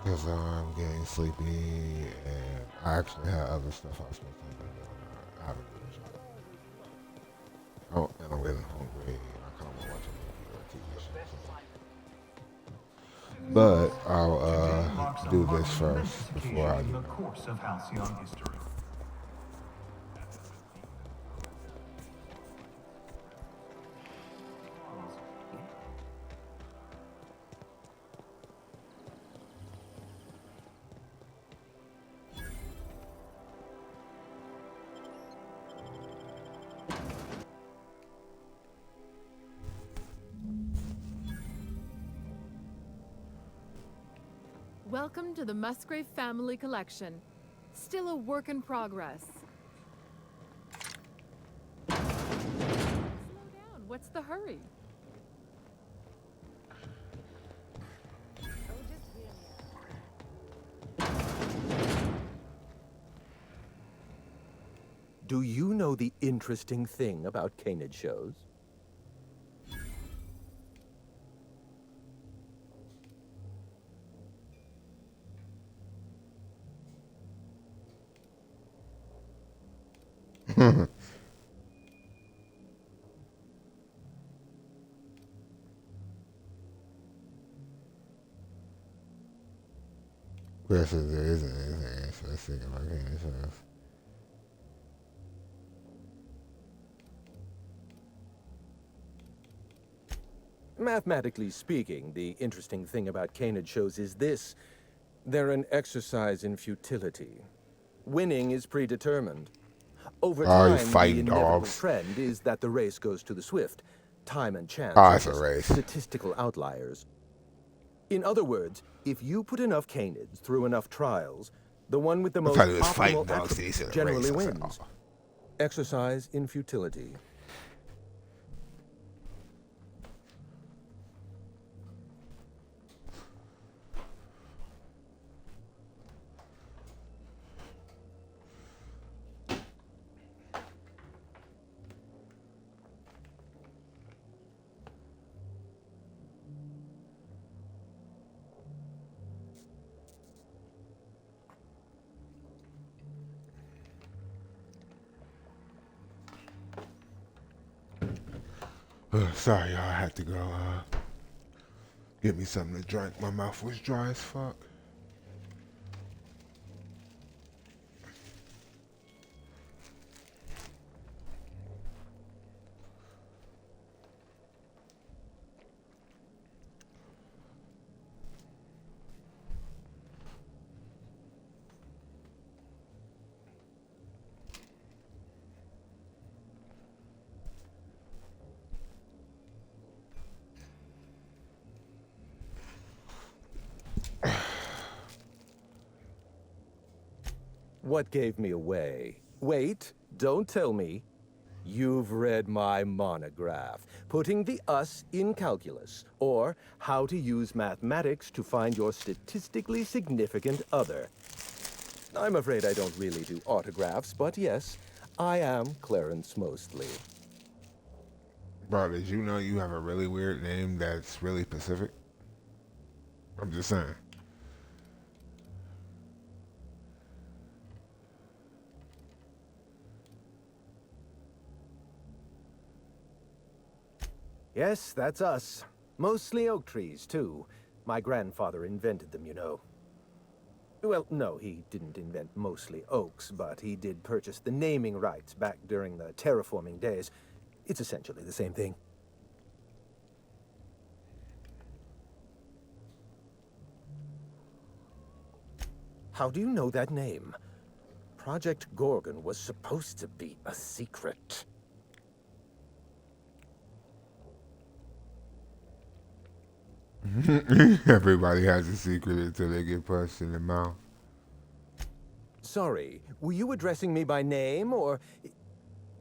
Because I'm getting sleepy, and I actually had other stuff I was supposed to be doing. I haven't finished it. Oh, and I'm getting hungry. I kind of want to watch a movie or a TV show. But I'll do this first before I do the course of Halcyon history. Welcome to the Musgrave Family Collection. Still a work in progress. Slow down. What's the hurry? Do you know the interesting thing about canid shows? Yes, there isn't anything interesting about candy shows. Mathematically speaking, the interesting thing about canid shows is this. They're an exercise in futility. Winning is predetermined. Over Oh, you time, the fighting inevitable dogs. trend is that the race goes to the swift. Time and chance Ah, are it's a just race. statistical outliers. In other words, if you put enough canids through enough trials, the one with the I most thought it was fighting optimal dogs. He attributes said a generally race. I said, wins. Exercise in futility. Sorry, y'all. I had to go get me something to drink. My mouth was dry as fuck. What gave me away? Wait, don't tell me. You've read my monograph, Putting the Us in Calculus, or How to Use Mathematics to Find Your Statistically Significant Other. I'm afraid I don't really do autographs, but yes, I am Clarence Mostly. Bro, did you know you have a really weird name that's really Pacific? I'm just saying. Yes, that's us. Mostly oak trees, too. My grandfather invented them, you know. Well, no, he didn't invent mostly oaks, but he did purchase the naming rights back during the terraforming days. It's essentially the same thing. How do you know that name? Project Gorgon was supposed to be a secret. Everybody has a secret until they get punched in the mouth. Sorry, were you addressing me by name, or...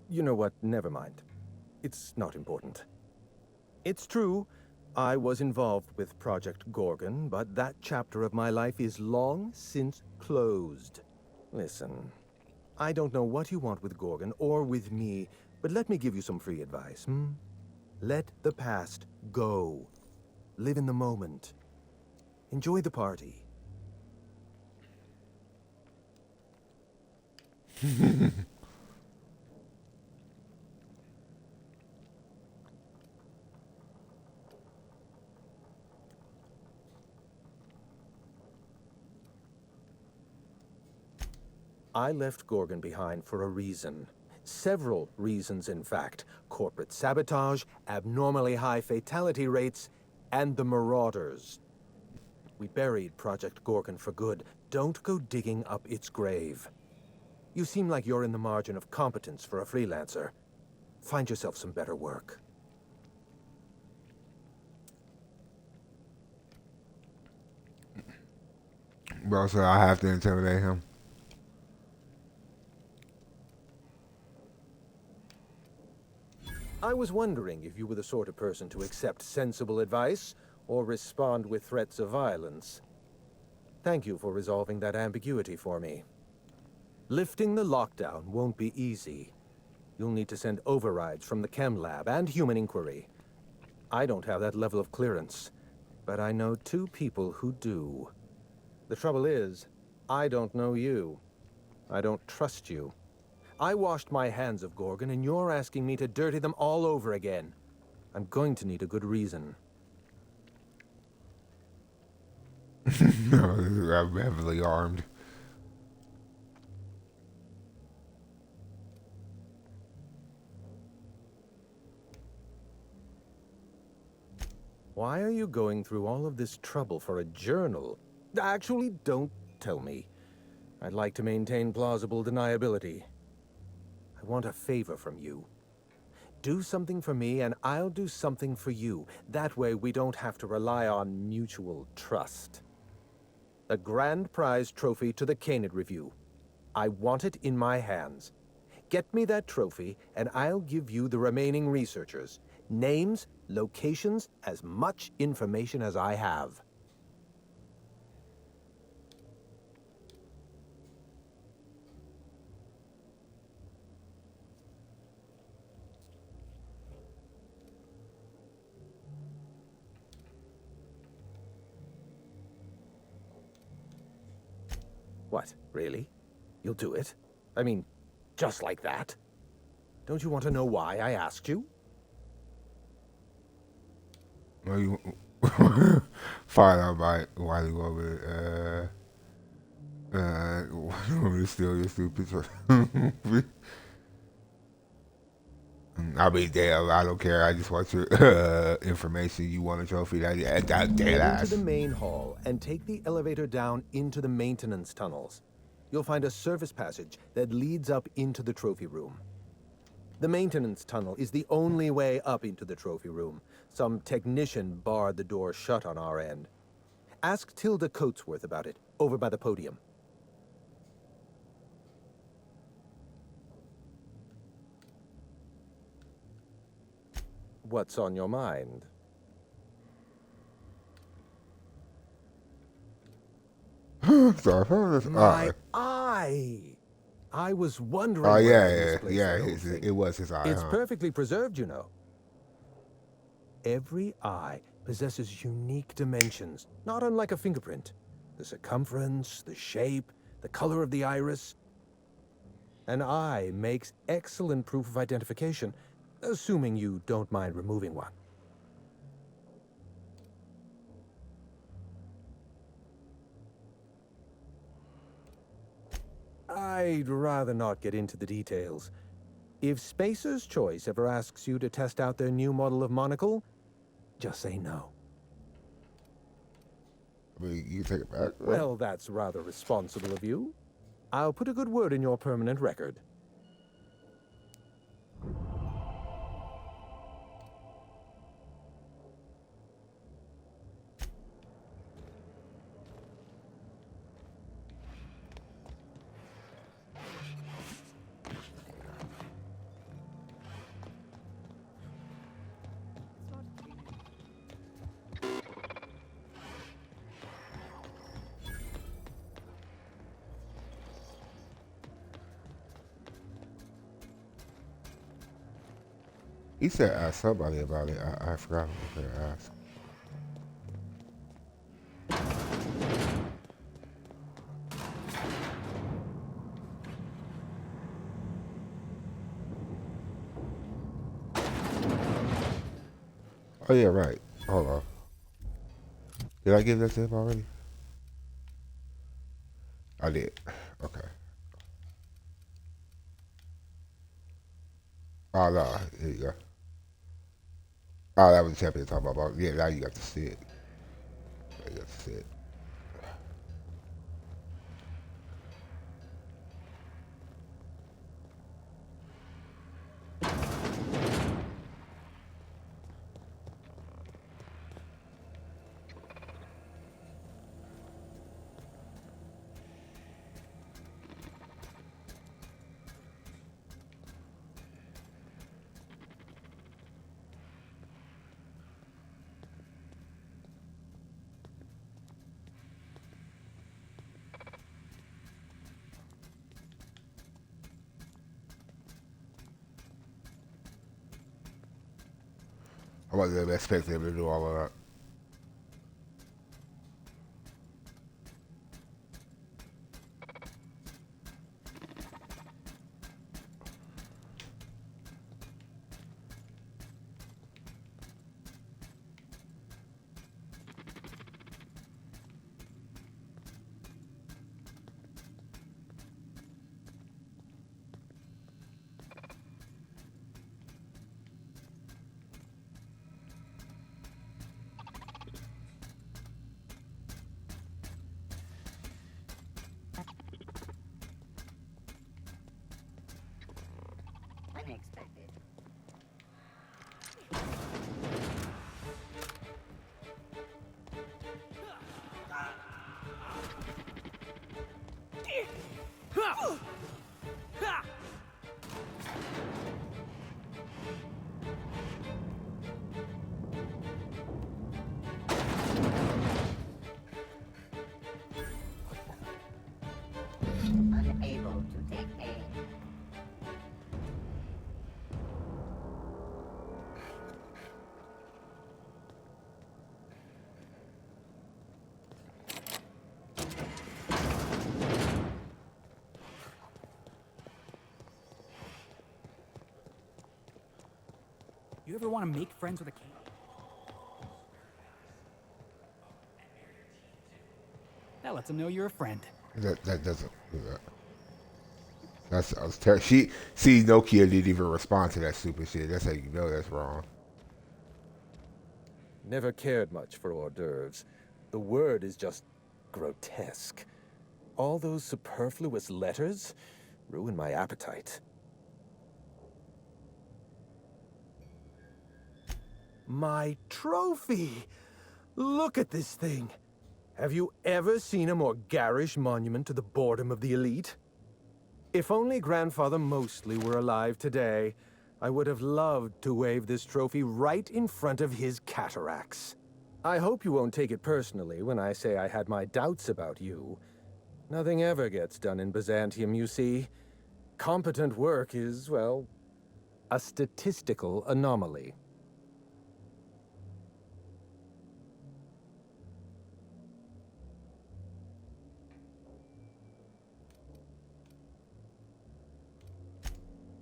You know what, never mind. It's not important. It's true, I was involved with Project Gorgon, but that chapter of my life is long since closed. Listen, I don't know what you want with Gorgon or with me, but let me give you some free advice, Let the past go. Live in the moment. Enjoy the party. I left Gorgon behind for a reason. Several reasons, in fact. Corporate sabotage, abnormally high fatality rates, and the Marauders. We buried Project Gorgon for good. Don't go digging up its grave. You seem like you're in the margin of competence for a freelancer. Find yourself some better work. Bro, so I have to intimidate him. I was wondering if you were the sort of person to accept sensible advice or respond with threats of violence. Thank you for resolving that ambiguity for me. Lifting the lockdown won't be easy. You'll need to send overrides from the chem lab and human inquiry. I don't have that level of clearance, but I know 2 people who do. The trouble is, I don't know you. I don't trust you. I washed my hands of Gorgon, and you're asking me to dirty them all over again. I'm going to need a good reason. I'm heavily armed. Why are you going through all of this trouble for a journal? Actually, don't tell me. I'd like to maintain plausible deniability. I want a favor from you. Do something for me, and I'll do something for you. That way, we don't have to rely on mutual trust. The grand prize trophy to the Canid Review. I want it in my hands. Get me that trophy, and I'll give you the remaining researchers. Names, locations, as much information as I have. What, really? You'll do it? I mean, just like that? Don't you want to know why I asked you? Well, you find out about why you go over you want me to steal your stupid I'll be damn, I don't care. I just want your information. You want a trophy? That dead Get ass. into the main hall and take the elevator down into the maintenance tunnels. You'll find a service passage that leads up into the trophy room. The maintenance tunnel is the only way up into the trophy room. Some technician barred the door shut on our end. Ask Tilda Coatsworth about it, over by the podium. What's on your mind? Sorry. My eye! I was wondering. Oh where yeah. It was his eye. It's perfectly preserved, you know. Every eye possesses unique dimensions, not unlike a fingerprint. The circumference, the shape, the color of the iris. An eye makes excellent proof of identification, assuming you don't mind removing one. I'd rather not get into the details. If Spacer's Choice ever asks you to test out their new model of monocle, just say no. I mean, you take it back. Well, that's rather responsible of you. I'll put a good word in your permanent record. He said ask somebody about it. I forgot who said ask. Oh yeah, right. Hold on. Did I give that to him already? I did. Okay. Oh no, here you go. Oh, that was the champion talking about. Yeah, now you got to see it. Now you got to see it. I wasn't expecting him to do all of that. Unexpected. Unable to take aim. You ever want to make friends with a king? That lets him know you're a friend. That doesn't do that. I was terrible. She see Nokia didn't even respond to that stupid shit. That's how you know that's wrong. Never cared much for hors d'oeuvres. The word is just grotesque. All those superfluous letters ruin my appetite. My trophy! Look at this thing! Have you ever seen a more garish monument to the boredom of the elite? If only Grandfather Mostly were alive today, I would have loved to wave this trophy right in front of his cataracts. I hope you won't take it personally when I say I had my doubts about you. Nothing ever gets done in Byzantium, you see. Competent work is, well, a statistical anomaly.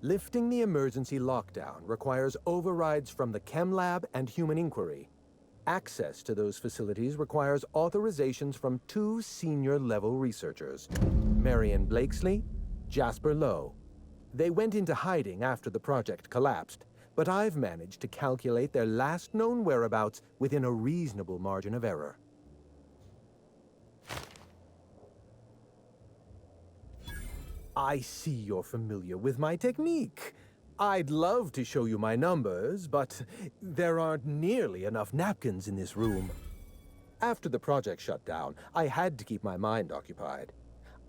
Lifting the emergency lockdown requires overrides from the Chem Lab and Human Inquiry. Access to those facilities requires authorizations from 2 senior-level researchers, Marion Blakesley, Jasper Lowe. They went into hiding after the project collapsed, but I've managed to calculate their last known whereabouts within a reasonable margin of error. I see you're familiar with my technique. I'd love to show you my numbers, but there aren't nearly enough napkins in this room. After the project shut down, I had to keep my mind occupied.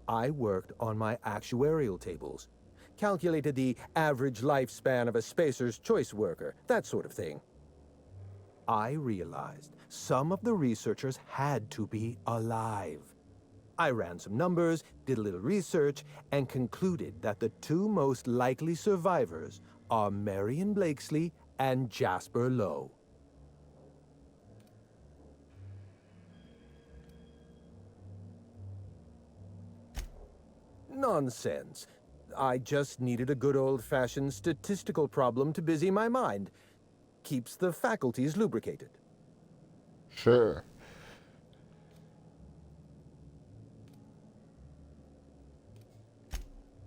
I worked on my actuarial tables, calculated the average lifespan of a Spacer's Choice worker, that sort of thing. I realized some of the researchers had to be alive. I ran some numbers, did a little research, and concluded that the 2 most likely survivors are Marion Blakesley and Jasper Lowe. Nonsense. I just needed a good old-fashioned statistical problem to busy my mind. Keeps the faculties lubricated. Sure.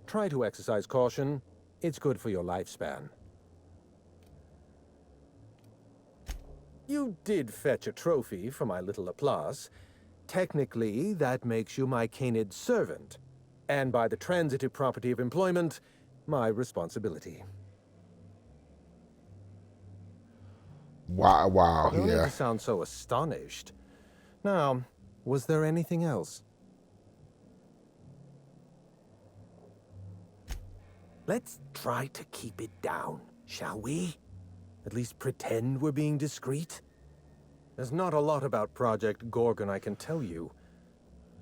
Try to exercise caution. It's good for your lifespan. You did fetch a trophy for my little applause. Technically, that makes you my canid servant, and by the transitive property of employment, my responsibility. Wow, No need yeah. to sound so astonished. Now, was there anything else? Let's try to keep it down, shall we? At least pretend we're being discreet? There's not a lot about Project Gorgon I can tell you.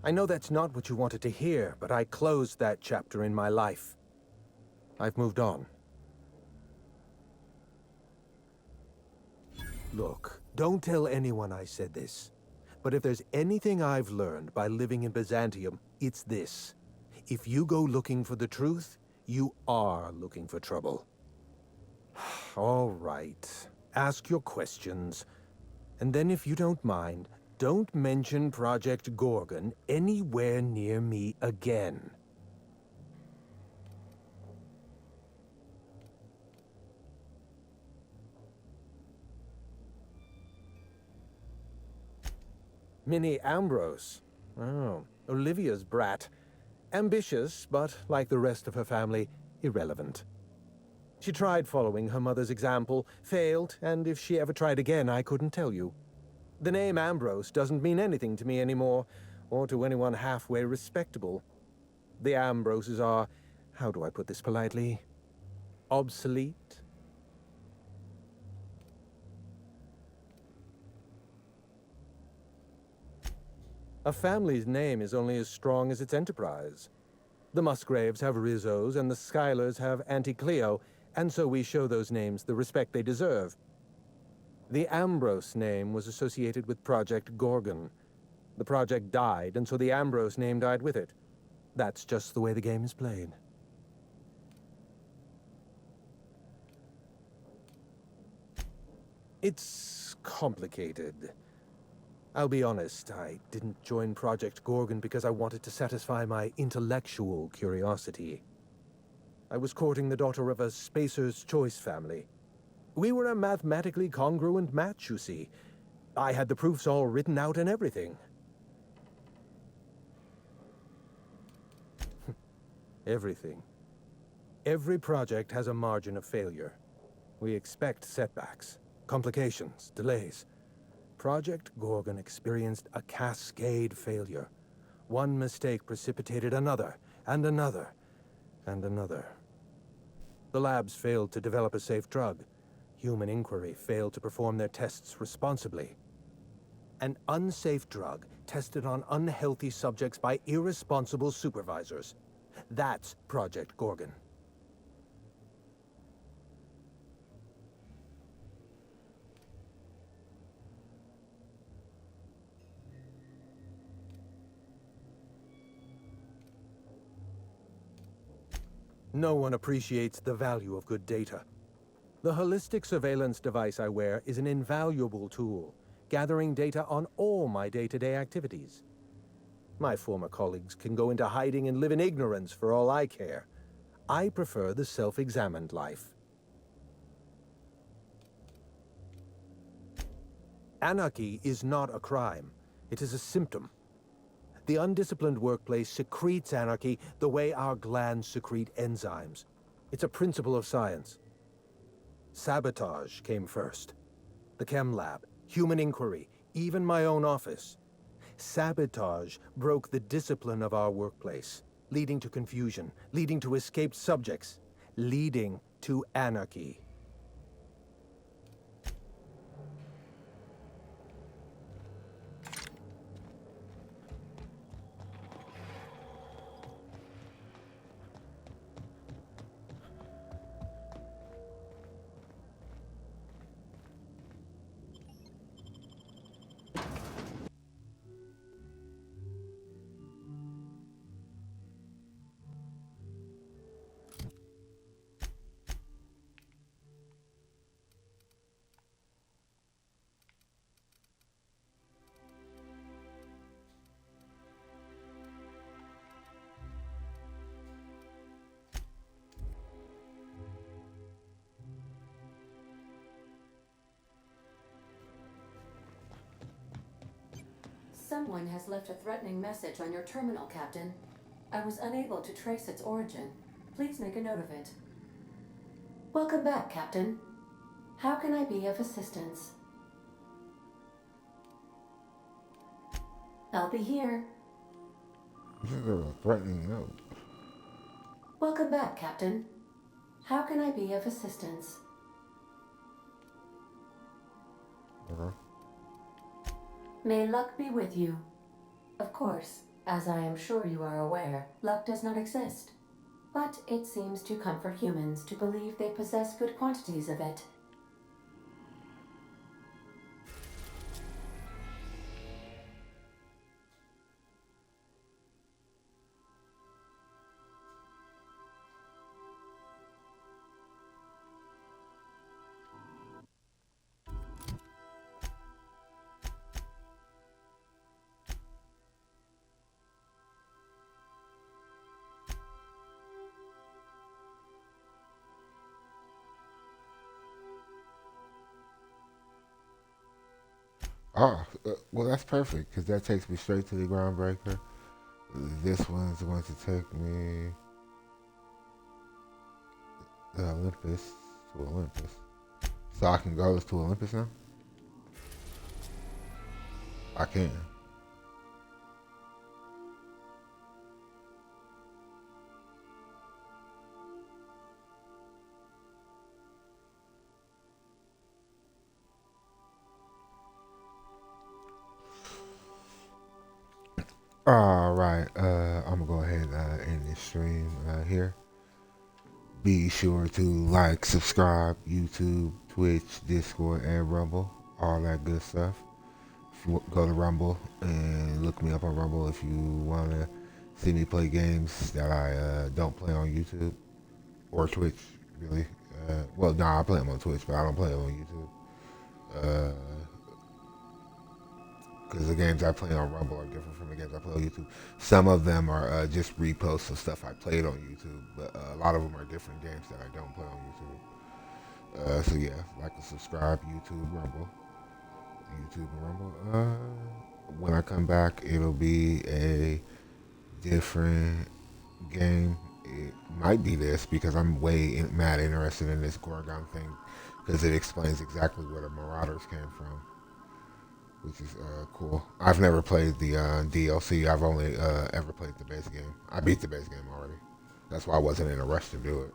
I know that's not what you wanted to hear, but I closed that chapter in my life. I've moved on. Look, don't tell anyone I said this. But if there's anything I've learned by living in Byzantium, it's this. If you go looking for the truth, you are looking for trouble. All right. Ask your questions. And then if you don't mind, don't mention Project Gorgon anywhere near me again. Minnie Ambrose. Oh, Olivia's brat. Ambitious, but like the rest of her family, irrelevant. She tried following her mother's example, failed, and if she ever tried again, I couldn't tell you. The name Ambrose doesn't mean anything to me anymore, or to anyone halfway respectable. The Ambroses are, how do I put this politely, obsolete? A family's name is only as strong as its enterprise. The Musgraves have Rizzos, and the Schuyler's have Auntie Cleo, and so we show those names the respect they deserve. The Ambrose name was associated with Project Gorgon. The project died, and so the Ambrose name died with it. That's just the way the game is played. It's complicated. I'll be honest, I didn't join Project Gorgon because I wanted to satisfy my intellectual curiosity. I was courting the daughter of a Spacer's Choice family. We were a mathematically congruent match, you see. I had the proofs all written out and everything. Everything. Every project has a margin of failure. We expect setbacks, complications, delays. Project Gorgon experienced a cascade failure. One mistake precipitated another, and another, and another. The labs failed to develop a safe drug. Human Inquiry failed to perform their tests responsibly. An unsafe drug tested on unhealthy subjects by irresponsible supervisors. That's Project Gorgon. No one appreciates the value of good data. The holistic surveillance device I wear is an invaluable tool, gathering data on all my day-to-day activities. My former colleagues can go into hiding and live in ignorance for all I care. I prefer the self-examined life. Anarchy is not a crime. It is a symptom. The undisciplined workplace secretes anarchy the way our glands secrete enzymes. It's a principle of science. Sabotage came first. The chem lab, Human Inquiry, even my own office. Sabotage broke the discipline of our workplace, leading to confusion, leading to escaped subjects, leading to anarchy. Someone has left a threatening message on your terminal, Captain. I was unable to trace its origin. Please make a note of it. Welcome back, Captain. How can I be of assistance? I'll be here. This is a threatening note. Welcome back, Captain. How can I be of assistance? Okay. May luck be with you. Of course, as I am sure you are aware, luck does not exist. But it seems to comfort humans to believe they possess good quantities of it. Ah, well, that's perfect because that takes me straight to the groundbreaker. This one's going to take me Olympus to Olympus. So I can go to Olympus now? I can. All right, I'm gonna go ahead and end this stream here. Be sure to like, subscribe, YouTube, Twitch, Discord, and Rumble, all that good stuff. If you go to Rumble and look me up on Rumble if you want to see me play games that I don't play on YouTube or Twitch, really. Well, no, I play them on Twitch, but I don't play them on YouTube. Because the games I play on Rumble are different from the games I play on YouTube. Some of them are just reposts of stuff I played on YouTube, but a lot of them are different games that I don't play on YouTube. So yeah, like and subscribe, YouTube, and Rumble. When I come back, it'll be a different game. It might be this because I'm mad interested in this Gorgon thing because it explains exactly where the Marauders came from, which is cool. I've never played the DLC. I've only ever played the base game. I beat the base game already. That's why I wasn't in a rush to do it.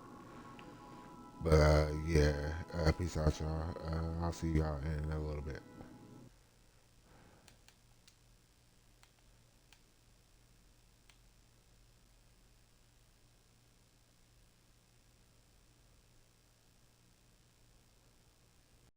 But yeah, peace out, y'all. I'll see y'all in a little bit.